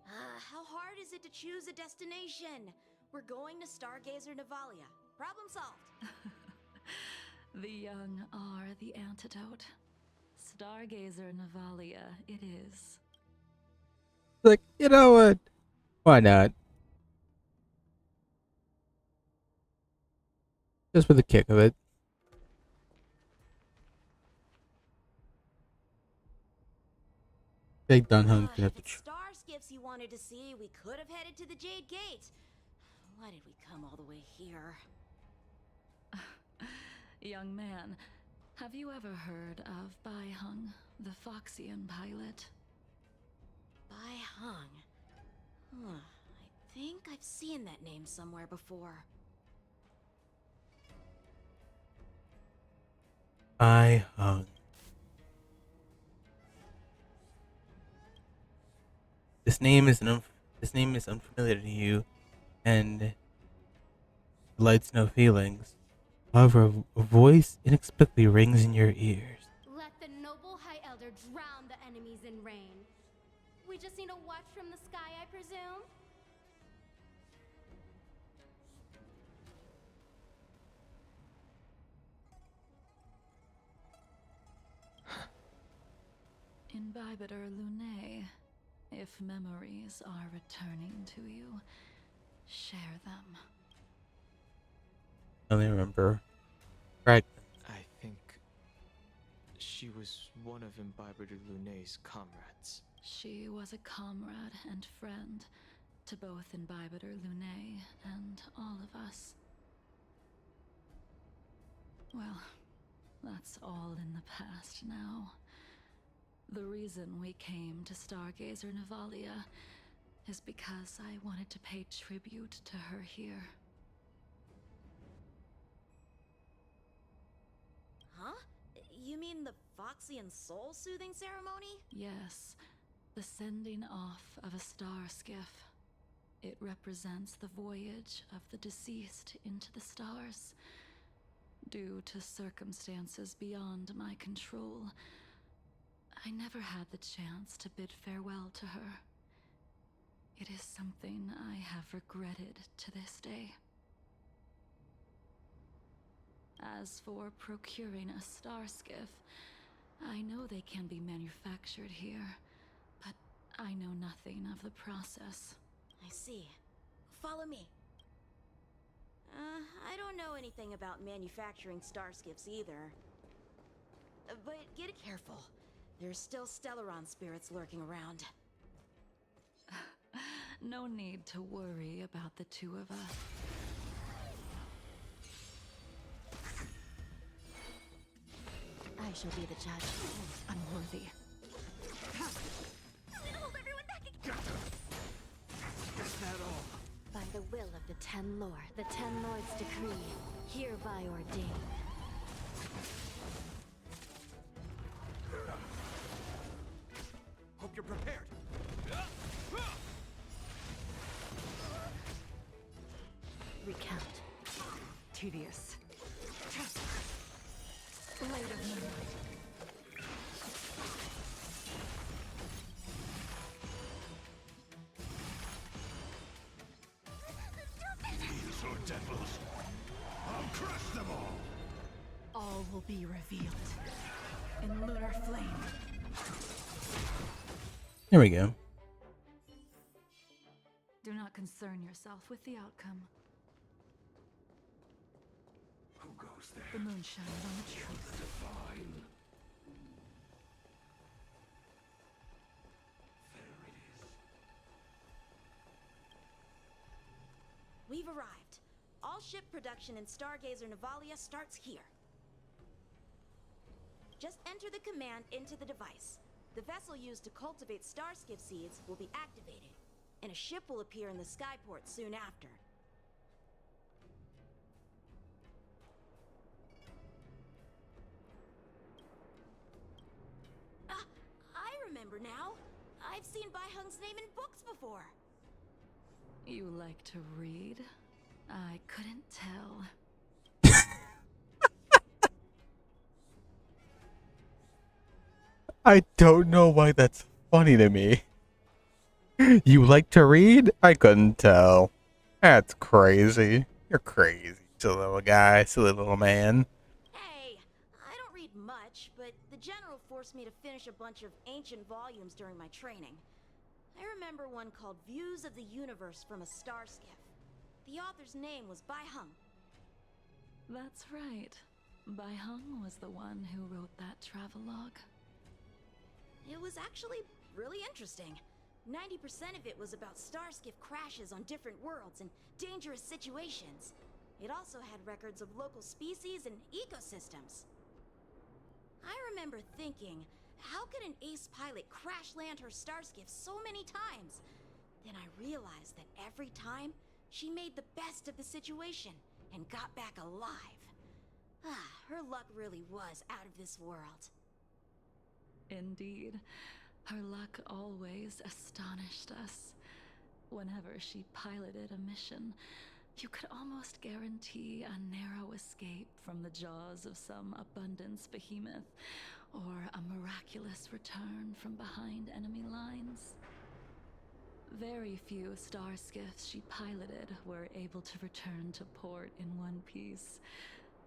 Speaker 14: How hard is it to choose a destination? We're going to Stargazer Navalia. Problem solved.
Speaker 11: The young are the antidote. Stargazer Navalia it is.
Speaker 1: Like, you know what? Why not? Just for the kick of it. Big Dun Hung can have
Speaker 14: If
Speaker 1: to
Speaker 14: it's star skiffs you wanted to see, we could have headed to the Jade Gate. Why did we come all the way here?
Speaker 11: Young man, have you ever heard of Bai Heng, the Foxian pilot?
Speaker 14: Bai Heng. I think I've seen that name somewhere before.
Speaker 1: Bai Heng. This name is unfamiliar to you, and delights no feelings. However, a voice inexplicably rings in your ears.
Speaker 15: Let the noble High Elder drown the enemies in rain. We just need a watch from the sky, I presume?
Speaker 11: Imbibitor Lunae, if memories are returning to you, share them.
Speaker 1: I only remember fragments.
Speaker 2: I think she was one of Imbibitor Lunae's comrades.
Speaker 11: She was a comrade and friend to both Imbibitor Lunae and all of us. Well, that's all in the past now. The reason we came to Stargazer Navalia is because I wanted to pay tribute to her here.
Speaker 14: Huh? You mean the Foxian soul soothing ceremony?
Speaker 11: Yes, the sending off of a star skiff. It represents the voyage of the deceased into the stars. Due to circumstances beyond my control, I never had the chance to bid farewell to her. It is something I have regretted to this day. As for procuring a star skiff, I know they can be manufactured here, but I know nothing of the process.
Speaker 14: I see. Follow me. I don't know anything about manufacturing star skiffs either. But get careful. There's still Stellaron spirits lurking around.
Speaker 11: No need to worry about the two of us.
Speaker 14: I shall be the judge.
Speaker 11: Unworthy.
Speaker 14: Hold everyone back again!
Speaker 6: Is that all?
Speaker 15: By the will of the Ten Lord, the Ten Lords decree, hereby ordain.
Speaker 8: Hope you're prepared.
Speaker 15: Recount.
Speaker 11: Tedious. Blade of Moonlight.
Speaker 4: These are devils. I'll crush them all.
Speaker 11: All will be revealed in lunar flame.
Speaker 1: There we go.
Speaker 11: Do not concern yourself with the outcome.
Speaker 4: Who goes there?
Speaker 11: The moon shines on the truth.
Speaker 4: Divine. There it is.
Speaker 14: We've arrived. All ship production in Stargazer Navalia starts here. Just enter the command into the device. The vessel used to cultivate starskiff seeds will be activated, and a ship will appear in the skyport soon after. I remember now. I've seen Bai Hung's name in books before.
Speaker 11: You like to read? I couldn't tell.
Speaker 1: I don't know why that's funny to me. You like to read? I couldn't tell. That's crazy. You're crazy, silly little guy, silly little man.
Speaker 14: Hey, I don't read much, but the general forced me to finish a bunch of ancient volumes during my training. I remember one called Views of the Universe from a Star Skiff. The author's name was Bai Hung.
Speaker 11: That's right. Bai Hung was the one who wrote that travelogue.
Speaker 14: It was actually really interesting. 90% of it was about starskiff crashes on different worlds and dangerous situations. It also had records of local species and ecosystems. I remember thinking, how could an ace pilot crash land her starskiff so many times? Then I realized that every time, she made the best of the situation and got back alive. Her luck really was out of this world.
Speaker 11: Indeed. Her luck always astonished us. Whenever she piloted a mission, you could almost guarantee a narrow escape from the jaws of some abundance behemoth, or a miraculous return from behind enemy lines. Very few star skiffs she piloted were able to return to port in one piece.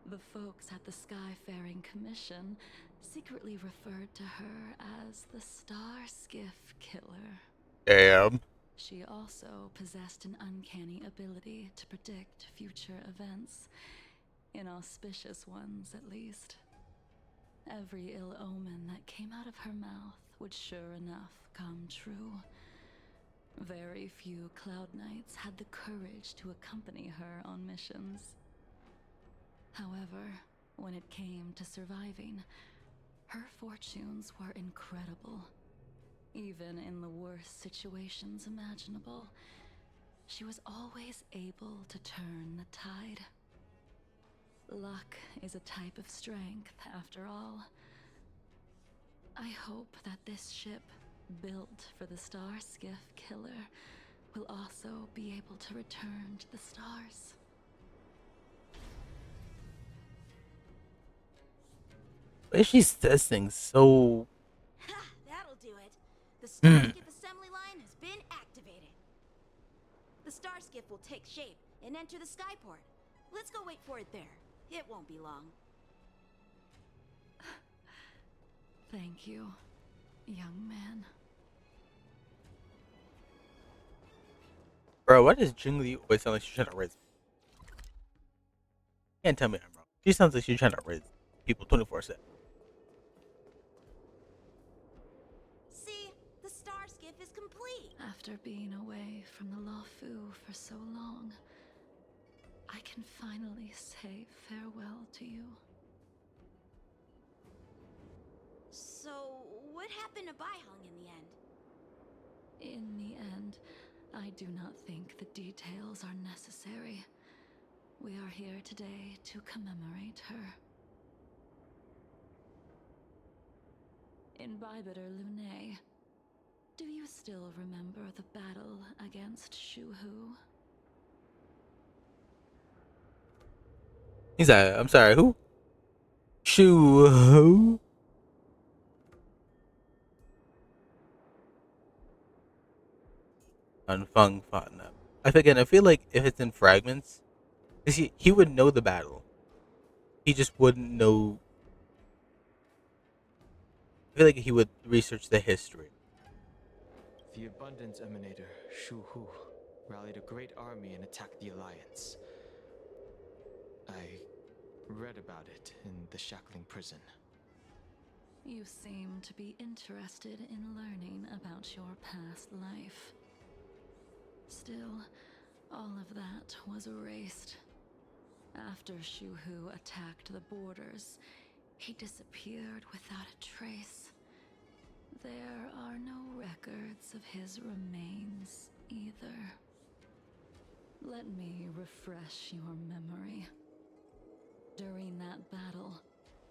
Speaker 11: The folks at the Skyfaring Commission secretly referred to her as the Star Skiff Killer.
Speaker 1: Damn.
Speaker 11: She also possessed an uncanny ability to predict future events, inauspicious ones at least. Every ill omen that came out of her mouth would sure enough come true. Very few Cloud Knights had the courage to accompany her on missions. However, when it came to surviving, her fortunes were incredible. Even in the worst situations imaginable, she was always able to turn the tide. Luck is a type of strength, after all. I hope that this ship, built for the Star Skiff Killer, will also be able to return to the stars.
Speaker 1: But she says things so.
Speaker 14: Ha! That'll do it. The Starskiff assembly line has been activated. The Starskiff will take shape and enter the skyport. Let's go wait for it there. It won't be long.
Speaker 11: Thank you, young man.
Speaker 1: Bro, why does Jingli always sound like she's trying to raise? Can't tell me I'm wrong. She sounds like she's trying to raise people 24/7.
Speaker 14: See, the Starskiff is complete.
Speaker 11: After being away from the Luofu for so long, I can finally say farewell to you.
Speaker 14: So, what happened to Baihang in the end?
Speaker 11: In the end, I do not think the details are necessary. We are here today to commemorate her. In Bybiter Lune, do you still remember the battle against Shuhu?
Speaker 1: He's like, I'm sorry, who? Who? On Fung Fatna. I feel like if it's in fragments, because he would know the battle. He just wouldn't know. I feel like he would research the history.
Speaker 2: The Abundance Emanator, Shu Hu, rallied a great army and attacked the Alliance. I read about it in the Shackling prison.
Speaker 11: You seem to be interested in learning about your past life. Still, all of that was erased. After Shuhu attacked the borders, he disappeared without a trace. There are no records of his remains either. Let me refresh your memory. During that battle,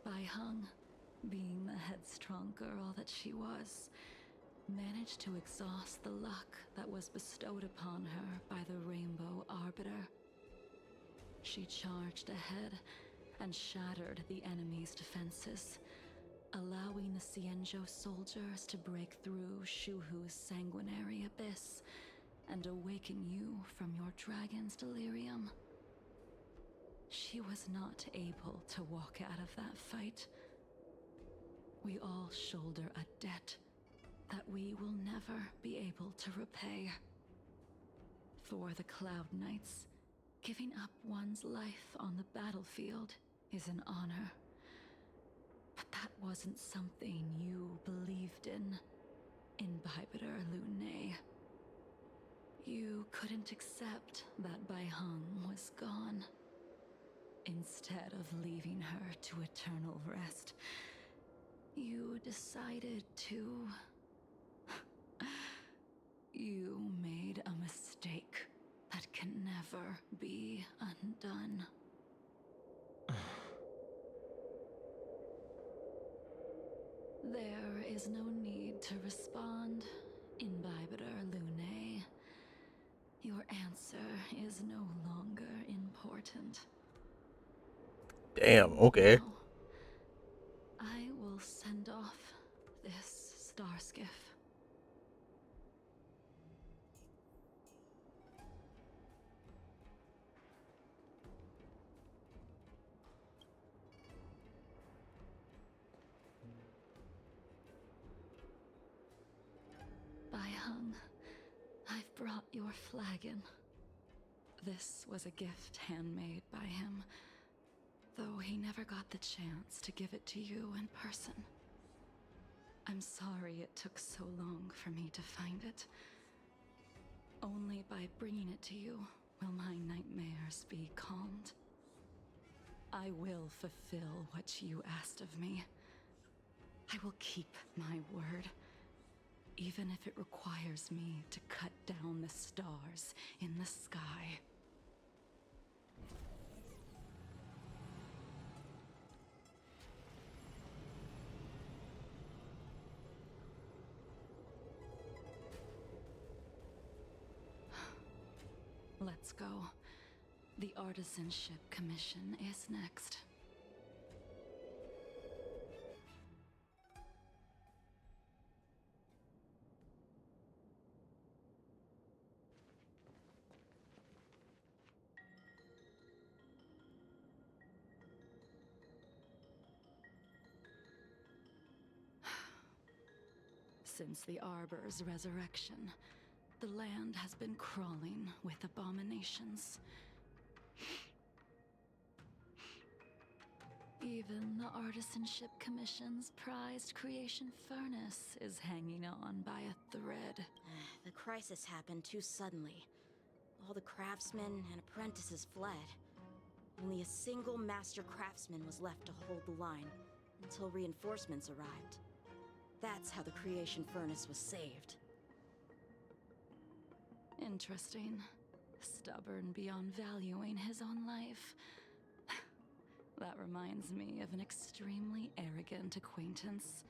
Speaker 11: Baihang, being the headstrong girl that she was, managed to exhaust the luck that was bestowed upon her by the Rainbow Arbiter. She charged ahead and shattered the enemy's defenses, allowing the Xianzhou soldiers to break through Shuhu's sanguinary abyss and awaken you from your dragon's delirium. She was not able to walk out of that fight. We all shoulder a debt that we will never be able to repay. For the Cloud Knights, giving up one's life on the battlefield is an honor. But that wasn't something you believed in Bybiter Lune. You couldn't accept that Baihang was gone. Instead of leaving her to eternal rest, you decided to... You made a mistake that can never be undone. There is no need to respond, Imbibiter Lune. Your answer is no longer important.
Speaker 1: Damn, okay.
Speaker 11: Now, I will send off this star skiff. your flagon. This was a gift handmade by him, though he never got the chance to give it to you in person. I'm sorry it took so long for me to find it. Only by bringing it to you will my nightmares be calmed. I will fulfill what you asked of me. I will keep my word, even if it requires me to cut down the stars in the sky. Let's go. The Artisanship Commission is next. Since the Arbor's resurrection, the land has been crawling with abominations. Even the Artisanship Commission's prized creation furnace is hanging on by a thread.
Speaker 14: The crisis happened too suddenly. All the craftsmen and apprentices fled. Only a single master craftsman was left to hold the line until reinforcements arrived. That's how the creation furnace was saved.
Speaker 11: Interesting. Stubborn beyond valuing his own life. That reminds me of an extremely arrogant acquaintance.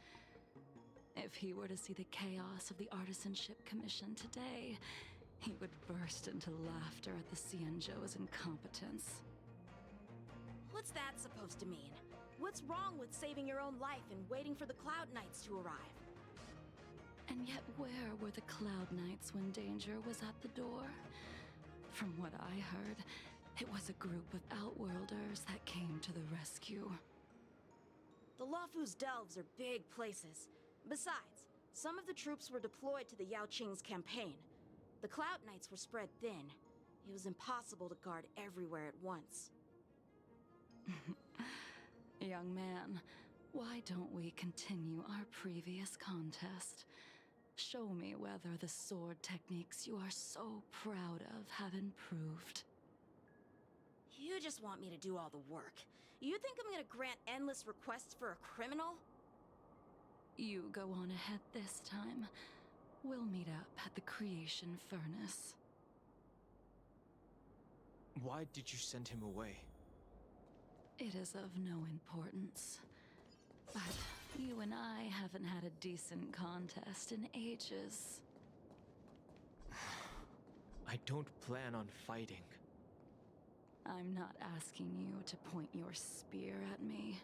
Speaker 11: If he were to see the chaos of the Artisanship Commission today, he would burst into laughter at the Cienjo's incompetence.
Speaker 14: What's that supposed to mean? What's wrong with saving your own life and waiting for the Cloud Knights to arrive?
Speaker 11: And yet where were the Cloud Knights when danger was at the door? From what I heard, it was a group of Outworlders that came to the rescue.
Speaker 14: The Luofu's delves are big places. Besides, some of the troops were deployed to the Yao Qing's campaign. The Cloud Knights were spread thin. It was impossible to guard everywhere at once.
Speaker 11: Young man, why don't we continue our previous contest? Show me whether the sword techniques you are so proud of have improved.
Speaker 14: You just want me to do all the work. You think I'm gonna grant endless requests for a criminal?
Speaker 11: You go on ahead this time. We'll meet up at the creation furnace.
Speaker 2: Why did you send him away?
Speaker 11: It is of no importance. But you and I haven't had a decent contest in ages.
Speaker 2: I don't plan on fighting.
Speaker 11: I'm not asking you to point your spear at me.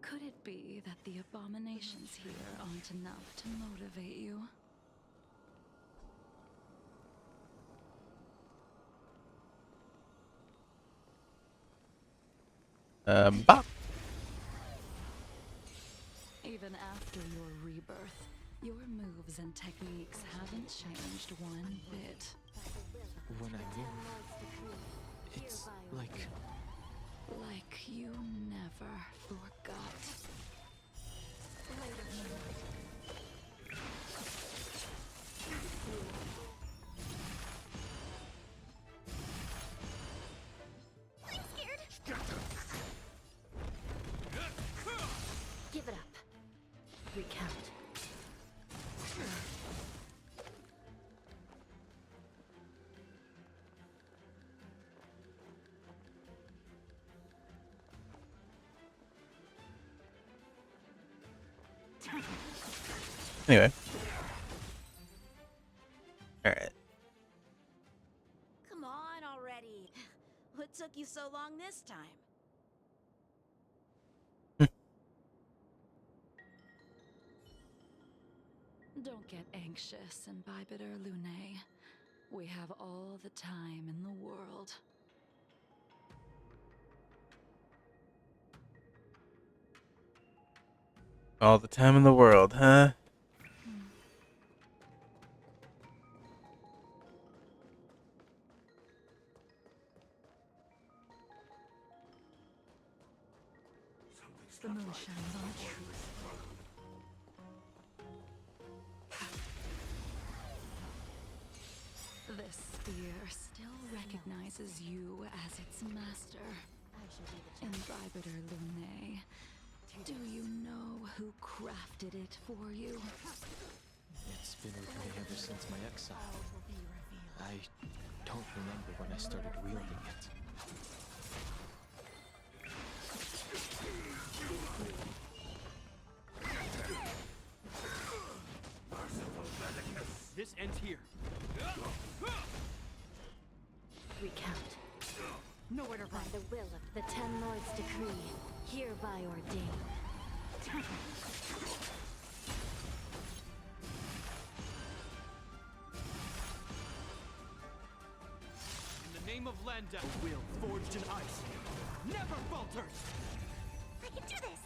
Speaker 11: Could it be that the abominations here aren't enough to motivate you?
Speaker 1: Bop.
Speaker 11: Even after your rebirth, your moves and techniques haven't changed one bit.
Speaker 2: When I move, it's like
Speaker 11: you never forgot.
Speaker 3: I'm scared.
Speaker 15: Give it up. Recount.
Speaker 1: Anyway. Alright.
Speaker 14: Come on already. What took you so long this time?
Speaker 11: Don't get anxious, Imbibitor Lune. We have all the time in the world.
Speaker 1: All the time in the world, huh?
Speaker 11: the moon shines on the truth. This spear still recognizes you as its master. Imbibitor Lunae. Do you know who crafted it for you?
Speaker 2: It's been with me ever since my exile. I don't remember when I started wielding it.
Speaker 8: This ends here.
Speaker 15: Recount.
Speaker 8: Nowhere to
Speaker 15: By
Speaker 8: run.
Speaker 15: the will of the Ten Lords' decree, hereby ordained.
Speaker 8: In the name of Landau, a will forged in ice never falters.
Speaker 3: I can do this!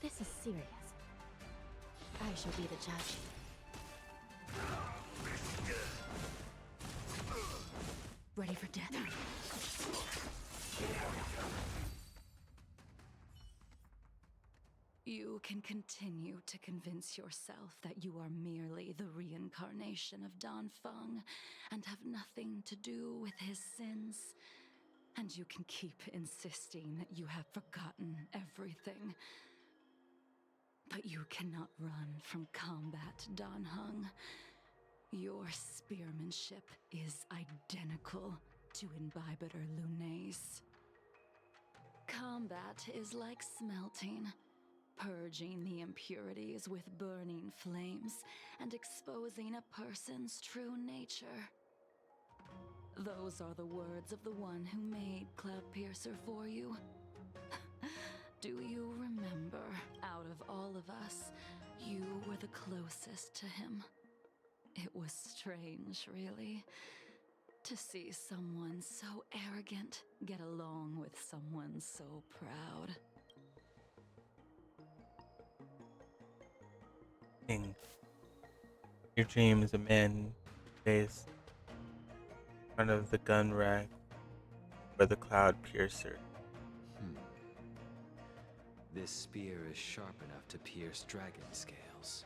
Speaker 15: This is serious. I shall be the judge. Ready for death.
Speaker 11: You can continue to convince yourself that you are merely the reincarnation of Dan Feng and have nothing to do with his sins. And you can keep insisting that you have forgotten everything. But you cannot run from combat, Dan Heng. Your spearmanship is identical to Imbibitor Lunae's. Combat is like smelting, purging the impurities with burning flames and exposing a person's true nature. Those are the words of the one who made Cloudpiercer for you. Do you remember, out of all of us, you were the closest to him? It was strange, really, to see someone so arrogant get along with someone so proud.
Speaker 1: King. Your dream is a man face in front of the gun rack or the cloud piercer.
Speaker 10: This spear is sharp enough to pierce dragon scales.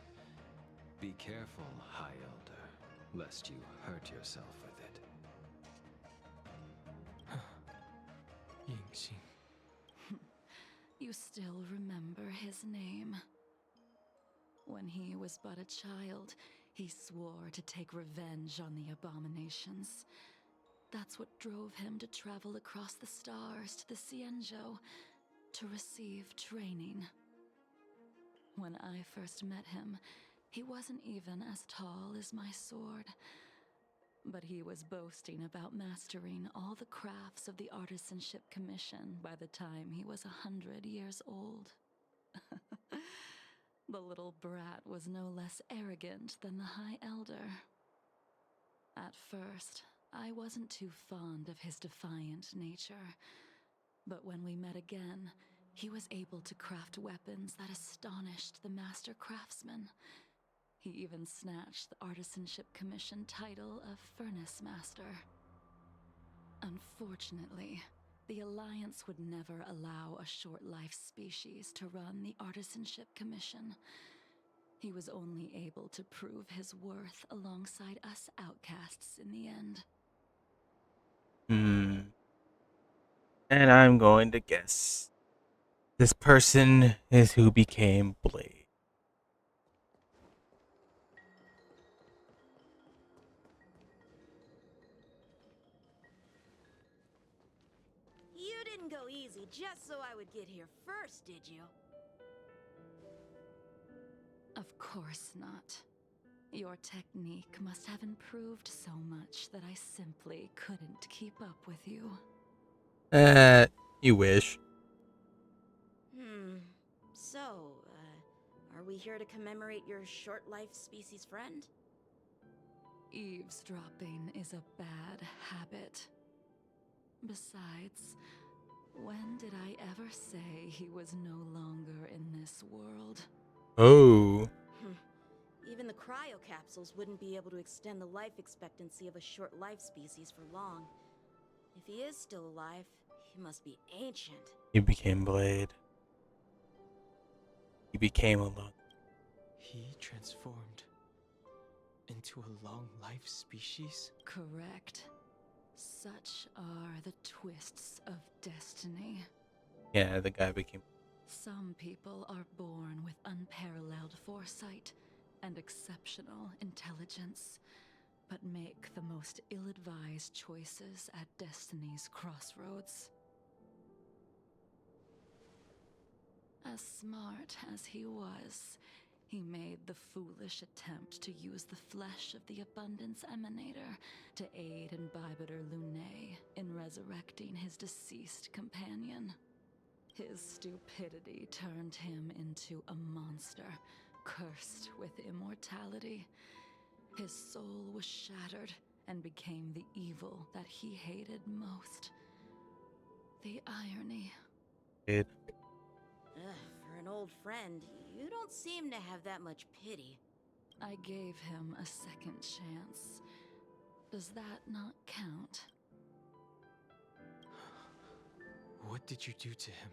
Speaker 10: Be careful, High Elder, lest you hurt yourself with it.
Speaker 2: Yingxing.
Speaker 11: You still remember his name. When he was but a child, he swore to take revenge on the abominations. That's what drove him to travel across the stars to the Xianzhou to receive training. When I first met him, he wasn't even as tall as my sword. But he was boasting about mastering all the crafts of the Artisanship Commission by the time he was 100 years old. The little brat was no less arrogant than the High Elder. At first, I wasn't too fond of his defiant nature. But when we met again, he was able to craft weapons that astonished the master craftsman. He even snatched the Artisanship Commission title of Furnace Master. Unfortunately, the Alliance would never allow a short-life species to run the Artisanship Commission. He was only able to prove his worth alongside us outcasts in the end.
Speaker 1: And I'm going to guess this person is who became Blade.
Speaker 14: You didn't go easy just so I would get here first, did you?
Speaker 11: Of course not. Your technique must have improved so much that I simply couldn't keep up with you.
Speaker 1: You wish.
Speaker 14: So, are we here to commemorate your short-life species friend?
Speaker 11: Eavesdropping is a bad habit. Besides, when did I ever say he was no longer in this world?
Speaker 1: Oh.
Speaker 14: Even the cryocapsules wouldn't be able to extend the life expectancy of a short-life species for long. If he is still alive, he must be ancient.
Speaker 1: He became Blade. He became alone.
Speaker 2: He transformed into a long-life species?
Speaker 11: Correct. Such are the twists of destiny.
Speaker 1: Yeah, the guy became.
Speaker 11: Some people are born with unparalleled foresight and exceptional intelligence, but make the most ill-advised choices at destiny's crossroads. As smart as he was, he made the foolish attempt to use the flesh of the Abundance Emanator to aid in Bibiter Lunae in resurrecting his deceased companion. His stupidity turned him into a monster, cursed with immortality. His soul was shattered and became the evil that he hated most. The irony.
Speaker 1: It.
Speaker 14: For an old friend, you don't seem to have that much pity.
Speaker 11: I gave him a second chance. Does that not count?
Speaker 2: What did you do to him?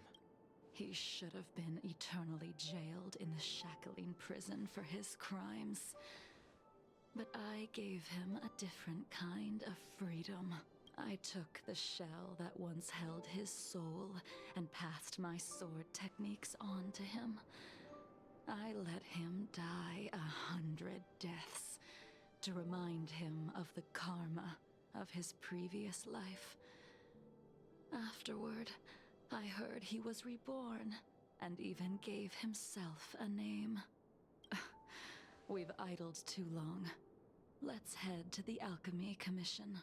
Speaker 11: He should have been eternally jailed in the shackling prison for his crimes. But I gave him a different kind of freedom. I took the shell that once held his soul and passed my sword techniques on to him. I let him die 100 deaths to remind him of the karma of his previous life. Afterward, I heard he was reborn and even gave himself a name. We've idled too long. Let's head to the Alchemy Commission.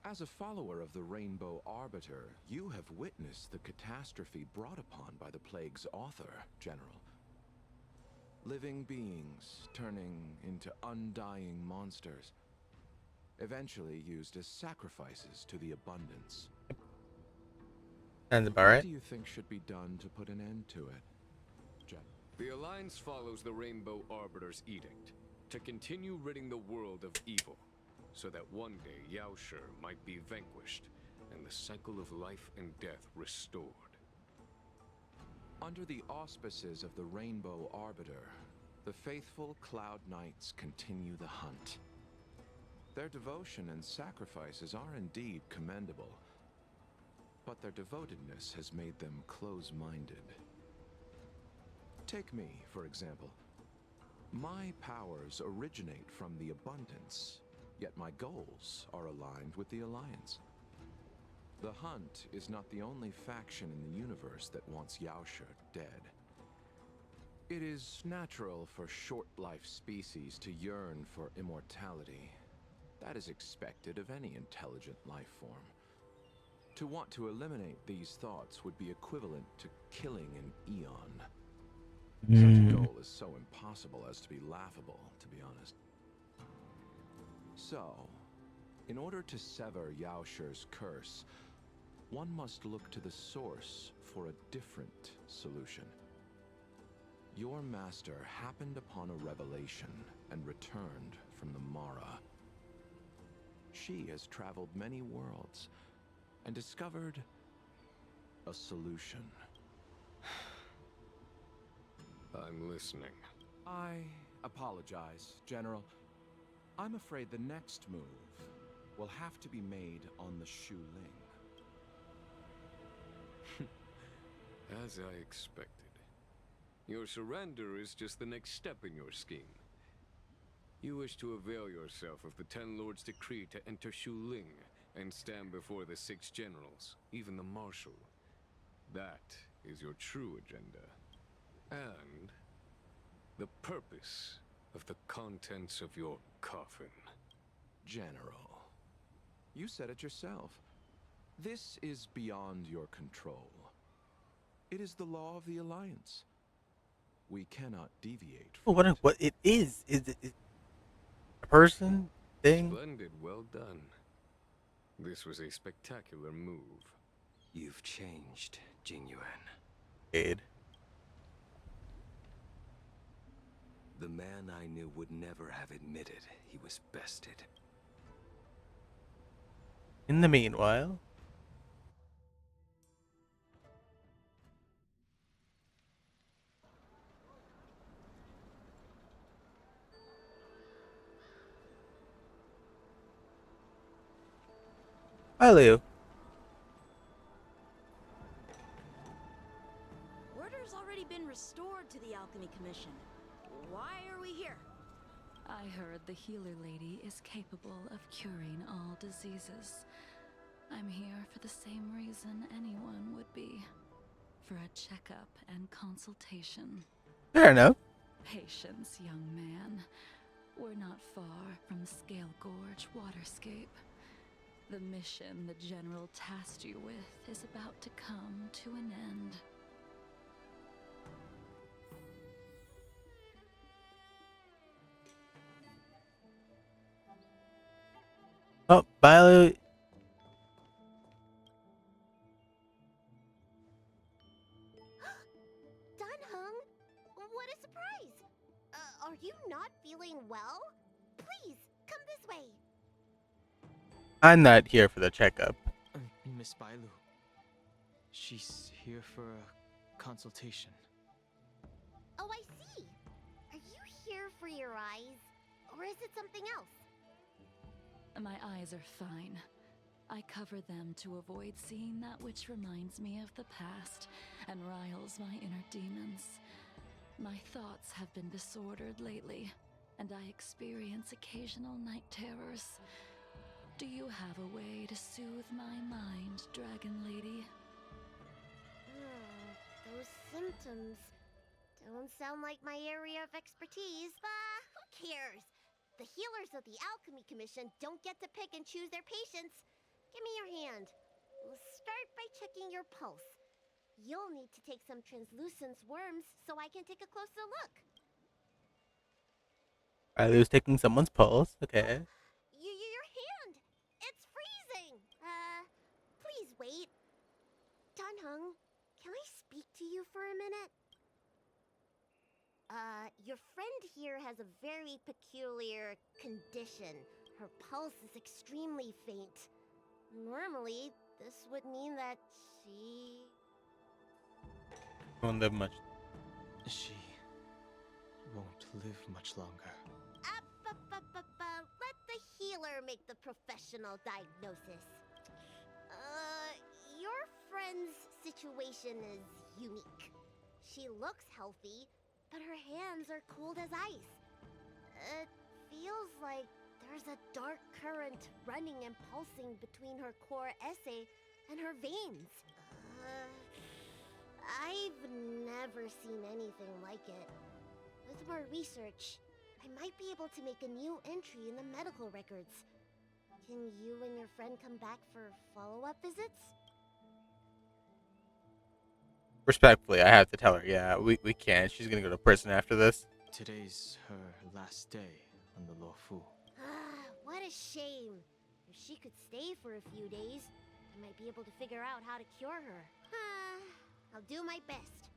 Speaker 12: As a follower of the Rainbow Arbiter, you have witnessed the catastrophe brought upon by the plague's author, General. Living beings turning into undying monsters, eventually used as sacrifices to the Abundance.
Speaker 1: Sounds about
Speaker 12: What
Speaker 1: right.
Speaker 12: do you think should be done to put an end to it, Jen?
Speaker 13: The Alliance follows the Rainbow Arbiter's edict to continue ridding the world of evil, so that one day Yaoshi might be vanquished and the cycle of life and death restored.
Speaker 12: Under the auspices of the Rainbow Arbiter, the faithful Cloud Knights continue the hunt. Their devotion and sacrifices are indeed commendable, but their devotedness has made them close-minded. Take me, for example. My powers originate from the Abundance, yet my goals are aligned with the Alliance. The Hunt is not the only faction in the universe that wants Yaoshi dead. It is natural for short-life species to yearn for immortality. That is expected of any intelligent life form. To want to eliminate these thoughts would be equivalent to killing an eon. Such a goal is so impossible as to be laughable, to be honest. So, in order to sever Yaoshi's curse, one must look to the source for a different solution. Your master happened upon a revelation and returned from the Mara. She has traveled many worlds and discovered a solution.
Speaker 13: I'm listening.
Speaker 12: I apologize, General. I'm afraid the next move will have to be made on the Shu Ling.
Speaker 13: As I expected. Your surrender is just the next step in your scheme. You wish to avail yourself of the Ten Lords' decree to enter Shu Ling and stand before the 6 generals, even the Marshal. That is your true agenda. And the purpose of the contents of your coffin.
Speaker 12: General, you said it yourself. This is beyond your control. It is the law of the Alliance. We cannot deviate
Speaker 1: Oh,
Speaker 12: from it.
Speaker 1: what it is? Is it a person thing?
Speaker 13: Splendid, well done. This was a spectacular move.
Speaker 10: You've changed, Jinyuan.
Speaker 1: Aid.
Speaker 10: The man I knew would never have admitted he was bested.
Speaker 1: In the meanwhile, hi Leo.
Speaker 14: Order's already been restored to the Alchemy Commission. Why are we here?
Speaker 11: I heard the healer lady is capable of curing all diseases. I'm here for the same reason anyone would be. For a checkup and consultation.
Speaker 1: Fair enough.
Speaker 11: Patience, young man. We're not far from Scale Gorge Waterscape. The mission the General tasked you with is about to come to an end.
Speaker 1: Oh, Bilo.
Speaker 3: Dunhung, what a surprise! Are you not feeling well? Please, come this way.
Speaker 1: I'm not here for the checkup.
Speaker 2: Miss Bailu. She's here for a consultation.
Speaker 3: Oh, I see. Are you here for your eyes? Or is it something else?
Speaker 11: My eyes are fine. I cover them to avoid seeing that which reminds me of the past and riles my inner demons. My thoughts have been disordered lately, and I experience occasional night terrors. Do you have a way to soothe my mind, Dragon Lady?
Speaker 3: Those symptoms don't sound like my area of expertise, but who cares? The healers of the Alchemy Commission don't get to pick and choose their patients. Give me your hand. We'll start by checking your pulse. You'll need to take some translucence worms so I can take a closer look.
Speaker 1: Bilo's taking someone's pulse. Okay.
Speaker 3: Your hand! It's freezing! Please wait. Dunhung, can I speak to you for a minute? Your friend here has a very peculiar condition. Her pulse is extremely faint. Normally, this would mean that she...
Speaker 1: Won't live much.
Speaker 2: She won't live much longer.
Speaker 3: Let the healer make the professional diagnosis. Your friend's situation is unique. She looks healthy, but her hands are cold as ice. It feels like there's a dark current running and pulsing between her core esse and her veins. I've never seen anything like it. With more research, I might be able to make a new entry in the medical records. Can you and your friend come back for follow-up visits?
Speaker 1: Respectfully, I have to tell her, yeah, we can't. She's gonna go to prison after this.
Speaker 2: Today's her last day on the Luofu.
Speaker 3: What a shame. If she could stay for a few days, I might be able to figure out how to cure her. I'll do my best.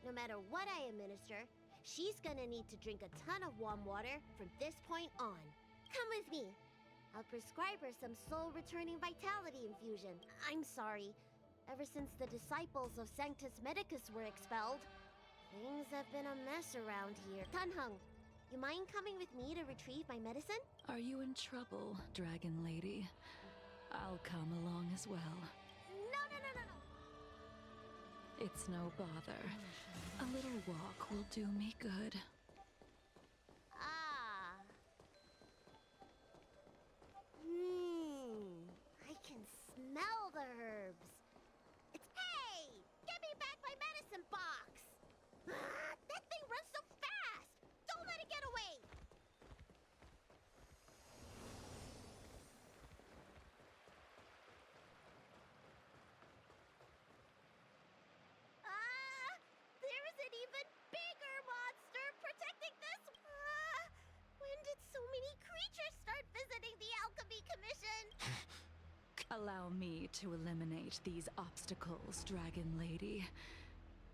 Speaker 3: No matter what I administer, she's gonna need to drink a ton of warm water from this point on. Come with me. I'll prescribe her some soul-returning vitality infusion. I'm sorry. Ever since the disciples of Sanctus Medicus were expelled, things have been a mess around here. Dunhung, you mind coming with me to retrieve my medicine?
Speaker 11: Are you in trouble, Dragon Lady? I'll come along as well.
Speaker 3: No.
Speaker 11: It's no bother. A little walk will do me good.
Speaker 3: I can smell the herbs. Hey! Give me back my medicine box! That thing runs so fast! Don't let it get away! There's an even bigger monster!
Speaker 11: Allow me to eliminate these obstacles, Dragon Lady.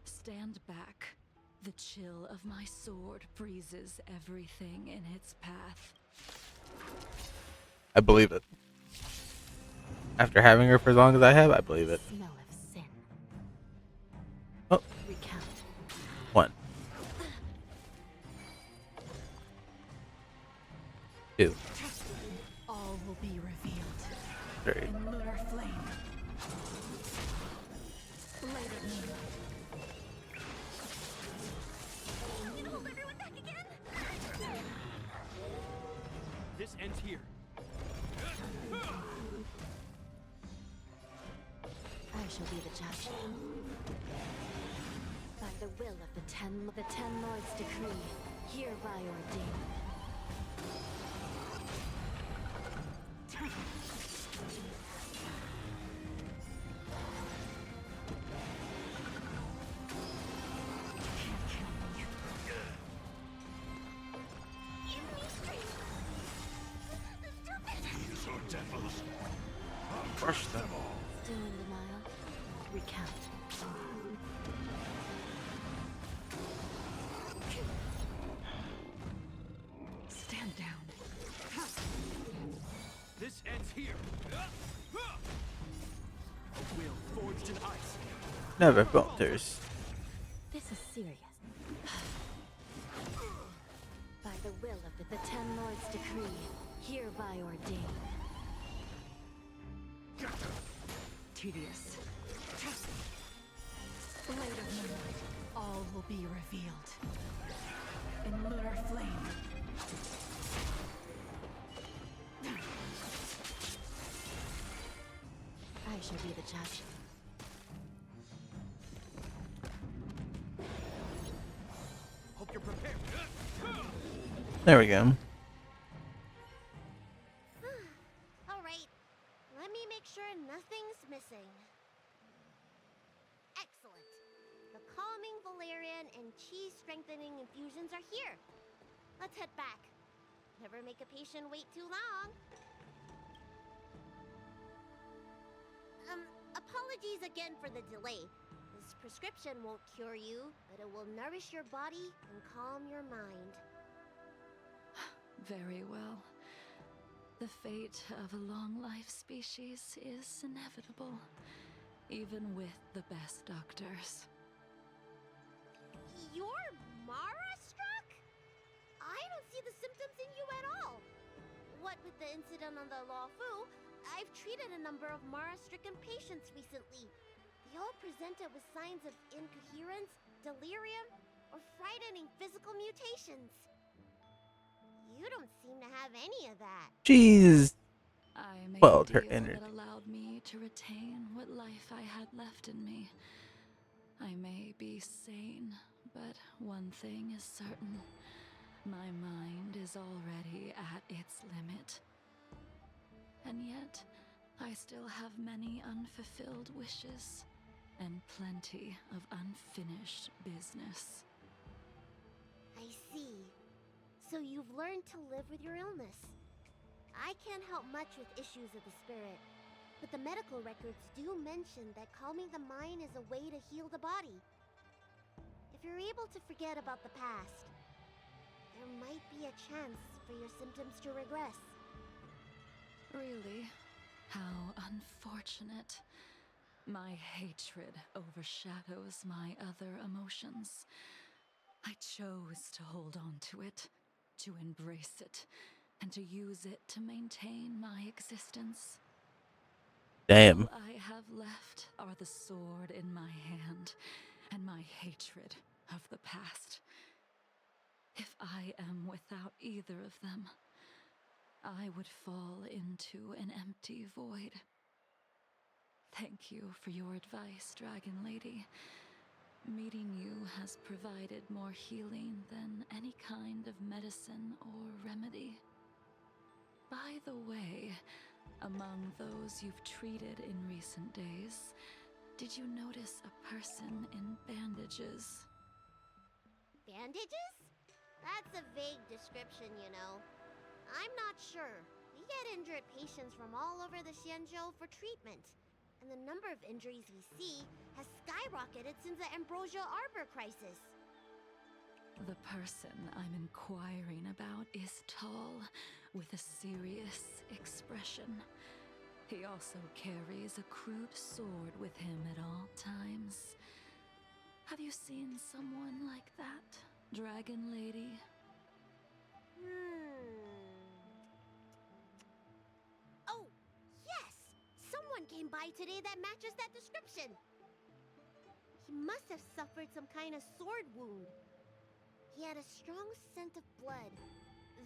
Speaker 11: Stand back. The chill of my sword freezes everything in its path.
Speaker 1: I believe it. After having her for as long as I have, I believe it.
Speaker 15: Smell of sin.
Speaker 1: Oh.
Speaker 15: Recount.
Speaker 1: 1. 2.
Speaker 11: All will be revealed.
Speaker 1: 3.
Speaker 11: In lunar flame. Blade of moonlight.
Speaker 3: Hold everyone back again!
Speaker 8: This ends here.
Speaker 15: I shall be the judge. By the will of the Ten Lords' decree, hereby ordained.
Speaker 1: Crush them all.
Speaker 15: Still in denial? Recount.
Speaker 11: Stand down.
Speaker 8: This ends here. A will forged in ice.
Speaker 1: Never falters.
Speaker 15: This is serious. By the will of the Ten Lords' decree, hereby ordained.
Speaker 11: Tedious. Blade of moonlight. All will be revealed. In lunar flame.
Speaker 15: I shall be the judge.
Speaker 8: Hope you're prepared.
Speaker 1: There we go.
Speaker 3: Alright, let me make sure nothing's missing. Excellent. The calming valerian and chi strengthening infusions are here. Let's head back. Never make a patient wait too long. Apologies again for the delay. This prescription won't cure you, but it will nourish your body and calm your mind.
Speaker 11: Very well. The fate of a long-life species is inevitable, even with the best doctors.
Speaker 3: You're Mara-struck? I don't see the symptoms in you at all. What with the incident on the Law Fu, I've treated a number of Mara-stricken patients recently. They all presented with signs of incoherence, delirium, or frightening physical mutations. You don't seem to have any of that.
Speaker 1: She's
Speaker 11: I made
Speaker 1: quelled
Speaker 11: a
Speaker 1: her
Speaker 11: deal
Speaker 1: energy.
Speaker 11: that allowed me to retain what life I had left in me. I may be sane, but one thing is certain. My mind is already at its limit. And yet, I still have many unfulfilled wishes and plenty of unfinished business.
Speaker 3: I see. So you've learned to live with your illness. I can't help much with issues of the spirit, but the medical records do mention that calming the mind is a way to heal the body. If you're able to forget about the past, there might be a chance for your symptoms to regress.
Speaker 11: Really? How unfortunate. My hatred overshadows my other emotions. I chose to hold on to it, to embrace it, and to use it to maintain my existence.
Speaker 1: Damn.
Speaker 11: All I have left are the sword in my hand and my hatred of the past. If I am without either of them, I would fall into an empty void. Thank you for your advice, Dragon Lady. Meeting you has provided more healing than any kind of medicine or remedy. By the way, among those you've treated in recent days, did you notice a person in bandages?
Speaker 3: Bandages? That's a vague description, you know. I'm not sure. We
Speaker 16: We get injured patients from all over the Xianzhou for treatment, and the number of injuries we see has skyrocketed since the Ambrosia Arbor crisis.
Speaker 11: The person I'm inquiring about is tall, with a serious expression. He also carries a crude sword with him at all times. Have you seen someone like that, Dragon Lady?
Speaker 16: Oh, yes! Someone came by today that matches that description. He must have suffered some kind of sword wound. He had a strong scent of blood.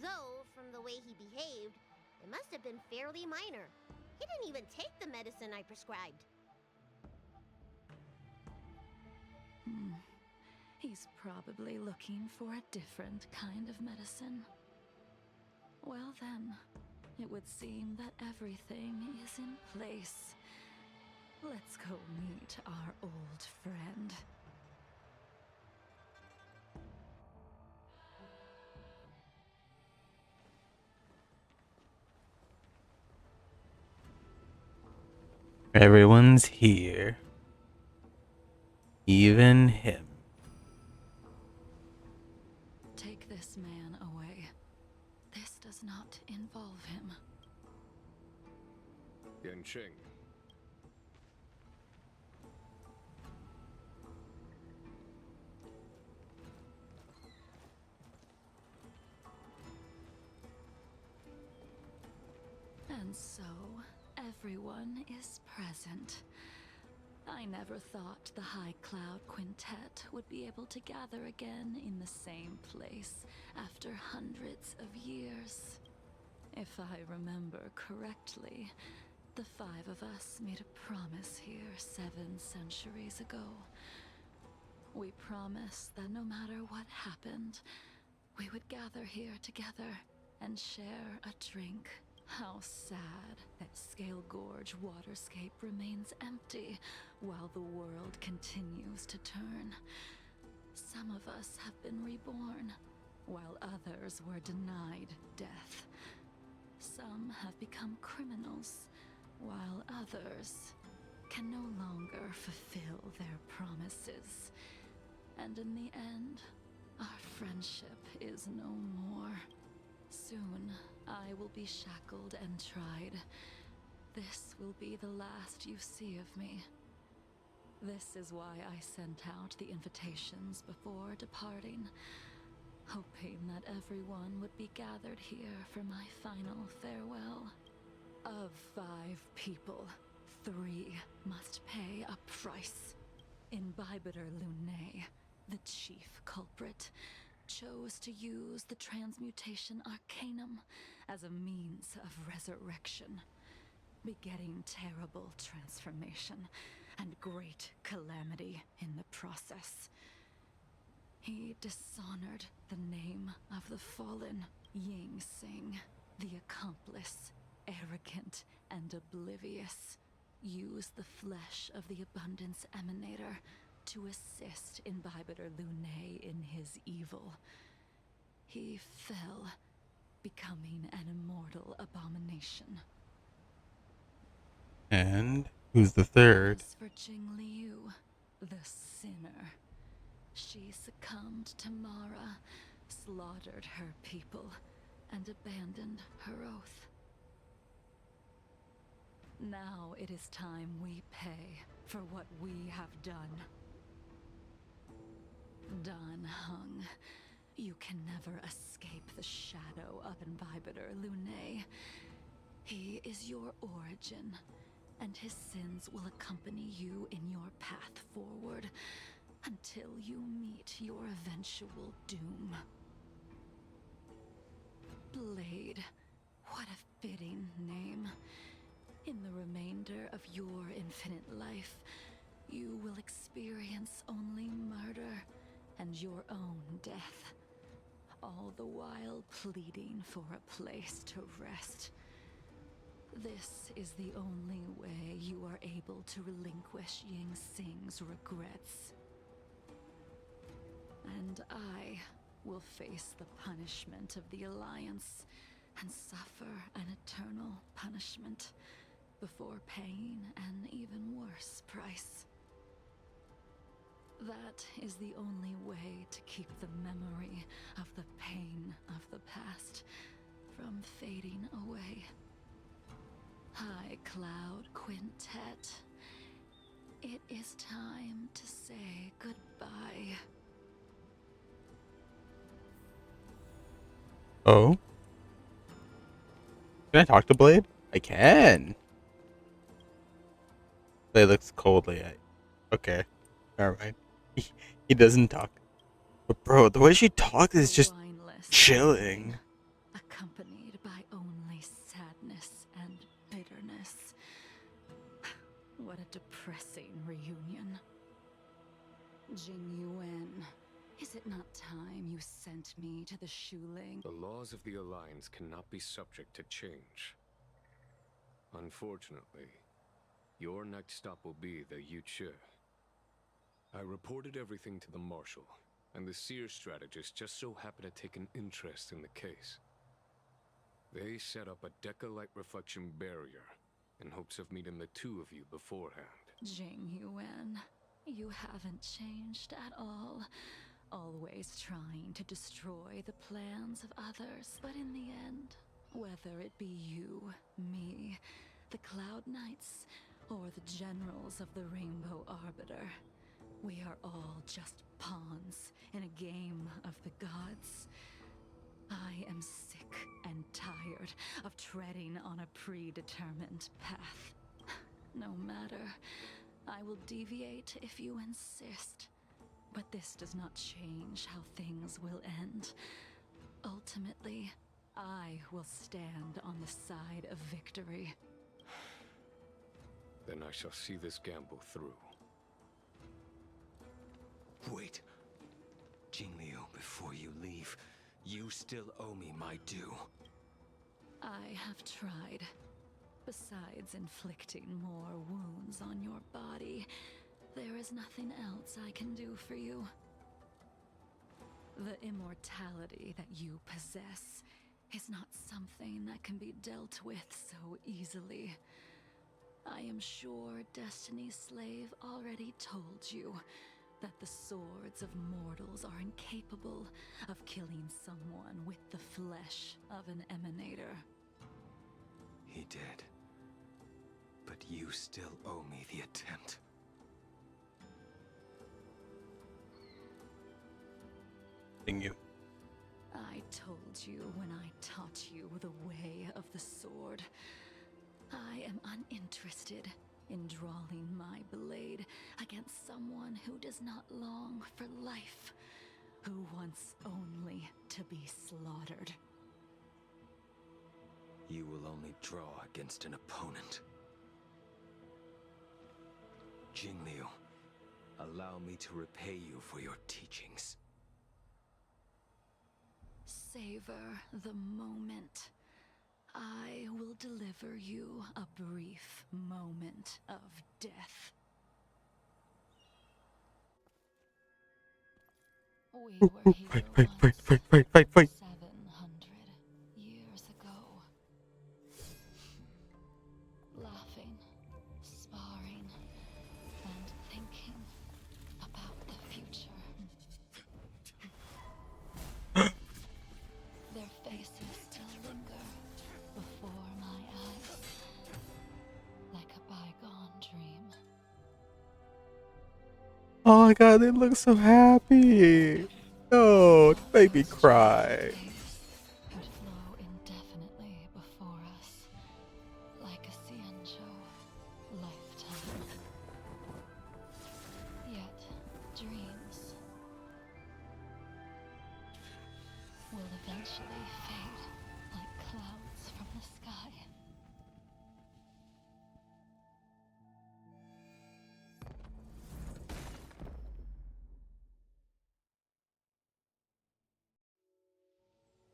Speaker 16: Though, from the way he behaved, it must have been fairly minor. He didn't even take the medicine I prescribed.
Speaker 11: He's probably looking for a different kind of medicine. Well then, it would seem that everything is in place. Let's go meet our old friend.
Speaker 1: Everyone's here. Even him.
Speaker 11: Take this man away. This does not involve him.
Speaker 13: Yanqing.
Speaker 11: And so, everyone is present. I never thought the High Cloud Quintet would be able to gather again in the same place after hundreds of years. If I remember correctly, the 5 of us made a promise here 7 centuries ago. We promised that no matter what happened, we would gather here together and share a drink. How sad that Scale Gorge waterscape remains empty while the world continues to turn. Some of us have been reborn, while others were denied death. Some have become criminals, while others can no longer fulfill their promises. And in the end, our friendship is no more. Soon, I will be shackled and tried. This will be the last you see of me. This is why I sent out the invitations before departing, hoping that everyone would be gathered here for my final farewell. Of 5 people, 3 must pay a price. Imbibitor Lunae, the chief culprit, chose to use the transmutation arcanum as a means of resurrection, begetting terrible transformation and great calamity in the process. He dishonored the name of the fallen Ying Sing, the accomplice, arrogant and oblivious, used the flesh of the Abundance Emanator to assist Imbibitor Lunae in his evil. He fell, becoming an immortal abomination.
Speaker 1: And who's the third?
Speaker 11: As for Jing Liu, the sinner, she succumbed to Mara, slaughtered her people, and abandoned her oath. Now it is time we pay for what we have done. Dan Heng, you can never escape the shadow of Imbibitor Lunae. He is your origin, and his sins will accompany you in your path forward until you meet your eventual doom. Blade, what a fitting name. In the remainder of your infinite life, you will experience only murder and your own death, all the while pleading for a place to rest. This is the only way you are able to relinquish Ying Sing's regrets. And I will face the punishment of the Alliance and suffer an eternal punishment before paying an even worse price. That is the only way to keep the memory of the pain of the past from fading away. High Cloud Quintet, it is time to say goodbye.
Speaker 1: Oh? Can I talk to Blade? I can. Blade looks coldly at. Okay. Alright. He doesn't talk. But bro, the way she talks is just chilling.
Speaker 11: Accompanied by only sadness and bitterness. What a depressing reunion. Jing Yuan, is it not time you sent me to the Shuling?
Speaker 13: The laws of the Alliance cannot be subject to change. Unfortunately, your next stop will be the Yuchi. I reported everything to the Marshal, and the Seer strategist just so happened to take an interest in the case. They set up a Deca-light reflection barrier in hopes of meeting the two of you beforehand.
Speaker 11: Jing Yuan, you haven't changed at all. Always trying to destroy the plans of others, but in the end, whether it be you, me, the Cloud Knights, or the generals of the Rainbow Arbiter, we are all just pawns in a game of the gods. I am sick and tired of treading on a predetermined path. No matter, I will deviate if you insist. But this does not change how things will end. Ultimately, I will stand on the side of victory.
Speaker 13: Then I shall see this gamble through.
Speaker 10: Wait. Jingliu, before you leave, you still owe me my due.
Speaker 11: I have tried. Besides inflicting more wounds on your body, there is nothing else I can do for you. The immortality that you possess is not something that can be dealt with so easily. I am sure Destiny's Slave already told you that the swords of mortals are incapable of killing someone with the flesh of an emanator.
Speaker 10: He did. But you still owe me the attempt.
Speaker 1: You.
Speaker 11: I told you when I taught you the way of the sword. I am uninterested in drawing my blade against someone who does not long for life, who wants only to be slaughtered.
Speaker 10: You will only draw against an opponent. Jingliu, allow me to repay you for your teachings.
Speaker 11: Savor the moment. I will deliver you a brief moment of death. We were here
Speaker 1: fight.
Speaker 11: 700 years ago. Laughing, sparring, and thinking about the future. Their faces still linger before my eyes, like a bygone dream.
Speaker 1: Oh my god, they look so happy. No, don't make me cry.
Speaker 11: Could flow indefinitely before us, like a Xianzhou lifetime. Yet, dreams will eventually fade like clouds from the sky.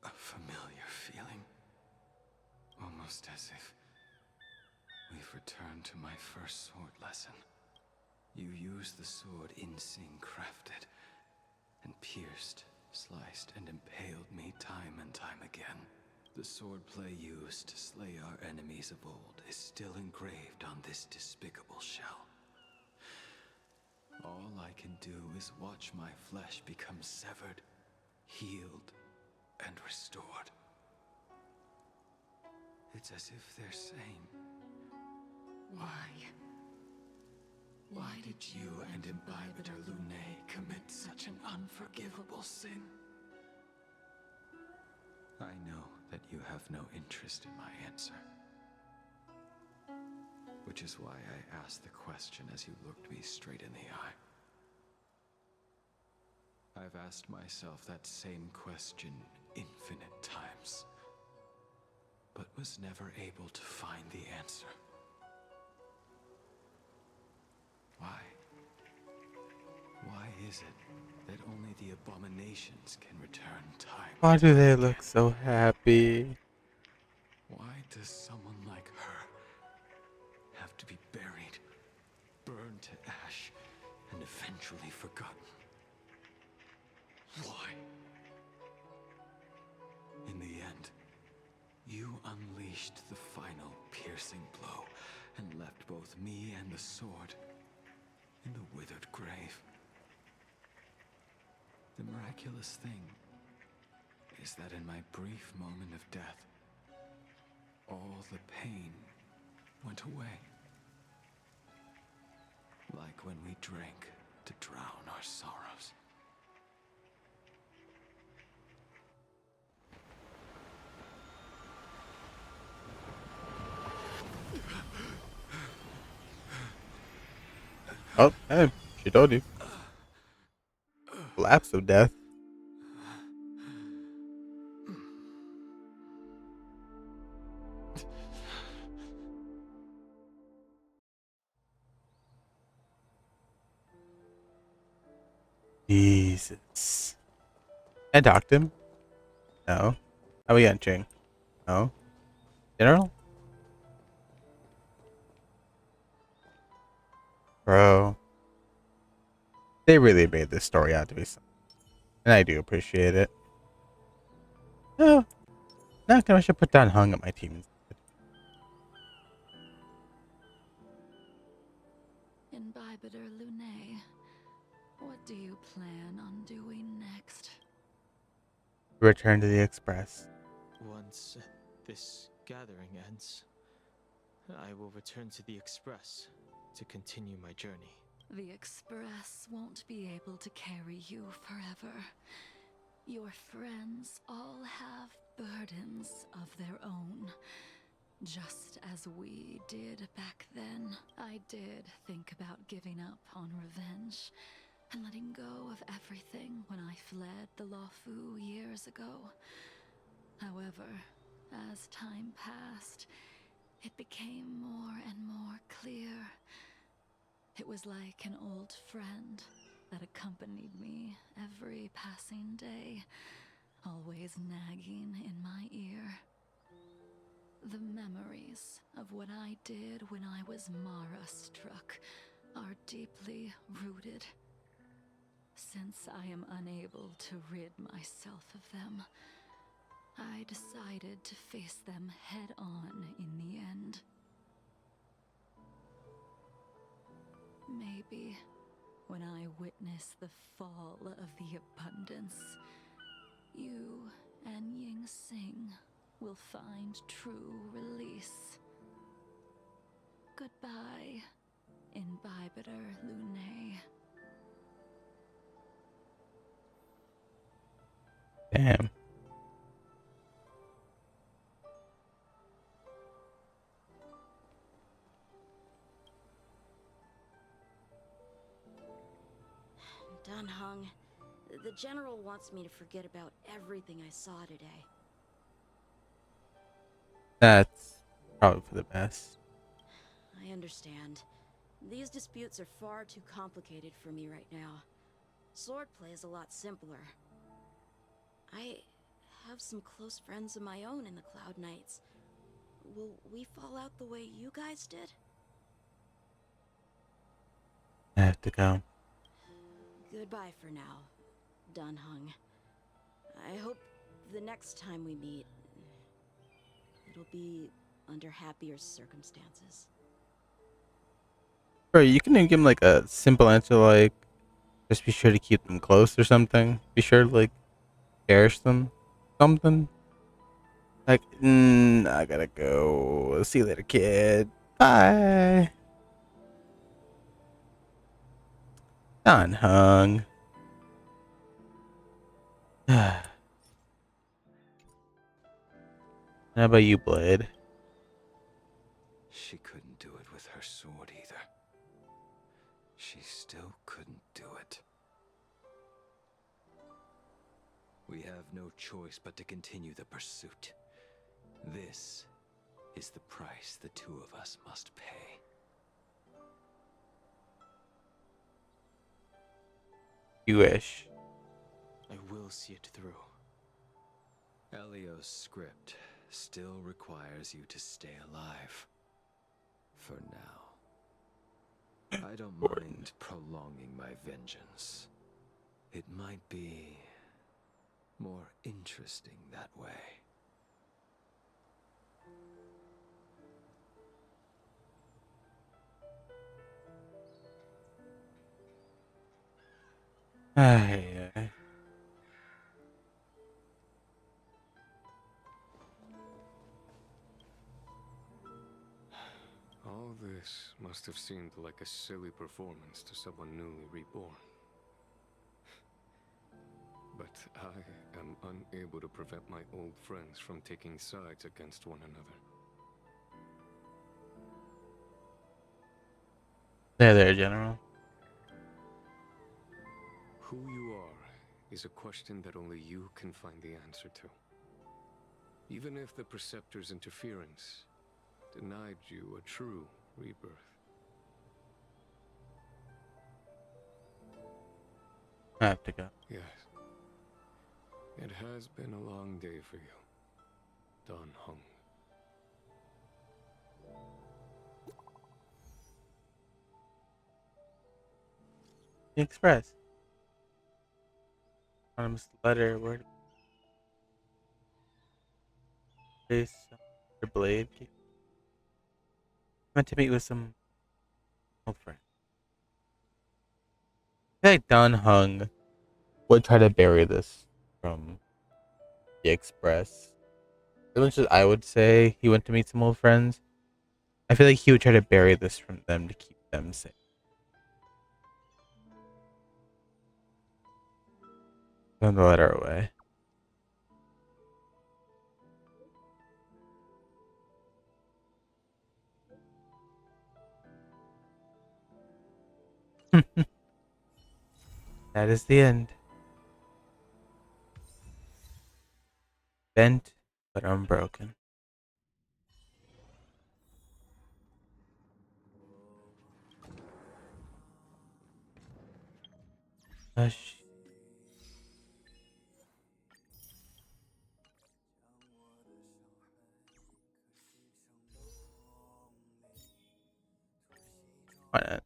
Speaker 10: A familiar feeling. Almost as if we've returned to my first sword lesson. You used the sword Insing crafted, and pierced, sliced, and impaled me time and time again. The swordplay used to slay our enemies of old is still engraved on this despicable shell. All I can do is watch my flesh become severed, healed, and restored. It's as if they're saying, why? Why did you and Imbibitor Lunae commit such an unforgivable sin? I know that you have no interest in my answer. Which is why I asked the question as you looked me straight in the eye. I've asked myself that same question infinite times, but was never able to find the answer. Why? Why is it that only the abominations can return time?
Speaker 1: Why do they look so happy?
Speaker 10: Why does someone like her have to be buried, burned to ash, and eventually forgotten? Why? In the end, you unleashed the final piercing blow and left both me and the sword in the withered grave. The miraculous thing is that in my brief moment of death, all the pain went away. Like when we drank to drown our sorrows.
Speaker 1: Oh, hey, she told you. Lapse of death. Jesus. I docked him? No. How we entering? No. General? Bro. They really made this story out to be something. And I do appreciate it. No. Not gonna I should put down Hung at my team instead.
Speaker 11: Imbibitor Lunae, what do you plan on doing next?
Speaker 1: Return to the Express.
Speaker 2: Once this gathering ends, I will return to the Express to continue my journey.
Speaker 11: The Express won't be able to carry you forever. Your friends all have burdens of their own, just as we did back then. I did think about giving up on revenge and letting go of everything when I fled the Luofu years ago. However, as time passed, it became more and more clear. It was like an old friend that accompanied me every passing day, always nagging in my ear. The memories of what I did when I was Mara-struck are deeply rooted. Since I am unable to rid myself of them, I decided to face them head-on in the end. Maybe when I witness the fall of the abundance, you and Ying Sing will find true release. Goodbye, Imbibitor Lunae.
Speaker 1: Damn.
Speaker 14: Done Hung. The General wants me to forget about everything I saw today.
Speaker 1: That's probably for the best.
Speaker 14: I understand. These disputes are far too complicated for me right now. Swordplay is a lot simpler. I have some close friends of my own in the Cloud Knights. Will we fall out the way you guys did?
Speaker 1: I have to go.
Speaker 14: Goodbye for now, Dun Hung. I hope the next time we meet, It'll be under happier circumstances.
Speaker 1: Bro, you can even give him like a simple answer like, just be sure to keep them close or something. Be sure to like cherish them. Something. Like, I gotta go. See you later, kid. Bye. Done hung. How about you, Blade?
Speaker 10: She couldn't do it with her sword either. She still couldn't do it. We have no choice but to continue the pursuit. This is the price the two of us must pay.
Speaker 1: You wish.
Speaker 2: I will see it through.
Speaker 10: Elio's script still requires you to stay alive. For now. I don't mind prolonging my vengeance. It might be more interesting that way.
Speaker 1: Ay.
Speaker 13: All this must have seemed like a silly performance to someone newly reborn. But I am unable to prevent my old friends from taking sides against one another.
Speaker 1: There, General.
Speaker 13: Who you are is a question that only you can find the answer to. Even if the Preceptor's interference denied you a true rebirth.
Speaker 1: I have to go.
Speaker 13: Yes. It has been a long day for you, Don Hung.
Speaker 1: The Express. Anonymous letter. Where? Face. Your blade. Meant to meet with some old friend. I feel like Don Hung would try to bury this from the Express. As much as I would say he went to meet some old friends, I feel like he would try to bury this from them to keep them safe. Send the letter away. That is the end. Bent, but unbroken. Hush. Why not?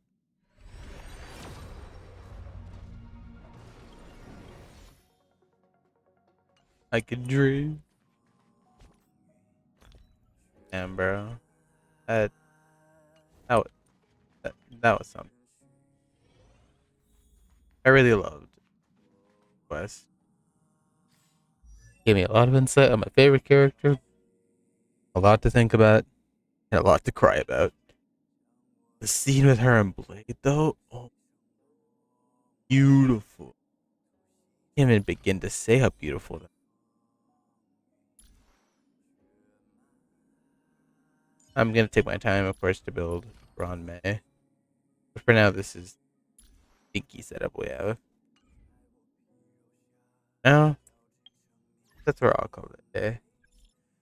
Speaker 1: I could dream. And bro, that that was, that was something. I really loved West. Gave me a lot of insight on my favorite character, a lot to think about, and a lot to cry about. The scene with her and Blade, though, oh, beautiful. Can't even begin to say how beautiful that. I'm gonna take my time, of course, to build Ron May, but for now, this is the dinky setup we have. Now, that's where I'll call it a day.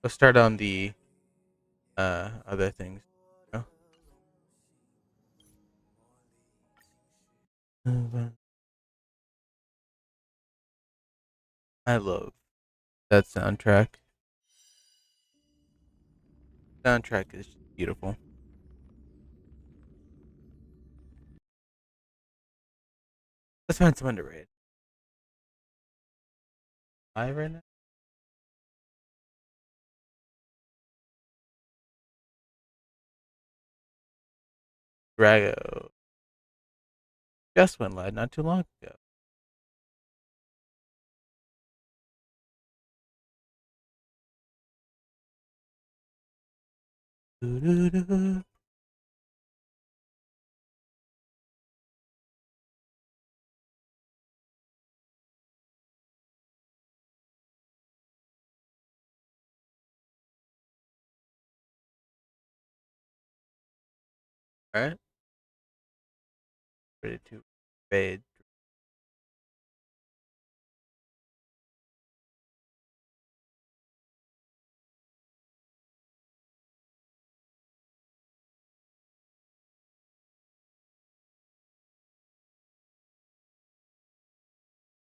Speaker 1: Let's start on the other things. You know? I love that soundtrack. Soundtrack is just beautiful. Let's find someone to rate. 5 right now? Drago just went live not too long ago. Doo-doo-doo. All right, ready to fade.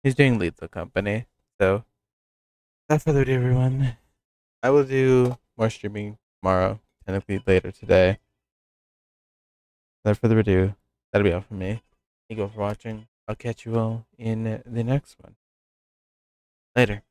Speaker 1: He's doing Lethal Company, so without further ado, everyone, I will do more streaming tomorrow, technically later today. Without further ado, that'll be all from me. Thank you all for watching. I'll catch you all in the next one. Later.